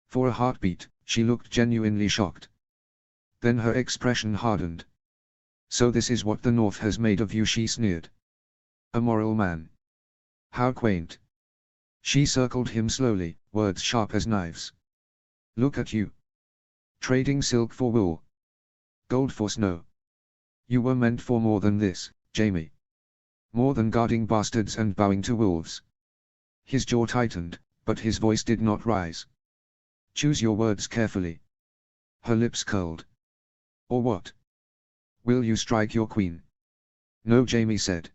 For a heartbeat, she looked genuinely shocked. Then her expression hardened. So this is what the North has made of you, she sneered. A moral man. How quaint. She circled him slowly, words sharp as knives. Look at you. Trading silk for wool. Gold for snow. You were meant for more than this, Jaime. More than guarding bastards and bowing to wolves. His jaw tightened, but his voice did not rise. Choose your words carefully. Her lips curled. Or what? Will you strike your queen? No, Jaime said.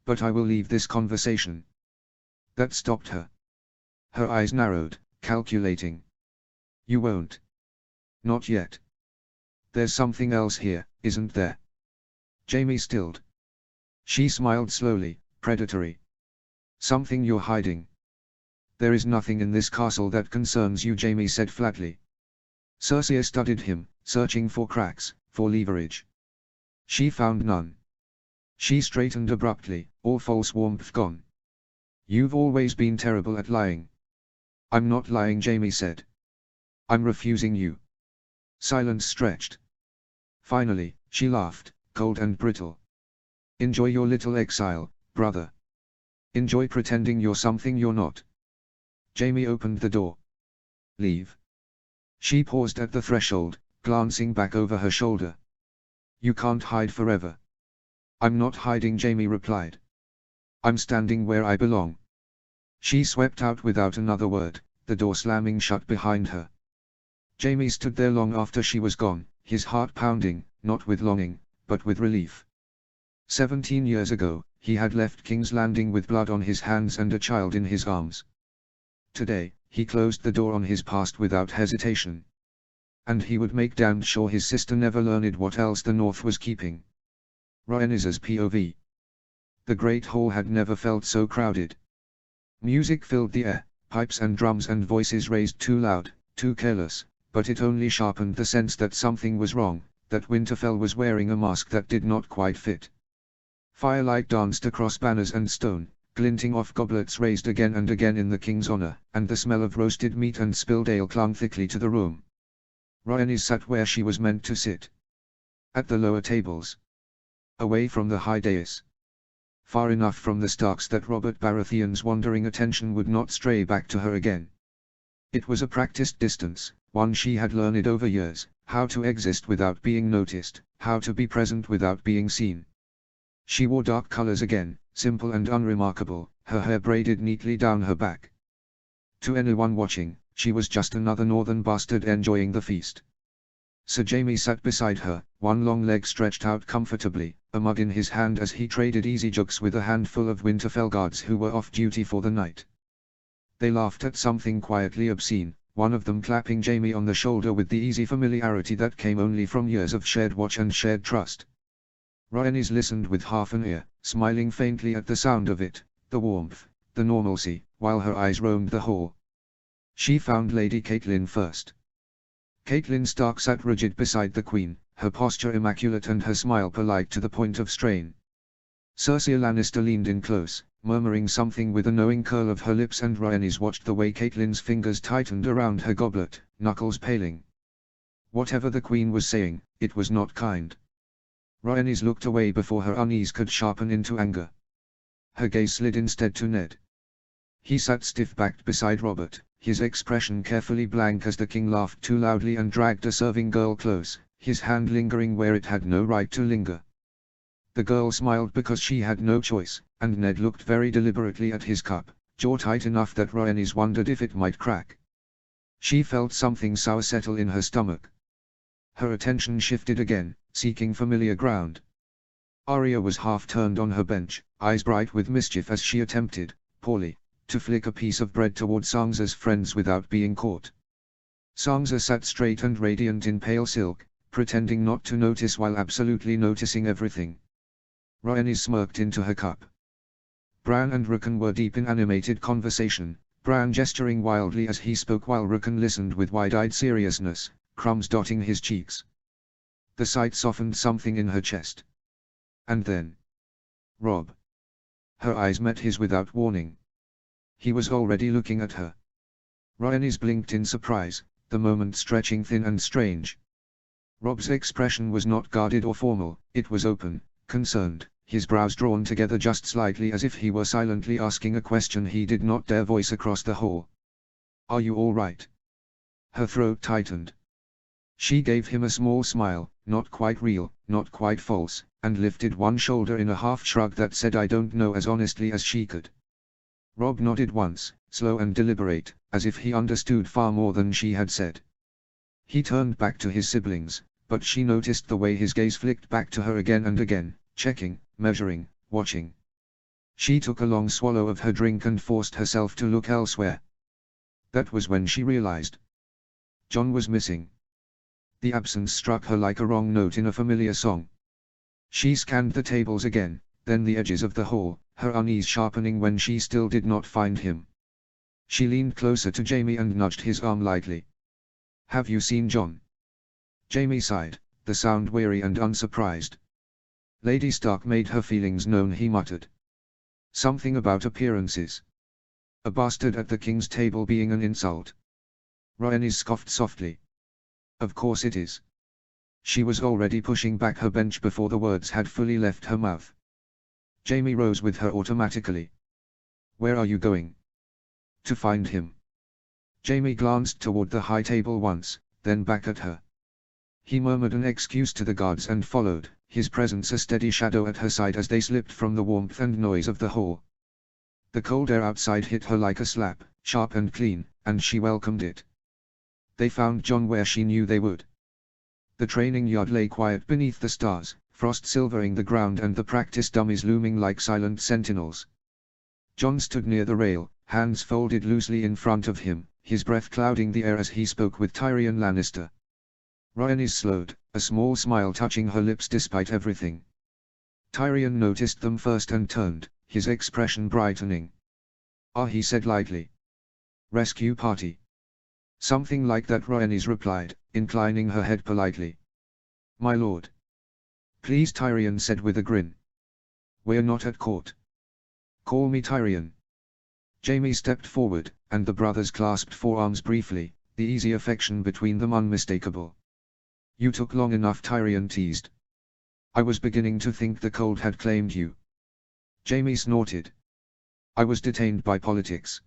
But I will leave this conversation. That stopped her. Her eyes narrowed, calculating. You won't. Not yet. There's something else here, isn't there? Jaime stilled. She smiled slowly, predatory. Something you're hiding. There is nothing in this castle that concerns you, Jaime said flatly. Cersei studied him, searching for cracks, for leverage. She found none. She straightened abruptly, all false warmth gone. You've always been terrible at lying. I'm not lying, Jaime said. I'm refusing you. Silence stretched. Finally, she laughed, cold and brittle. Enjoy your little exile, brother. Enjoy pretending you're something you're not. Jaime opened the door. Leave. She paused at the threshold, glancing back over her shoulder. You can't hide forever. I'm not hiding, Jaime replied. I'm standing where I belong. She swept out without another word, the door slamming shut behind her. Jaime stood there long after she was gone, his heart pounding, not with longing, but with relief. 17 years ago, he had left King's Landing with blood on his hands and a child in his arms. Today, he closed the door on his past without hesitation. And he would make damned sure his sister never learned what else the North was keeping. Rhaenys's POV. The great hall had never felt so crowded. Music filled the air, pipes and drums and voices raised too loud, too careless, but it only sharpened the sense that something was wrong, that Winterfell was wearing a mask that did not quite fit. Firelight danced across banners and stone, glinting off goblets raised again and again in the king's honor, and the smell of roasted meat and spilled ale clung thickly to the room. Rhaenys sat where she was meant to sit. At the lower tables. Away from the high dais. Far enough from the Starks that Robert Baratheon's wandering attention would not stray back to her again. It was a practiced distance, one she had learned over years, how to exist without being noticed, how to be present without being seen. She wore dark colors again, simple and unremarkable, her hair braided neatly down her back. To anyone watching, she was just another northern bastard enjoying the feast. Sir Jaime sat beside her, one long leg stretched out comfortably, a mug in his hand as he traded easy jokes with a handful of Winterfell guards who were off duty for the night. They laughed at something quietly obscene, one of them clapping Jaime on the shoulder with the easy familiarity that came only from years of shared watch and shared trust. Rhaenys listened with half an ear, smiling faintly at the sound of it, the warmth, the normalcy, while her eyes roamed the hall. She found Lady Catelyn first. Catelyn Stark sat rigid beside the queen, her posture immaculate and her smile polite to the point of strain. Cersei Lannister leaned in close, murmuring something with a knowing curl of her lips, and Rhaenys watched the way Catelyn's fingers tightened around her goblet, knuckles paling. Whatever the queen was saying, it was not kind. Rhaenys looked away before her unease could sharpen into anger. Her gaze slid instead to Ned. He sat stiff-backed beside Robert, his expression carefully blank as the king laughed too loudly and dragged a serving girl close, his hand lingering where it had no right to linger. The girl smiled because she had no choice, and Ned looked very deliberately at his cup, jaw tight enough that Rhaenys wondered if it might crack. She felt something sour settle in her stomach. Her attention shifted again, seeking familiar ground. Arya was half turned on her bench, eyes bright with mischief as she attempted, poorly, to flick a piece of bread toward Sansa's friends without being caught. Sansa sat straight and radiant in pale silk, pretending not to notice while absolutely noticing everything. Rhaenys smirked into her cup. Bran and Rickon were deep in animated conversation, Bran gesturing wildly as he spoke while Rickon listened with wide-eyed seriousness, crumbs dotting his cheeks. The sight softened something in her chest. And then... Robb. Her eyes met his without warning. He was already looking at her. Rhaenys blinked in surprise, the moment stretching thin and strange. Robb's expression was not guarded or formal, it was open, concerned, his brows drawn together just slightly as if he were silently asking a question he did not dare voice across the hall. "Are you all right?" Her throat tightened. She gave him a small smile, not quite real, not quite false, and lifted one shoulder in a half shrug that said "I don't know" as honestly as she could. Rob nodded once, slow and deliberate, as if he understood far more than she had said. He turned back to his siblings, but she noticed the way his gaze flicked back to her again and again, checking, measuring, watching. She took a long swallow of her drink and forced herself to look elsewhere. That was when she realized John was missing. The absence struck her like a wrong note in a familiar song. She scanned the tables again, then the edges of the hall, her unease sharpening when she still did not find him. She leaned closer to Jamie and nudged his arm lightly. "Have you seen John?" Jamie sighed, the sound weary and unsurprised. "Lady Stark made her feelings known," he muttered. "Something about appearances. A bastard at the king's table being an insult." Rhaenys scoffed softly. "Of course it is." She was already pushing back her bench before the words had fully left her mouth. Jamie rose with her automatically. "Where are you going?" "To find him." Jamie glanced toward the high table once, then back at her. He murmured an excuse to the guards and followed, his presence a steady shadow at her side as they slipped from the warmth and noise of the hall. The cold air outside hit her like a slap, sharp and clean, and she welcomed it. They found John where she knew they would. The training yard lay quiet beneath the stars, frost silvering the ground and the practice dummies looming like silent sentinels. John stood near the rail, hands folded loosely in front of him, his breath clouding the air as he spoke with Tyrion Lannister. Rhaenys slowed, a small smile touching her lips despite everything. Tyrion noticed them first and turned, his expression brightening. "Ah," he said lightly. "Rescue party." "Something like that," Rhaenys replied, inclining her head politely. "My lord." "Please," Tyrion said with a grin. "We're not at court." "Call me Tyrion." Jamie stepped forward, and the brothers clasped forearms briefly, the easy affection between them unmistakable. "You took long enough," Tyrion teased. "I was beginning to think the cold had claimed you." Jamie snorted. "I was detained by politics."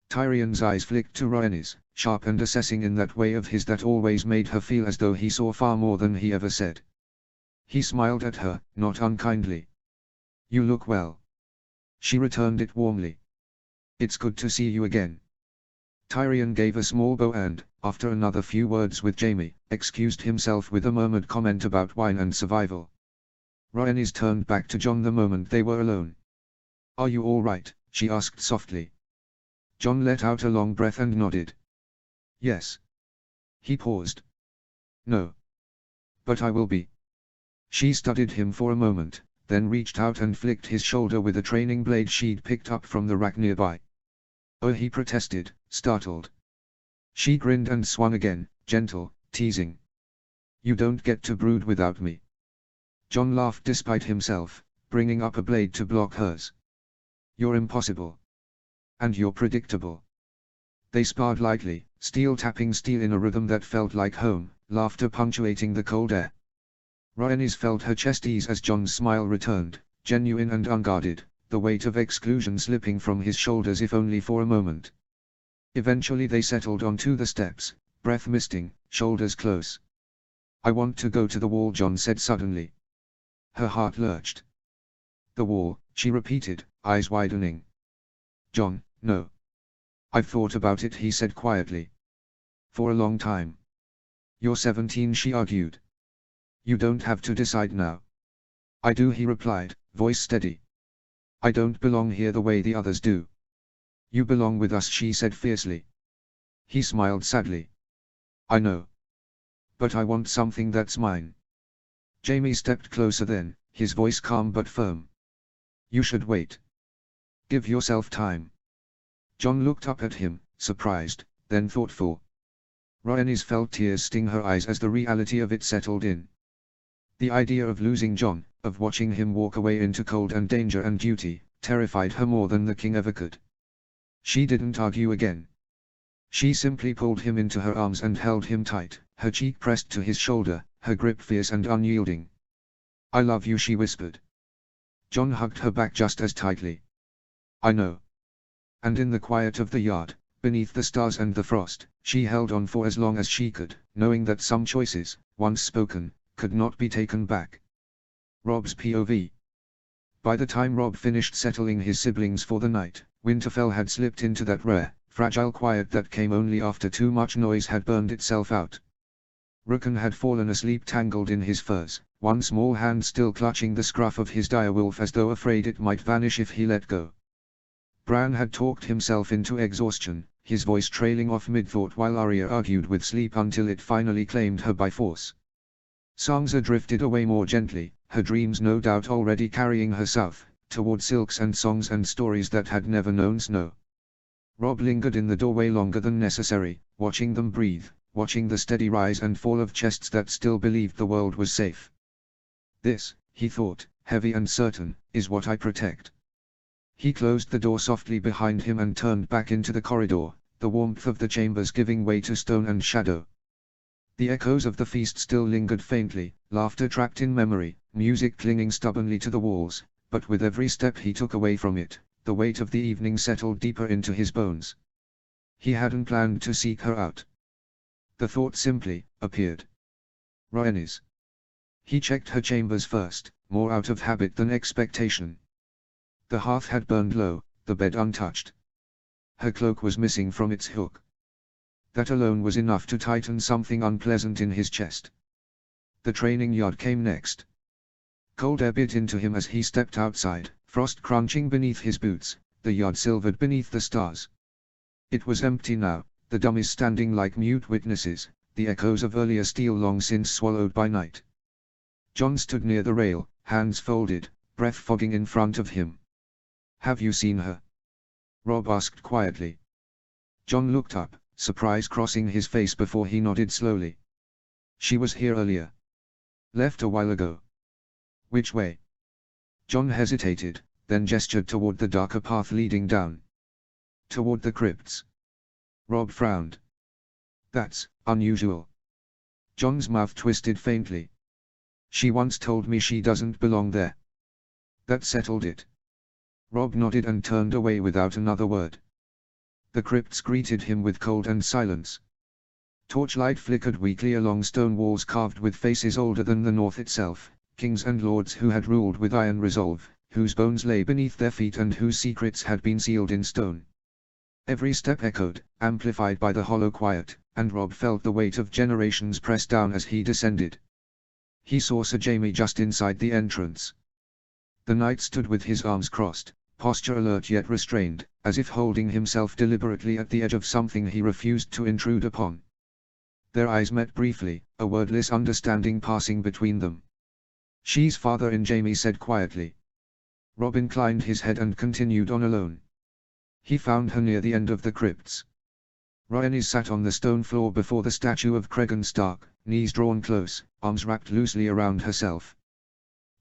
Tyrion's eyes flicked to Rhaenys, sharp and assessing in that way of his that always made her feel as though he saw far more than he ever said. He smiled at her, not unkindly. "You look well." She returned it warmly. "It's good to see you again." Tyrion gave a small bow and, after another few words with Jamie, excused himself with a murmured comment about wine and survival. Rhaenys turned back to John the moment they were alone. "Are you all right?" she asked softly. John let out a long breath and nodded. "Yes." He paused. "No. But I will be." She studied him for a moment, then reached out and flicked his shoulder with a training blade she'd picked up from the rack nearby. "Oh," he protested, startled. She grinned and swung again, gentle, teasing. "You don't get to brood without me." John laughed despite himself, bringing up a blade to block hers. "You're impossible. And you're predictable." They sparred lightly, steel tapping steel in a rhythm that felt like home, laughter punctuating the cold air. Rhaenys felt her chest ease as John's smile returned, genuine and unguarded, the weight of exclusion slipping from his shoulders if only for a moment. Eventually they settled onto the steps, breath misting, shoulders close. "I want to go to the wall," John said suddenly. Her heart lurched. "The wall," she repeated, eyes widening. "John, no." "I've thought about it," he said quietly. "For a long time." "You're 17," she argued. "You don't have to decide now." "I do," he replied, voice steady. "I don't belong here the way the others do." "You belong with us," she said fiercely. He smiled sadly. "I know. But I want something that's mine." Jamie stepped closer then, his voice calm but firm. "You should wait. Give yourself time." John looked up at him, surprised, then thoughtful. Rhaenys felt tears sting her eyes as the reality of it settled in. The idea of losing John, of watching him walk away into cold and danger and duty, terrified her more than the king ever could. She didn't argue again. She simply pulled him into her arms and held him tight, her cheek pressed to his shoulder, her grip fierce and unyielding. "I love you," she whispered. John hugged her back just as tightly. "I know." And in the quiet of the yard, beneath the stars and the frost, she held on for as long as she could, knowing that some choices, once spoken, could not be taken back. Rob's POV. By the time Rob finished settling his siblings for the night, Winterfell had slipped into that rare, fragile quiet that came only after too much noise had burned itself out. Rickon had fallen asleep tangled in his furs, one small hand still clutching the scruff of his direwolf as though afraid it might vanish if he let go. Bran had talked himself into exhaustion, his voice trailing off mid-thought while Arya argued with sleep until it finally claimed her by force. Sansa drifted away more gently, her dreams no doubt already carrying her south, toward silks and songs and stories that had never known snow. Robb lingered in the doorway longer than necessary, watching them breathe, watching the steady rise and fall of chests that still believed the world was safe. This, he thought, heavy and certain, is what I protect. He closed the door softly behind him and turned back into the corridor, the warmth of the chambers giving way to stone and shadow. The echoes of the feast still lingered faintly, laughter trapped in memory, music clinging stubbornly to the walls, but with every step he took away from it, the weight of the evening settled deeper into his bones. He hadn't planned to seek her out. The thought simply appeared. Rhaenys. He checked her chambers first, more out of habit than expectation. The hearth had burned low, the bed untouched. Her cloak was missing from its hook. That alone was enough to tighten something unpleasant in his chest. The training yard came next. Cold air bit into him as he stepped outside, frost crunching beneath his boots, the yard silvered beneath the stars. It was empty now, the dummies standing like mute witnesses, the echoes of earlier steel long since swallowed by night. Jon stood near the rail, hands folded, breath fogging in front of him. "Have you seen her?" Robb asked quietly. Jon looked up, surprise crossing his face before he nodded slowly. "She was here earlier. Left a while ago." "Which way?" Jon hesitated, then gestured toward the darker path leading down. "Toward the crypts." Robb frowned. "That's unusual." Jon's mouth twisted faintly. "She once told me she doesn't belong there." That settled it. Robb nodded and turned away without another word. The crypts greeted him with cold and silence. Torchlight flickered weakly along stone walls carved with faces older than the north itself, kings and lords who had ruled with iron resolve, whose bones lay beneath their feet and whose secrets had been sealed in stone. Every step echoed, amplified by the hollow quiet, and Robb felt the weight of generations press down as he descended. He saw Sir Jaime just inside the entrance. The knight stood with his arms crossed, posture alert yet restrained, as if holding himself deliberately at the edge of something he refused to intrude upon. Their eyes met briefly, a wordless understanding passing between them. "She's father-in," Jaime said quietly. Robb inclined his head and continued on alone. He found her near the end of the crypts. Rhaenys sat on the stone floor before the statue of Cregan Stark, knees drawn close, arms wrapped loosely around herself.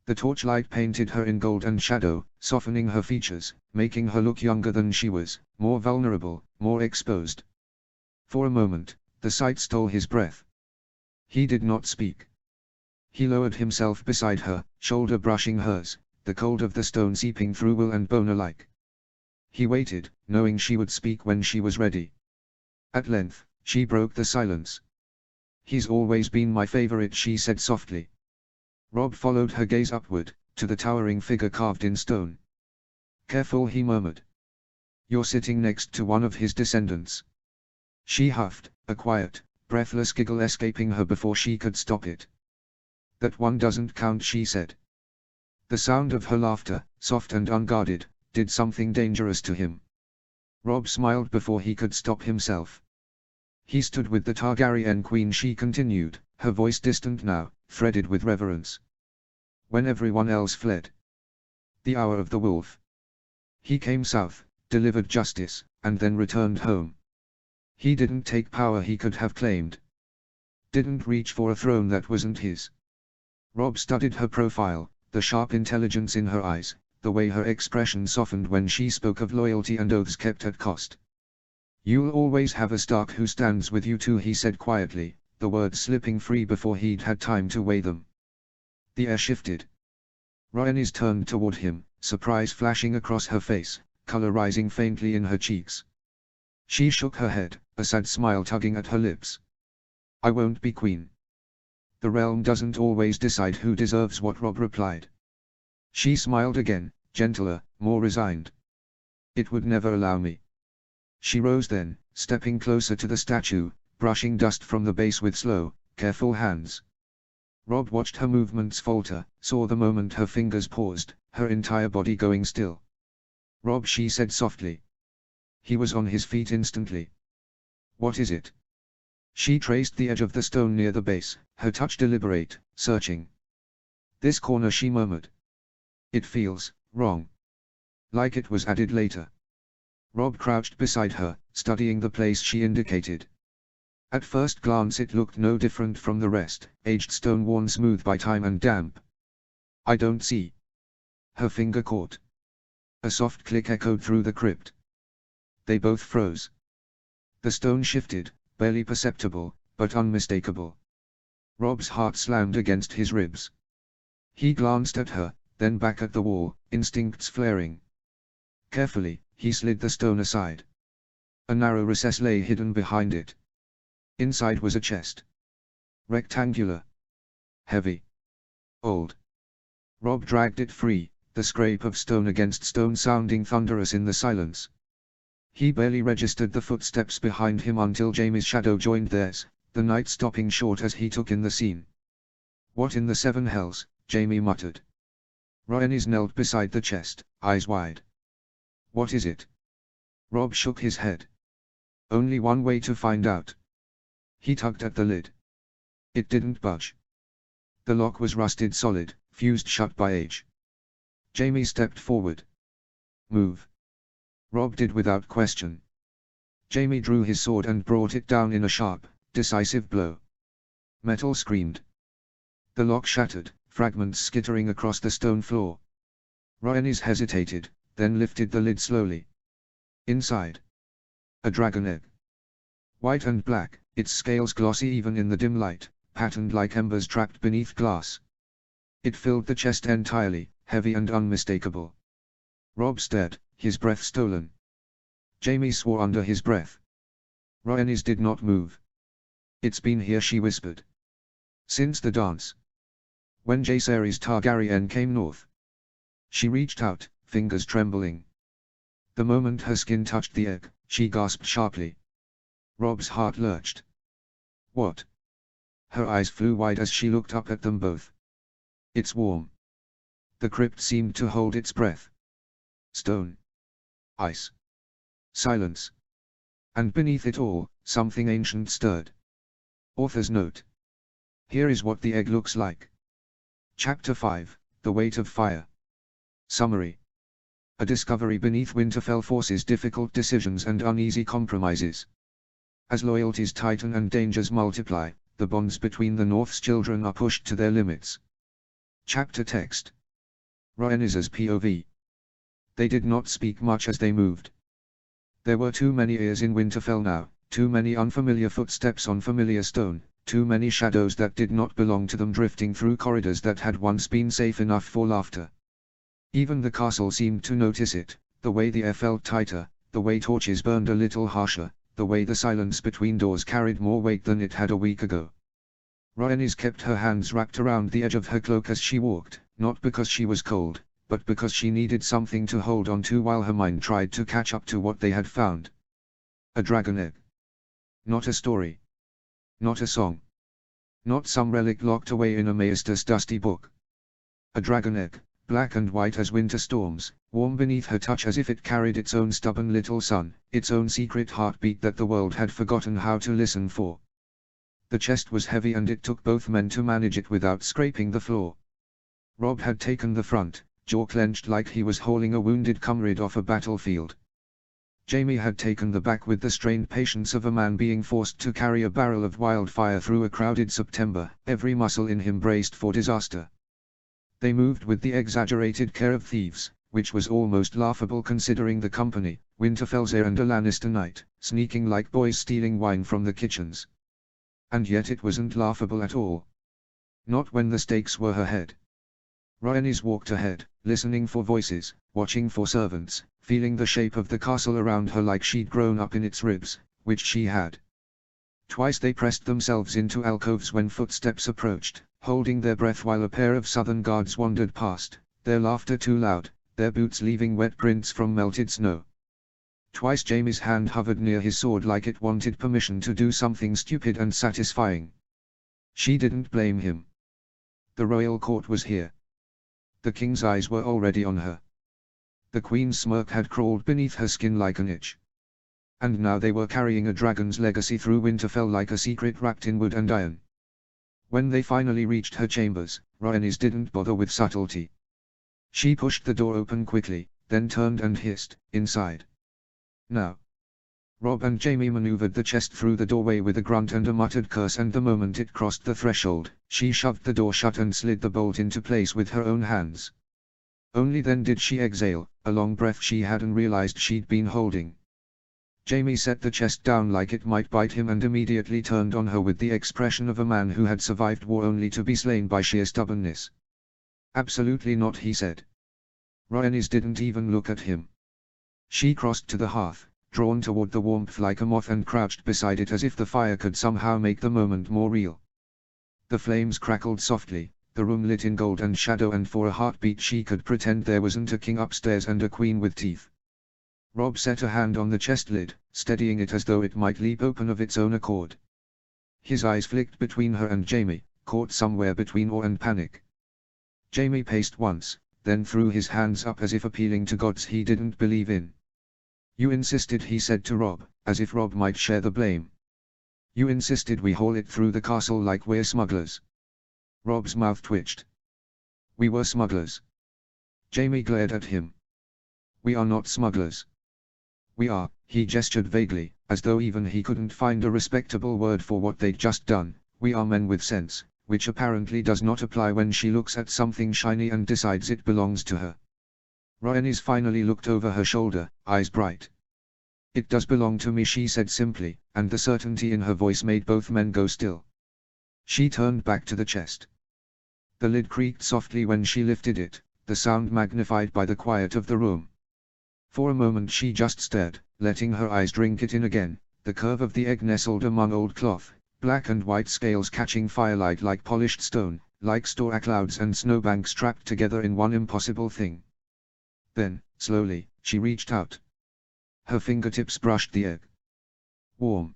The torchlight painted her in gold and shadow, softening her features, making her look younger than she was, more vulnerable, more exposed. For a moment, the sight stole his breath. He did not speak. He lowered himself beside her, shoulder brushing hers, the cold of the stone seeping through will and bone alike. He waited, knowing she would speak when she was ready. At length, she broke the silence. "He's always been my favorite," she said softly. Robb followed her gaze upward, to the towering figure carved in stone. "Careful," he murmured. "You're sitting next to one of his descendants." She huffed, a quiet, breathless giggle escaping her before she could stop it. "That one doesn't count," she said. The sound of her laughter, soft and unguarded, did something dangerous to him. Robb smiled before he could stop himself. "He stood with the Targaryen queen," she continued, her voice distant now, threaded with reverence. "When everyone else fled. The hour of the wolf. He came south, delivered justice, and then returned home. He didn't take power he could have claimed. Didn't reach for a throne that wasn't his." Robb studied her profile, the sharp intelligence in her eyes, the way her expression softened when she spoke of loyalty and oaths kept at cost. "You'll always have a Stark who stands with you too," he said quietly, the words slipping free before he'd had time to weigh them. The air shifted. Rhaenys turned toward him, surprise flashing across her face, color rising faintly in her cheeks. She shook her head, a sad smile tugging at her lips. "I won't be queen." "The realm doesn't always decide who deserves what," Robb replied. She smiled again, gentler, more resigned. It would never allow me. She rose then, stepping closer to the statue, brushing dust from the base with slow, careful hands. Rob watched her movements falter, saw the moment her fingers paused, her entire body going still. "Rob," she said softly. He was on his feet instantly. "What is it?" She traced the edge of the stone near the base, her touch deliberate, searching. "This corner," she murmured. "It feels wrong. Like it was added later." Rob crouched beside her, studying the place she indicated. At first glance it looked no different from the rest, aged stone worn smooth by time and damp. "I don't see." Her finger caught. A soft click echoed through the crypt. They both froze. The stone shifted, barely perceptible, but unmistakable. Rob's heart slammed against his ribs. He glanced at her, then back at the wall, instincts flaring. Carefully, he slid the stone aside. A narrow recess lay hidden behind it. Inside was a chest. Rectangular. Heavy. Old. Rob dragged it free, the scrape of stone against stone sounding thunderous in the silence. He barely registered the footsteps behind him until Jamie's shadow joined theirs, the night stopping short as he took in the scene. "What in the seven hells?" Jamie muttered. Rhaenys knelt beside the chest, eyes wide. "What is it?" Rob shook his head. "Only one way to find out." He tugged at the lid. It didn't budge. The lock was rusted solid, fused shut by age. Jamie stepped forward. "Move." Rob did without question. Jamie drew his sword and brought it down in a sharp, decisive blow. Metal screamed. The lock shattered, fragments skittering across the stone floor. Rhaenys hesitated, then lifted the lid slowly. Inside. A dragon egg. White and black, its scales glossy even in the dim light, patterned like embers trapped beneath glass. It filled the chest entirely, heavy and unmistakable. Rob stared, his breath stolen. Jamie swore under his breath. Rhaenys did not move. "It's been here," she whispered. "Since the dance. When Jaehaerys Targaryen came north." She reached out, fingers trembling. The moment her skin touched the egg, she gasped sharply. Rob's heart lurched. "What?" Her eyes flew wide as she looked up at them both. "It's warm." The crypt seemed to hold its breath. Stone. Ice. Silence. And beneath it all, something ancient stirred. Author's note. Here is what the egg looks like. Chapter 5, The Weight of Fire. Summary. A discovery beneath Winterfell forces difficult decisions and uneasy compromises. As loyalties tighten and dangers multiply, the bonds between the North's children are pushed to their limits. Chapter text. Rhaenys' POV. They did not speak much as they moved. There were too many ears in Winterfell now, too many unfamiliar footsteps on familiar stone, too many shadows that did not belong to them drifting through corridors that had once been safe enough for laughter. Even the castle seemed to notice it, the way the air felt tighter, the way torches burned a little harsher, the way the silence between doors carried more weight than it had a week ago. Rhaenys kept her hands wrapped around the edge of her cloak as she walked, not because she was cold, but because she needed something to hold on to while her mind tried to catch up to what they had found. A dragon egg. Not a story. Not a song. Not some relic locked away in a Maestas dusty book. A dragon egg, black and white as winter storms, warm beneath her touch as if it carried its own stubborn little sun, its own secret heartbeat that the world had forgotten how to listen for. The chest was heavy and it took both men to manage it without scraping the floor. Rob had taken the front, jaw clenched like he was hauling a wounded comrade off a battlefield. Jamie had taken the back with the strained patience of a man being forced to carry a barrel of wildfire through a crowded September, every muscle in him braced for disaster. They moved with the exaggerated care of thieves, which was almost laughable considering the company, Winterfell's heir and a Lannister knight, sneaking like boys stealing wine from the kitchens. And yet it wasn't laughable at all. Not when the stakes were her head. Rhaenys walked ahead, listening for voices, watching for servants, feeling the shape of the castle around her like she'd grown up in its ribs, which she had. Twice they pressed themselves into alcoves when footsteps approached, holding their breath while a pair of southern guards wandered past, their laughter too loud, their boots leaving wet prints from melted snow. Twice Jaime's hand hovered near his sword like it wanted permission to do something stupid and satisfying. She didn't blame him. The royal court was here. The king's eyes were already on her. The queen's smirk had crawled beneath her skin like an itch. And now they were carrying a dragon's legacy through Winterfell like a secret wrapped in wood and iron. When they finally reached her chambers, Rhaenys didn't bother with subtlety. She pushed the door open quickly, then turned and hissed, "Inside. Now." Robb and Jaime maneuvered the chest through the doorway with a grunt and a muttered curse, and the moment it crossed the threshold, she shoved the door shut and slid the bolt into place with her own hands. Only then did she exhale, a long breath she hadn't realized she'd been holding. Jaime set the chest down like it might bite him and immediately turned on her with the expression of a man who had survived war only to be slain by sheer stubbornness. "Absolutely not," he said. Rhaenys didn't even look at him. She crossed to the hearth, drawn toward the warmth like a moth, and crouched beside it as if the fire could somehow make the moment more real. The flames crackled softly, the room lit in gold and shadow, and for a heartbeat she could pretend there wasn't a king upstairs and a queen with teeth. Robb set a hand on the chest lid, steadying it as though it might leap open of its own accord. His eyes flicked between her and Jaime, caught somewhere between awe and panic. Jaime paced once, then threw his hands up as if appealing to gods he didn't believe in. "You insisted," he said to Robb, as if Robb might share the blame. "You insisted we haul it through the castle like we're smugglers." Robb's mouth twitched. "We were smugglers." Jaime glared at him. "We are not smugglers. We are," he gestured vaguely, as though even he couldn't find a respectable word for what they'd just done, "we are men with sense," which apparently does not apply when she looks at something shiny and decides it belongs to her. Rhaenys finally looked over her shoulder, eyes bright. "It does belong to me," she said simply, and the certainty in her voice made both men go still. She turned back to the chest. The lid creaked softly when she lifted it, the sound magnified by the quiet of the room. For a moment she just stared, letting her eyes drink it in again, the curve of the egg nestled among old cloth, black and white scales catching firelight like polished stone, like storm clouds and snowbanks trapped together in one impossible thing. Then, slowly, she reached out. Her fingertips brushed the egg. Warm.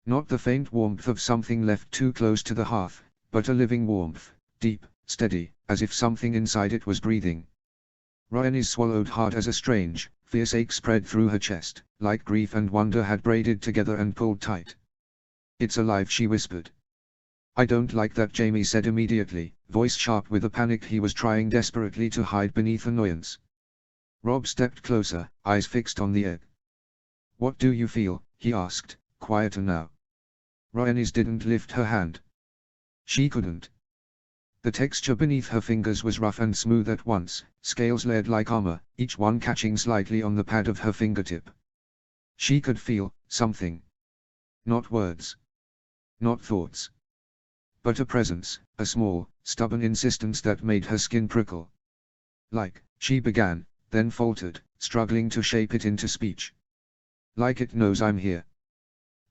Not the faint warmth of something left too close to the hearth, but a living warmth, deep, steady, as if something inside it was breathing. Rhaenys swallowed hard as a strange, fierce ache spread through her chest, like grief and wonder had braided together and pulled tight. "It's alive," she whispered. "I don't like that," Jaime said immediately, voice sharp with a panic he was trying desperately to hide beneath annoyance. Robb stepped closer, eyes fixed on the egg. "What do you feel?" he asked, quieter now. Rhaenys didn't lift her hand. She couldn't. The texture beneath her fingers was rough and smooth at once, scales layered like armor, each one catching slightly on the pad of her fingertip. She could feel something. Not words. Not thoughts. But a presence, a small, stubborn insistence that made her skin prickle. "Like," she began, then faltered, struggling to shape it into speech. "Like it knows I'm here."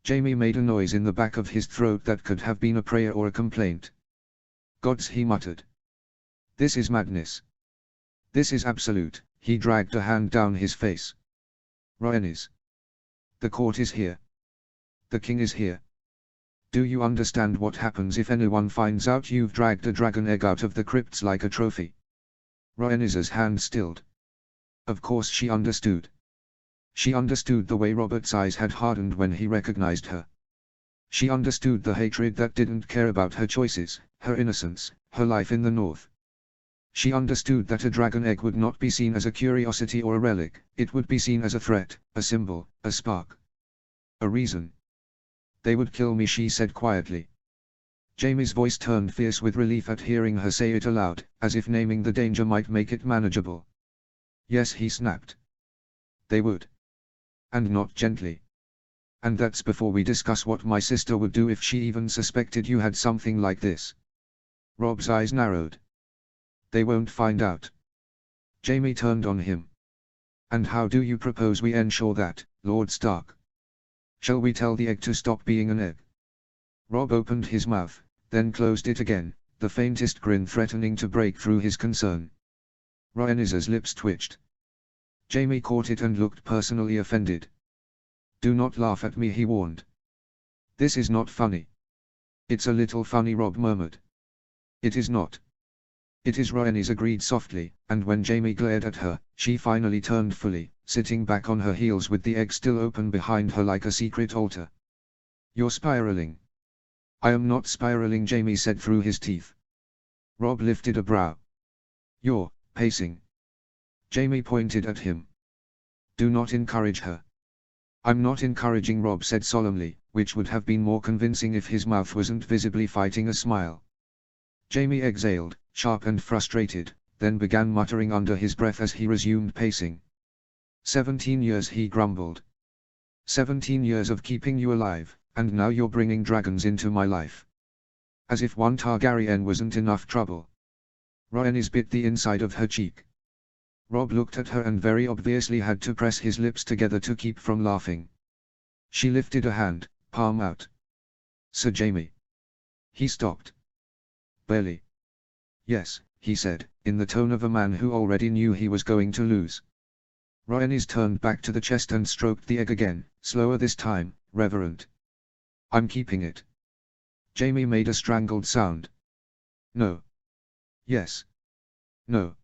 Jaime made a noise in the back of his throat that could have been a prayer or a complaint. "Gods," he muttered. "This is madness. This is absolute." He dragged a hand down his face. "Rhaenys. The court is here. The king is here. Do you understand what happens if anyone finds out you've dragged a dragon egg out of the crypts like a trophy?" Rhaenys's hand stilled. Of course she understood. She understood the way Robert's eyes had hardened when he recognized her. She understood the hatred that didn't care about her choices, her innocence, her life in the north. She understood that a dragon egg would not be seen as a curiosity or a relic, it would be seen as a threat, a symbol, a spark. A reason. "They would kill me," she said quietly. Jaime's voice turned fierce with relief at hearing her say it aloud, as if naming the danger might make it manageable. "Yes," he snapped. "They would. And not gently. And that's before we discuss what my sister would do if she even suspected you had something like this." Robb's eyes narrowed. "They won't find out." Jaime turned on him. "And how do you propose we ensure that, Lord Stark? Shall we tell the egg to stop being an egg?" Robb opened his mouth, then closed it again, the faintest grin threatening to break through his concern. Rhaenys's lips twitched. Jamie caught it and looked personally offended. "Do not laugh at me," he warned. "This is not funny." "It's a little funny," Rob murmured. "It is not." "It is," Rhaenys agreed softly, and when Jamie glared at her, she finally turned fully, sitting back on her heels with the egg still open behind her like a secret altar. "You're spiraling." "I am not spiraling," Jamie said through his teeth. Rob lifted a brow. "You're pacing." Jamie pointed at him. "Do not encourage her." "I'm not encouraging," Rob said solemnly, which would have been more convincing if his mouth wasn't visibly fighting a smile. Jamie exhaled, sharp and frustrated, then began muttering under his breath as he resumed pacing. 17 years, he grumbled. 17 years of keeping you alive, and now you're bringing dragons into my life. As if one Targaryen wasn't enough trouble. Rhaenys bit the inside of her cheek. Rob looked at her and very obviously had to press his lips together to keep from laughing. She lifted a hand, palm out. "Sir Jamie." He stopped. "Barely." "Yes," he said, in the tone of a man who already knew he was going to lose. Rhaenys turned back to the chest and stroked the egg again, slower this time, reverent. "I'm keeping it." Jamie made a strangled sound. "No." "Yes." "No."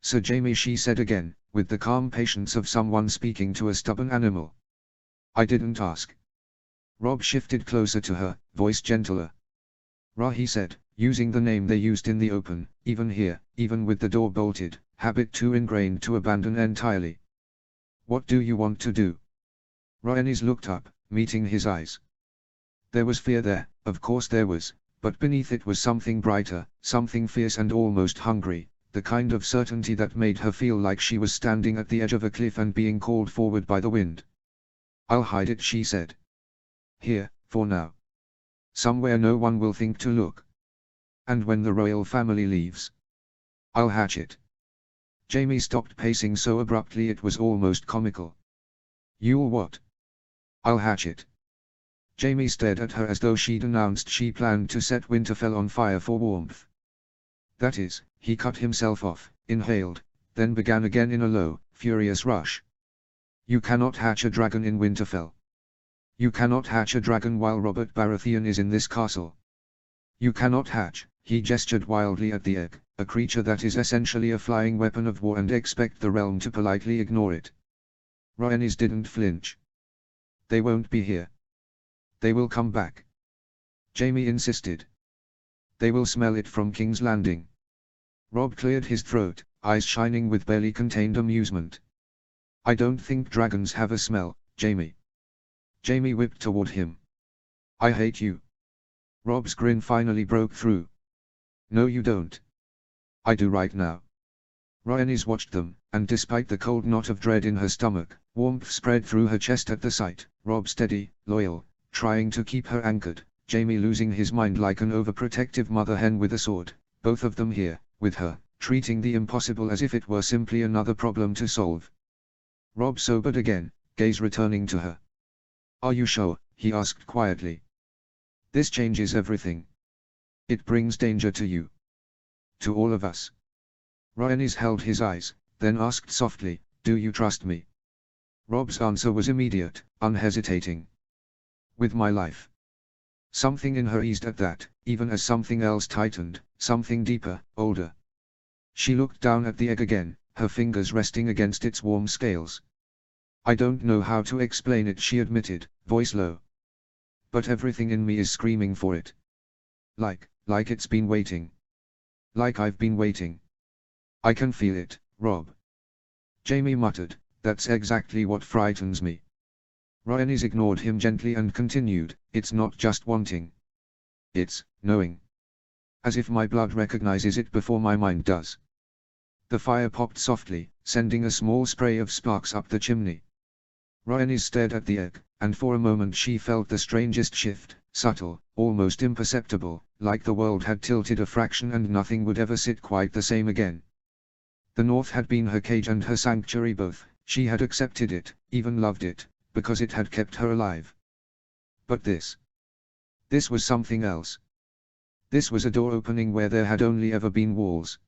"Sir Jamie," she said again, with the calm patience of someone speaking to a stubborn animal. "I didn't ask." Rob shifted closer to her, voice gentler. "Ra," he said, using the name they used in the open, even here, even with the door bolted, habit too ingrained to abandon entirely. "What do you want to do?" Rhaenys looked up, meeting his eyes. There was fear there, of course there was, but beneath it was something brighter, something fierce and almost hungry, the kind of certainty that made her feel like she was standing at the edge of a cliff and being called forward by the wind. "I'll hide it," she said. "Here, for now. Somewhere no one will think to look. And when the royal family leaves, I'll hatch it." Jamie stopped pacing so abruptly it was almost comical. "You'll what?" "I'll hatch it." Jamie stared at her as though she'd announced she planned to set Winterfell on fire for warmth. "That is," he cut himself off, inhaled, then began again in a low, furious rush. "You cannot hatch a dragon in Winterfell. You cannot hatch a dragon while Robert Baratheon is in this castle. You cannot hatch," he gestured wildly at the egg, "a creature that is essentially a flying weapon of war and expect the realm to politely ignore it." Rhaenys didn't flinch. "They won't be here. They will come back." Jamie insisted. "They will smell it from King's Landing." Rob cleared his throat, eyes shining with barely contained amusement. "I don't think dragons have a smell, Jamie." Jamie whipped toward him. "I hate you." Rob's grin finally broke through. "No you don't." "I do right now." Rhaenys watched them, and despite the cold knot of dread in her stomach, warmth spread through her chest at the sight. Rob steady, loyal, trying to keep her anchored, Jamie losing his mind like an overprotective mother hen with a sword, both of them here, with her, treating the impossible as if it were simply another problem to solve. Rob sobered again, gaze returning to her. "Are you sure?" he asked quietly. "This changes everything. It brings danger to you. To all of us." Rhaenys held his eyes, then asked softly, "Do you trust me?" Rob's answer was immediate, unhesitating. "With my life." Something in her eased at that, even as something else tightened, something deeper, older. She looked down at the egg again, her fingers resting against its warm scales. "I don't know how to explain it," she admitted, voice low. "But everything in me is screaming for it. Like it's been waiting. Like I've been waiting. I can feel it, Rob." Jamie muttered, "That's exactly what frightens me." Rhaenys ignored him gently and continued, "It's not just wanting. It's knowing. As if my blood recognizes it before my mind does." The fire popped softly, sending a small spray of sparks up the chimney. Rhaenys stared at the egg, and for a moment she felt the strangest shift, subtle, almost imperceptible, like the world had tilted a fraction and nothing would ever sit quite the same again. The North had been her cage and her sanctuary both, she had accepted it, even loved it, because it had kept her alive. But this was something else. This was a door opening where there had only ever been walls.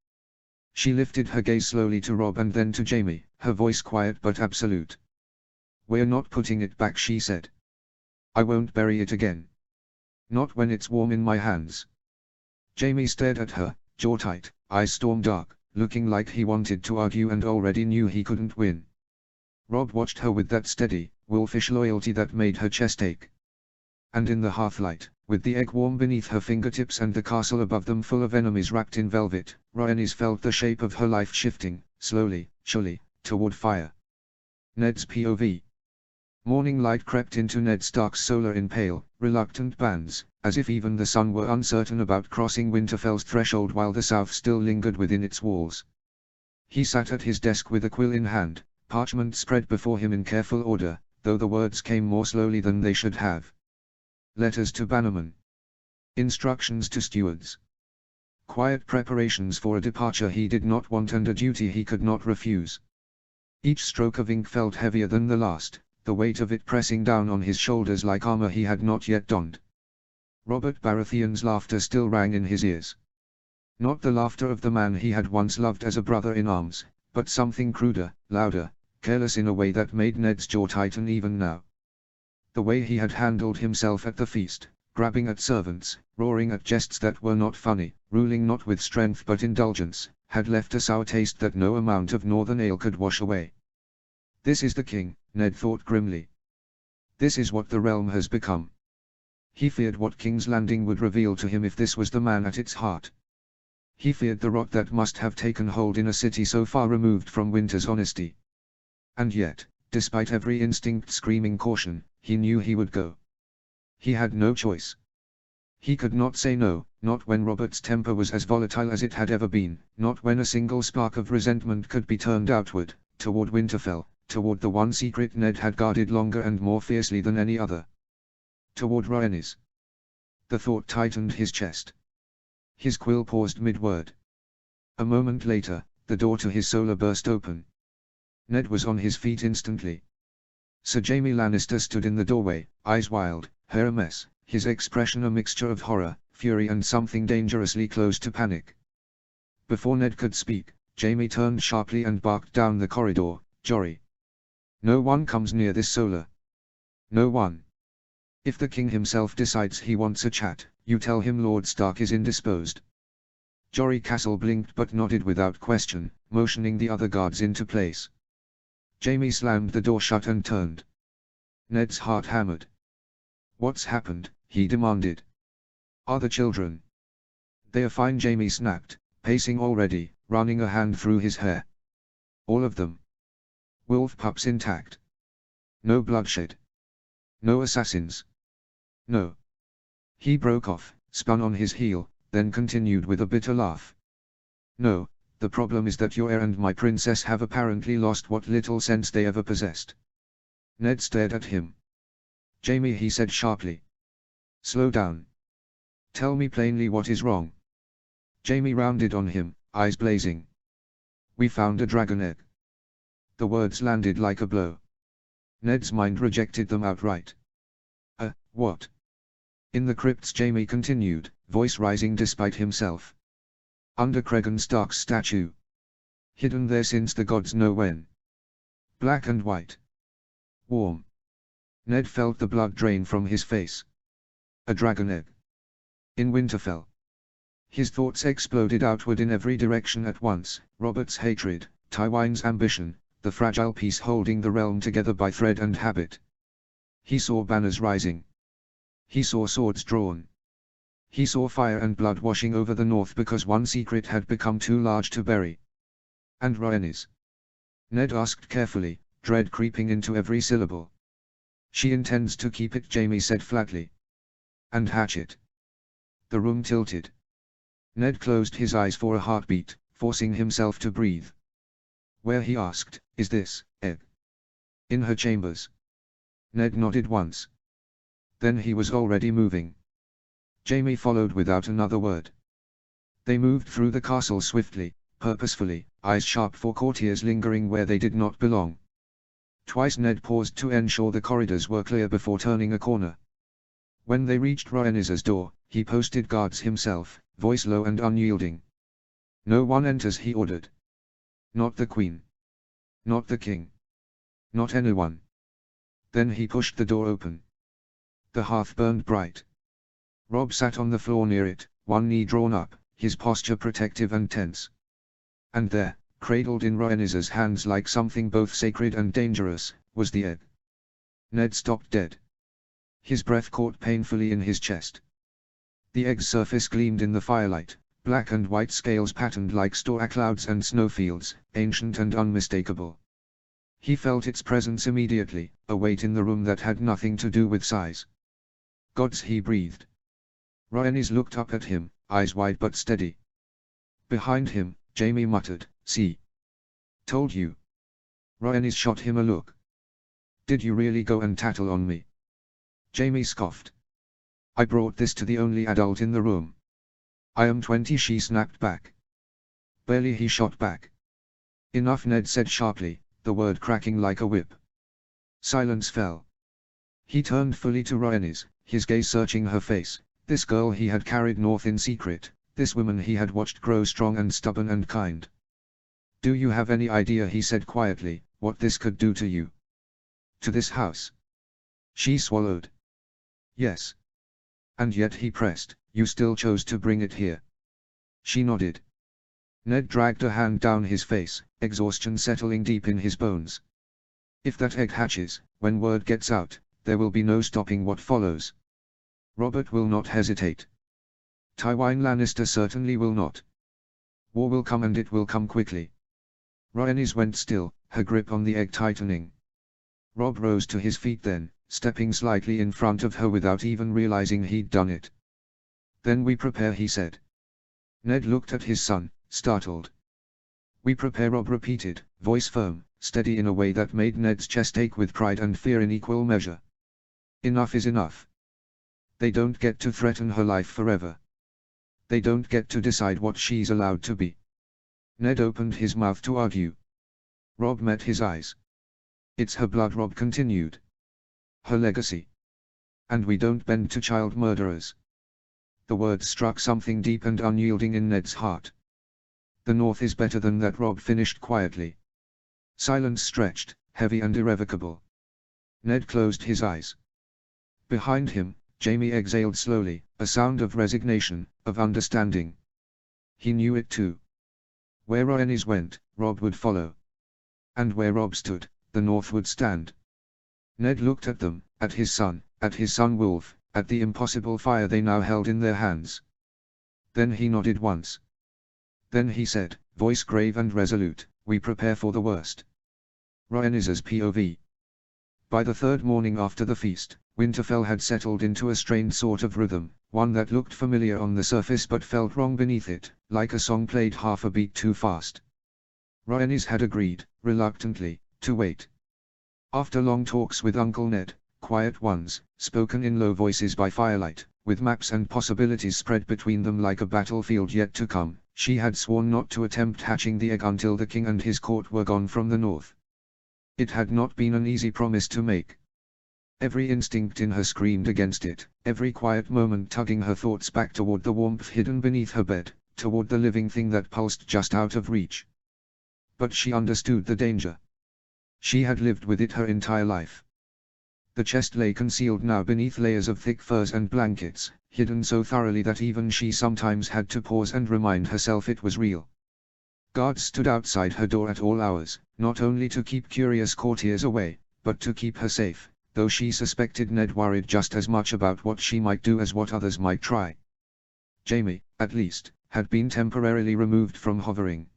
She lifted her gaze slowly to Rob and then to Jamie, her voice quiet but absolute. "We're not putting it back," she said. "I won't bury it again. Not when it's warm in my hands." Jamie stared at her, jaw tight, eyes storm dark, looking like he wanted to argue and already knew he couldn't win. Rob watched her with that steady, wolfish loyalty that made her chest ache. And in the half-light, with the egg warm beneath her fingertips and the castle above them full of enemies wrapped in velvet, Rhaenys felt the shape of her life shifting, slowly, surely, toward fire. Ned's POV. Morning light crept into Ned Stark's solar in pale, reluctant bands, as if even the sun were uncertain about crossing Winterfell's threshold while the south still lingered within its walls. He sat at his desk with a quill in hand, parchment spread before him in careful order, though the words came more slowly than they should have. Letters to Bannerman. Instructions to stewards. Quiet preparations for a departure he did not want and a duty he could not refuse. Each stroke of ink felt heavier than the last, the weight of it pressing down on his shoulders like armor he had not yet donned. Robert Baratheon's laughter still rang in his ears. Not the laughter of the man he had once loved as a brother-in-arms, but something cruder, louder, careless in a way that made Ned's jaw tighten even now. The way he had handled himself at the feast, grabbing at servants, roaring at jests that were not funny, ruling not with strength but indulgence, had left a sour taste that no amount of northern ale could wash away. This is the king, Ned thought grimly. This is what the realm has become. He feared what King's Landing would reveal to him if this was the man at its heart. He feared the rot that must have taken hold in a city so far removed from Winter's honesty. And yet, despite every instinct screaming caution, he knew he would go. He had no choice. He could not say no, not when Robert's temper was as volatile as it had ever been, not when a single spark of resentment could be turned outward, toward Winterfell, toward the one secret Ned had guarded longer and more fiercely than any other. Toward Rhaenys. The thought tightened his chest. His quill paused mid-word. A moment later, the door to his solar burst open. Ned was on his feet instantly. Sir Jaime Lannister stood in the doorway, eyes wild, hair a mess, his expression a mixture of horror, fury and something dangerously close to panic. Before Ned could speak, Jaime turned sharply and barked down the corridor, "Jory! No one comes near this solar. No one. If the king himself decides he wants a chat, you tell him Lord Stark is indisposed." Jory Castle blinked but nodded without question, motioning the other guards into place. Jaime slammed the door shut and turned. Ned's heart hammered. "What's happened?" he demanded. "Are the children?" "They are fine," Jaime snapped, pacing already, running a hand through his hair. "All of them. Wolf pups intact. No bloodshed. No assassins. No." He broke off, spun on his heel, then continued with a bitter laugh. "No, the problem is that your heir and my princess have apparently lost what little sense they ever possessed." Ned stared at him. "Jaime," he said sharply. "Slow down. Tell me plainly what is wrong." Jaime rounded on him, eyes blazing. "We found a dragon egg." The words landed like a blow. Ned's mind rejected them outright. What?" "In the crypts," Jaime continued, voice rising despite himself. "Under Cregan Stark's statue. Hidden there since the gods know when. Black and white. Warm." Ned felt the blood drain from his face. A dragon egg. In Winterfell. His thoughts exploded outward in every direction at once, Robert's hatred, Tywin's ambition, the fragile peace holding the realm together by thread and habit. He saw banners rising. He saw swords drawn. He saw fire and blood washing over the north because one secret had become too large to bury. "And Rhaenys?" Ned asked carefully, dread creeping into every syllable. "She intends to keep it," Jaime said flatly. "And Hatchet?" The room tilted. Ned closed his eyes for a heartbeat, forcing himself to breathe. "Where," he asked, "is this egg?" "In her chambers." Ned nodded once. Then he was already moving. Jaime followed without another word. They moved through the castle swiftly, purposefully, eyes sharp for courtiers lingering where they did not belong. Twice Ned paused to ensure the corridors were clear before turning a corner. When they reached Rhaenys's door, he posted guards himself, voice low and unyielding. No one enters, he ordered. Not the Queen. Not the King. Not anyone. Then he pushed the door open. The hearth burned bright. Rob sat on the floor near it, one knee drawn up, his posture protective and tense. And there, cradled in Rhaenys's hands like something both sacred and dangerous, was the egg. Ned stopped dead. His breath caught painfully in his chest. The egg's surface gleamed in the firelight, black and white scales patterned like storm clouds and snowfields, ancient and unmistakable. He felt its presence immediately, a weight in the room that had nothing to do with size. Gods, he breathed. Rhaenys looked up at him, eyes wide but steady. Behind him, Jaime muttered, "See. Told you." Rhaenys shot him a look. "Did you really go and tattle on me?" Jaime scoffed. "I brought this to the only adult in the room." "I am 20," she snapped back. "Barely," he shot back. "Enough," Ned said sharply, the word cracking like a whip. Silence fell. He turned fully to Rhaenys, his gaze searching her face, this girl he had carried north in secret, this woman he had watched grow strong and stubborn and kind. "Do you have any idea," he said quietly, "what this could do to you? To this house?" She swallowed. "Yes." "And yet," he pressed, "you still chose to bring it here." She nodded. Ned dragged a hand down his face, exhaustion settling deep in his bones. "If that egg hatches, when word gets out, there will be no stopping what follows. Robert will not hesitate. Tywin Lannister certainly will not. War will come, and it will come quickly." Rhaenys went still, her grip on the egg tightening. Rob rose to his feet then, stepping slightly in front of her without even realizing he'd done it. "Then we prepare," he said. Ned looked at his son, startled. "We prepare," Rob repeated, voice firm, steady in a way that made Ned's chest ache with pride and fear in equal measure. "Enough is enough. They don't get to threaten her life forever. They don't get to decide what she's allowed to be." Ned opened his mouth to argue. Rob met his eyes. "It's her blood," Rob continued. "Her legacy. And we don't bend to child murderers." The words struck something deep and unyielding in Ned's heart. "The North is better than that," Rob finished quietly. Silence stretched, heavy and irrevocable. Ned closed his eyes. Behind him, Jaime exhaled slowly, a sound of resignation, of understanding. He knew it too. Where Rhaenys went, Rob would follow. And where Rob stood, the North would stand. Ned looked at them, at his son Wolf, at the impossible fire they now held in their hands. Then he nodded once. Then he said, voice grave and resolute, "We prepare for the worst." Rhaenys's POV. By the third morning after the feast, Winterfell had settled into a strained sort of rhythm, one that looked familiar on the surface but felt wrong beneath it, like a song played half a beat too fast. Rhaenys had agreed, reluctantly, to wait. After long talks with Uncle Ned, quiet ones, spoken in low voices by firelight, with maps and possibilities spread between them like a battlefield yet to come, she had sworn not to attempt hatching the egg until the king and his court were gone from the north. It had not been an easy promise to make. Every instinct in her screamed against it, every quiet moment tugging her thoughts back toward the warmth hidden beneath her bed, toward the living thing that pulsed just out of reach. But she understood the danger. She had lived with it her entire life. The chest lay concealed now beneath layers of thick furs and blankets, hidden so thoroughly that even she sometimes had to pause and remind herself it was real. Guards stood outside her door at all hours, not only to keep curious courtiers away, but to keep her safe, though she suspected Ned worried just as much about what she might do as what others might try. Jaime, at least, had been temporarily removed from hovering.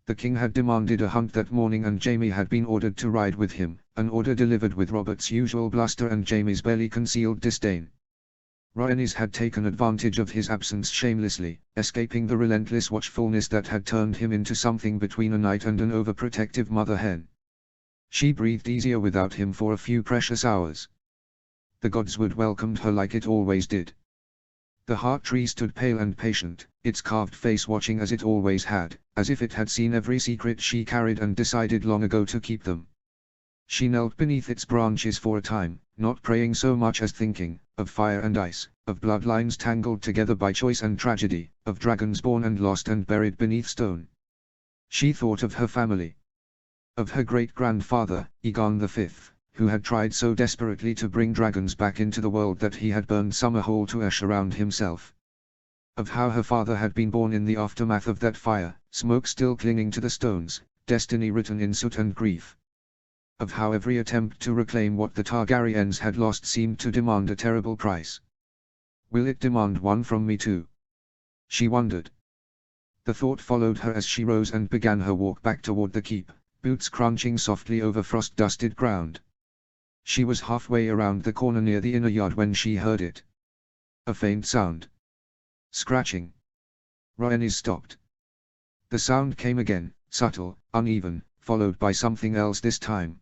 The king had demanded a hunt that morning and Jaime had been ordered to ride with him, an order delivered with Robert's usual bluster and Jaime's barely concealed disdain. Rhaenys had taken advantage of his absence shamelessly, escaping the relentless watchfulness that had turned him into something between a knight and an overprotective mother hen. She breathed easier without him for a few precious hours. The godswood welcomed her like it always did. The heart tree stood pale and patient, its carved face watching as it always had, as if it had seen every secret she carried and decided long ago to keep them. She knelt beneath its branches for a time, not praying so much as thinking, of fire and ice, of bloodlines tangled together by choice and tragedy, of dragons born and lost and buried beneath stone. She thought of her family. Of her great-grandfather, Egon V, who had tried so desperately to bring dragons back into the world that he had burned Summerhall to ash around himself. Of how her father had been born in the aftermath of that fire, smoke still clinging to the stones, destiny written in soot and grief. Of how every attempt to reclaim what the Targaryens had lost seemed to demand a terrible price. Will it demand one from me too? She wondered. The thought followed her as she rose and began her walk back toward the keep, boots crunching softly over frost-dusted ground. She was halfway around the corner near the inner yard when she heard it. A faint sound. Scratching. Rhaenys stopped. The sound came again, subtle, uneven, followed by something else this time.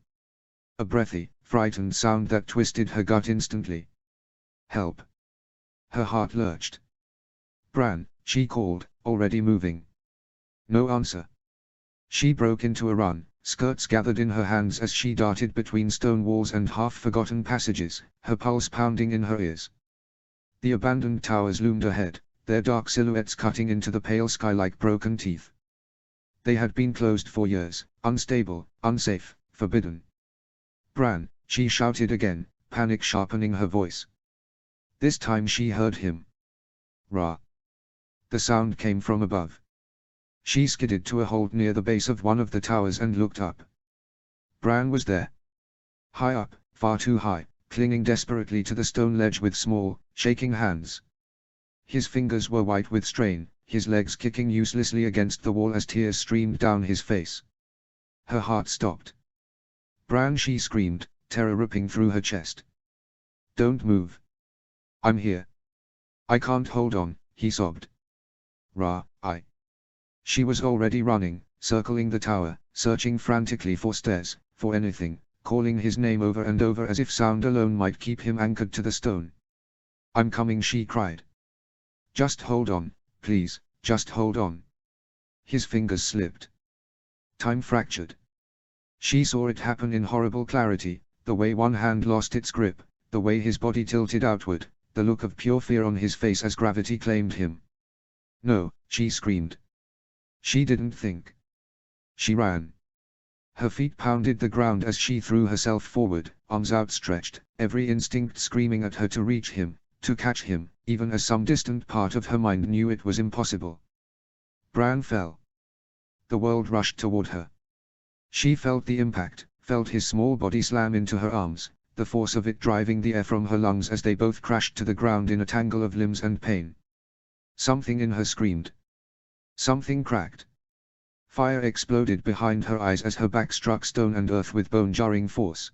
A breathy, frightened sound that twisted her gut instantly. Help. Her heart lurched. Bran, she called, already moving. No answer. She broke into a run, skirts gathered in her hands as she darted between stone walls and half-forgotten passages, her pulse pounding in her ears. The abandoned towers loomed ahead, their dark silhouettes cutting into the pale sky like broken teeth. They had been closed for years, unstable, unsafe, forbidden. Bran, she shouted again, panic sharpening her voice. This time she heard him. Ra. The sound came from above. She skidded to a hold near the base of one of the towers and looked up. Bran was there. High up, far too high, clinging desperately to the stone ledge with small, shaking hands. His fingers were white with strain, his legs kicking uselessly against the wall as tears streamed down his face. Her heart stopped. Bran, she screamed, terror ripping through her chest. Don't move. I'm here. I can't hold on, he sobbed. Ra, I. She was already running, circling the tower, searching frantically for stairs, for anything, calling his name over and over as if sound alone might keep him anchored to the stone. I'm coming, she cried. Just hold on, please, just hold on. His fingers slipped. Time fractured. She saw it happen in horrible clarity, the way one hand lost its grip, the way his body tilted outward, the look of pure fear on his face as gravity claimed him. No, she screamed. She didn't think. She ran. Her feet pounded the ground as she threw herself forward, arms outstretched, every instinct screaming at her to reach him, to catch him, even as some distant part of her mind knew it was impossible. Bran fell. The world rushed toward her. She felt the impact, felt his small body slam into her arms, the force of it driving the air from her lungs as they both crashed to the ground in a tangle of limbs and pain. Something in her screamed. Something cracked. Fire exploded behind her eyes as her back struck stone and earth with bone-jarring force.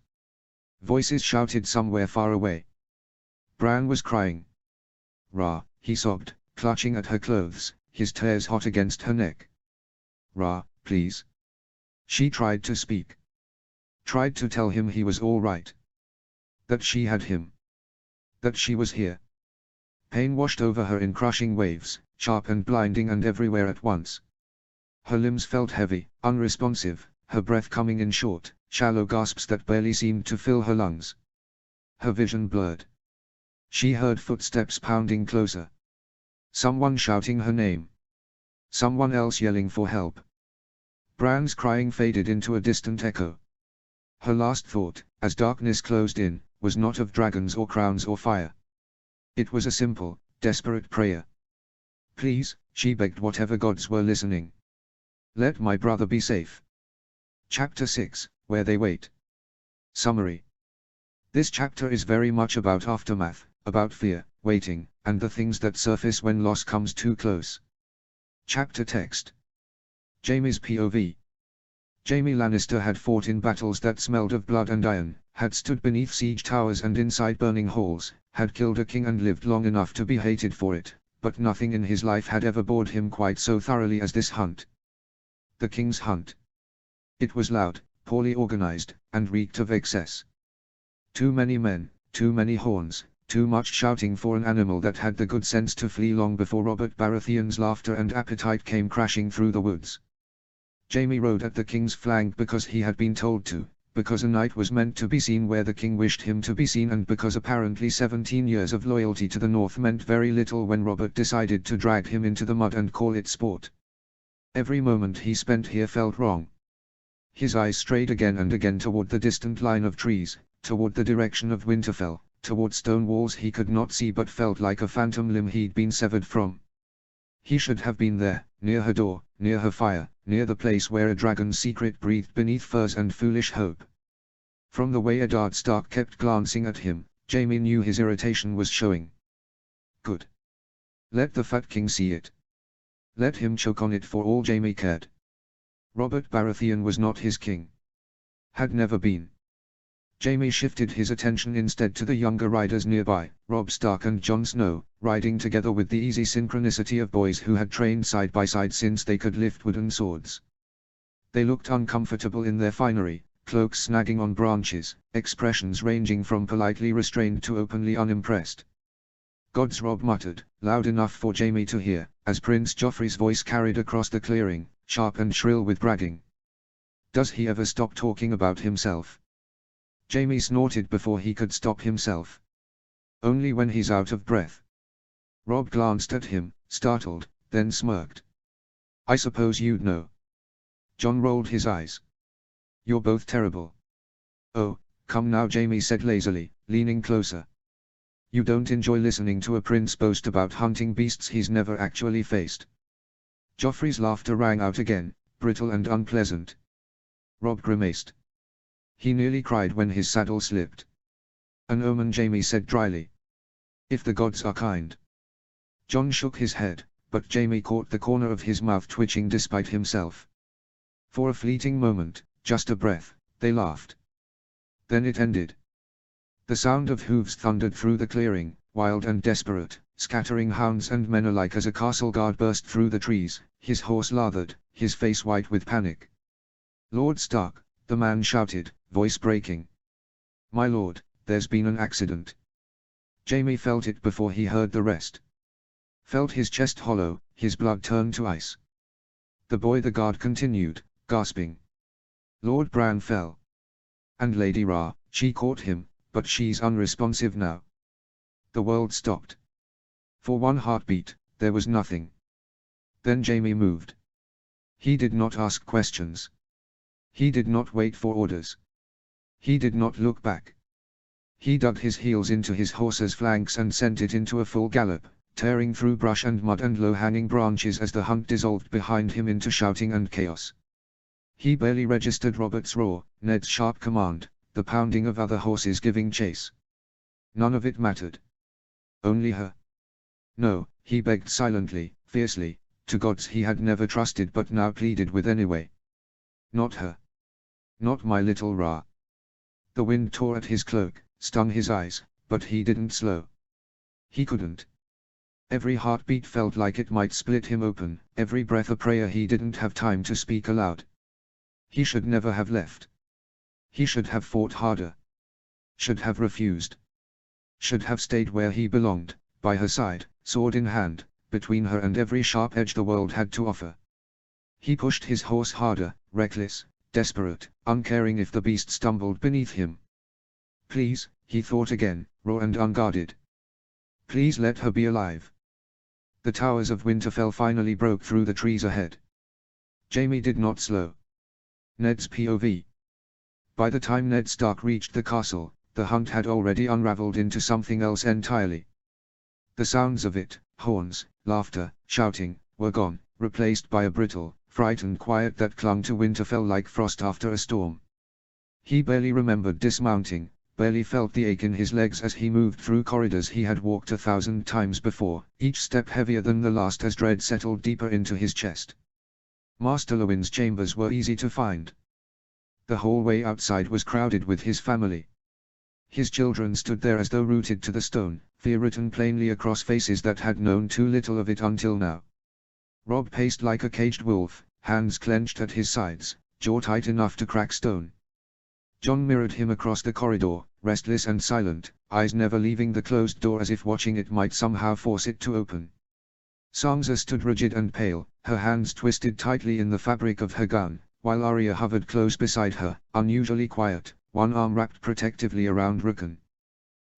Voices shouted somewhere far away. Bran was crying. Ra, he sobbed, clutching at her clothes, his tears hot against her neck. Ra, please. She tried to speak. Tried to tell him he was all right. That she had him. That she was here. Pain washed over her in crushing waves, sharp and blinding and everywhere at once. Her limbs felt heavy, unresponsive, her breath coming in short, shallow gasps that barely seemed to fill her lungs. Her vision blurred. She heard footsteps pounding closer. Someone shouting her name. Someone else yelling for help. Bran's crying faded into a distant echo. Her last thought, as darkness closed in, was not of dragons or crowns or fire. It was a simple, desperate prayer. Please, she begged whatever gods were listening. Let my brother be safe. Chapter 6, Where They Wait. Summary. This chapter is very much about aftermath, about fear, waiting, and the things that surface when loss comes too close. Chapter text. Jaime's POV. Jaime Lannister had fought in battles that smelled of blood and iron, had stood beneath siege towers and inside burning halls, had killed a king and lived long enough to be hated for it, but nothing in his life had ever bored him quite so thoroughly as this hunt. The King's Hunt. It was loud, poorly organized, and reeked of excess. Too many men, too many horns, too much shouting for an animal that had the good sense to flee long before Robert Baratheon's laughter and appetite came crashing through the woods. Jaime rode at the king's flank because he had been told to, because a knight was meant to be seen where the king wished him to be seen, and because apparently 17 years of loyalty to the North meant very little when Robert decided to drag him into the mud and call it sport. Every moment he spent here felt wrong. His eyes strayed again and again toward the distant line of trees, toward the direction of Winterfell, toward stone walls he could not see but felt like a phantom limb he'd been severed from. He should have been there, near her door, near her fire, near the place where a dragon's secret breathed beneath furs and foolish hope. From the way Eddard Stark kept glancing at him, Jaime knew his irritation was showing. Good. Let the Fat King see it. Let him choke on it for all Jaime cared. Robert Baratheon was not his king. Had never been. Jaime shifted his attention instead to the younger riders nearby, Robb Stark and Jon Snow, riding together with the easy synchronicity of boys who had trained side by side since they could lift wooden swords. They looked uncomfortable in their finery, cloaks snagging on branches, expressions ranging from politely restrained to openly unimpressed. "Gods," Robb muttered, loud enough for Jaime to hear, as Prince Joffrey's voice carried across the clearing, sharp and shrill with bragging. "Does he ever stop talking about himself?" Jaime snorted before he could stop himself. "Only when he's out of breath." Robb glanced at him, startled, then smirked. "I suppose you'd know." Jon rolled his eyes. "You're both terrible." "Oh, come now," Jaime said lazily, leaning closer. "You don't enjoy listening to a prince boast about hunting beasts he's never actually faced." Joffrey's laughter rang out again, brittle and unpleasant. Robb grimaced. He nearly cried when his saddle slipped. "An omen," Jaime said dryly. "If the gods are kind." Jon shook his head, but Jaime caught the corner of his mouth twitching despite himself. For a fleeting moment, just a breath, they laughed. Then it ended. The sound of hooves thundered through the clearing, wild and desperate, scattering hounds and men alike as a castle guard burst through the trees, his horse lathered, his face white with panic. "Lord Stark," the man shouted, voice breaking. "My lord, there's been an accident." Jaime felt it before he heard the rest. Felt his chest hollow, his blood turn to ice. "The boy," the guard continued, gasping. "Lord Bran fell. And Lady Ra, she caught him, but she's unresponsive now." The world stopped. For one heartbeat, there was nothing. Then Jaime moved. He did not ask questions. He did not wait for orders. He did not look back. He dug his heels into his horse's flanks and sent it into a full gallop, tearing through brush and mud and low-hanging branches as the hunt dissolved behind him into shouting and chaos. He barely registered Robert's roar, Ned's sharp command, the pounding of other horses giving chase. None of it mattered. Only her. No, he begged silently, fiercely, to gods he had never trusted but now pleaded with anyway. Not her. Not my little Ra. The wind tore at his cloak, stung his eyes, but he didn't slow. He couldn't. Every heartbeat felt like it might split him open, every breath a prayer he didn't have time to speak aloud. He should never have left. He should have fought harder. Should have refused. Should have stayed where he belonged, by her side, sword in hand, between her and every sharp edge the world had to offer. He pushed his horse harder, reckless, desperate, uncaring if the beast stumbled beneath him. Please, he thought again, raw and unguarded. Please let her be alive. The towers of Winterfell finally broke through the trees ahead. Jaime did not slow. Ned's POV. By the time Ned Stark reached the castle, the hunt had already unraveled into something else entirely. The sounds of it, horns, laughter, shouting, were gone, replaced by a brittle, frightened quiet that clung to Winterfell like frost after a storm. He barely remembered dismounting, barely felt the ache in his legs as he moved through corridors he had walked 1,000 times before, each step heavier than the last as dread settled deeper into his chest. Master Lewin's chambers were easy to find. The hallway outside was crowded with his family. His children stood there as though rooted to the stone, fear written plainly across faces that had known too little of it until now. Robb paced like a caged wolf, hands clenched at his sides, jaw tight enough to crack stone. Jon mirrored him across the corridor, restless and silent, eyes never leaving the closed door as if watching it might somehow force it to open. Sansa stood rigid and pale, her hands twisted tightly in the fabric of her gown, while Arya hovered close beside her, unusually quiet, one arm wrapped protectively around Rickon.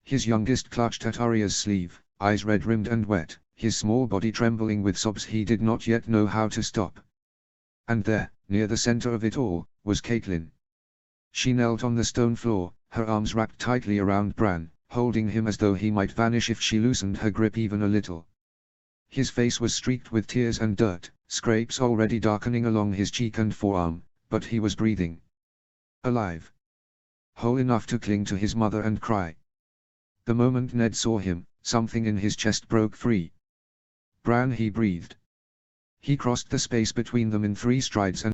His youngest clutched at Arya's sleeve, eyes red-rimmed and wet, his small body trembling with sobs he did not yet know how to stop. And there, near the center of it all, was Catelyn. She knelt on the stone floor, her arms wrapped tightly around Bran, holding him as though he might vanish if she loosened her grip even a little. His face was streaked with tears and dirt, scrapes already darkening along his cheek and forearm, but he was breathing. Alive. Whole enough to cling to his mother and cry. The moment Ned saw him, something in his chest broke free. Bran, he breathed. He crossed the space between them in 3 strides and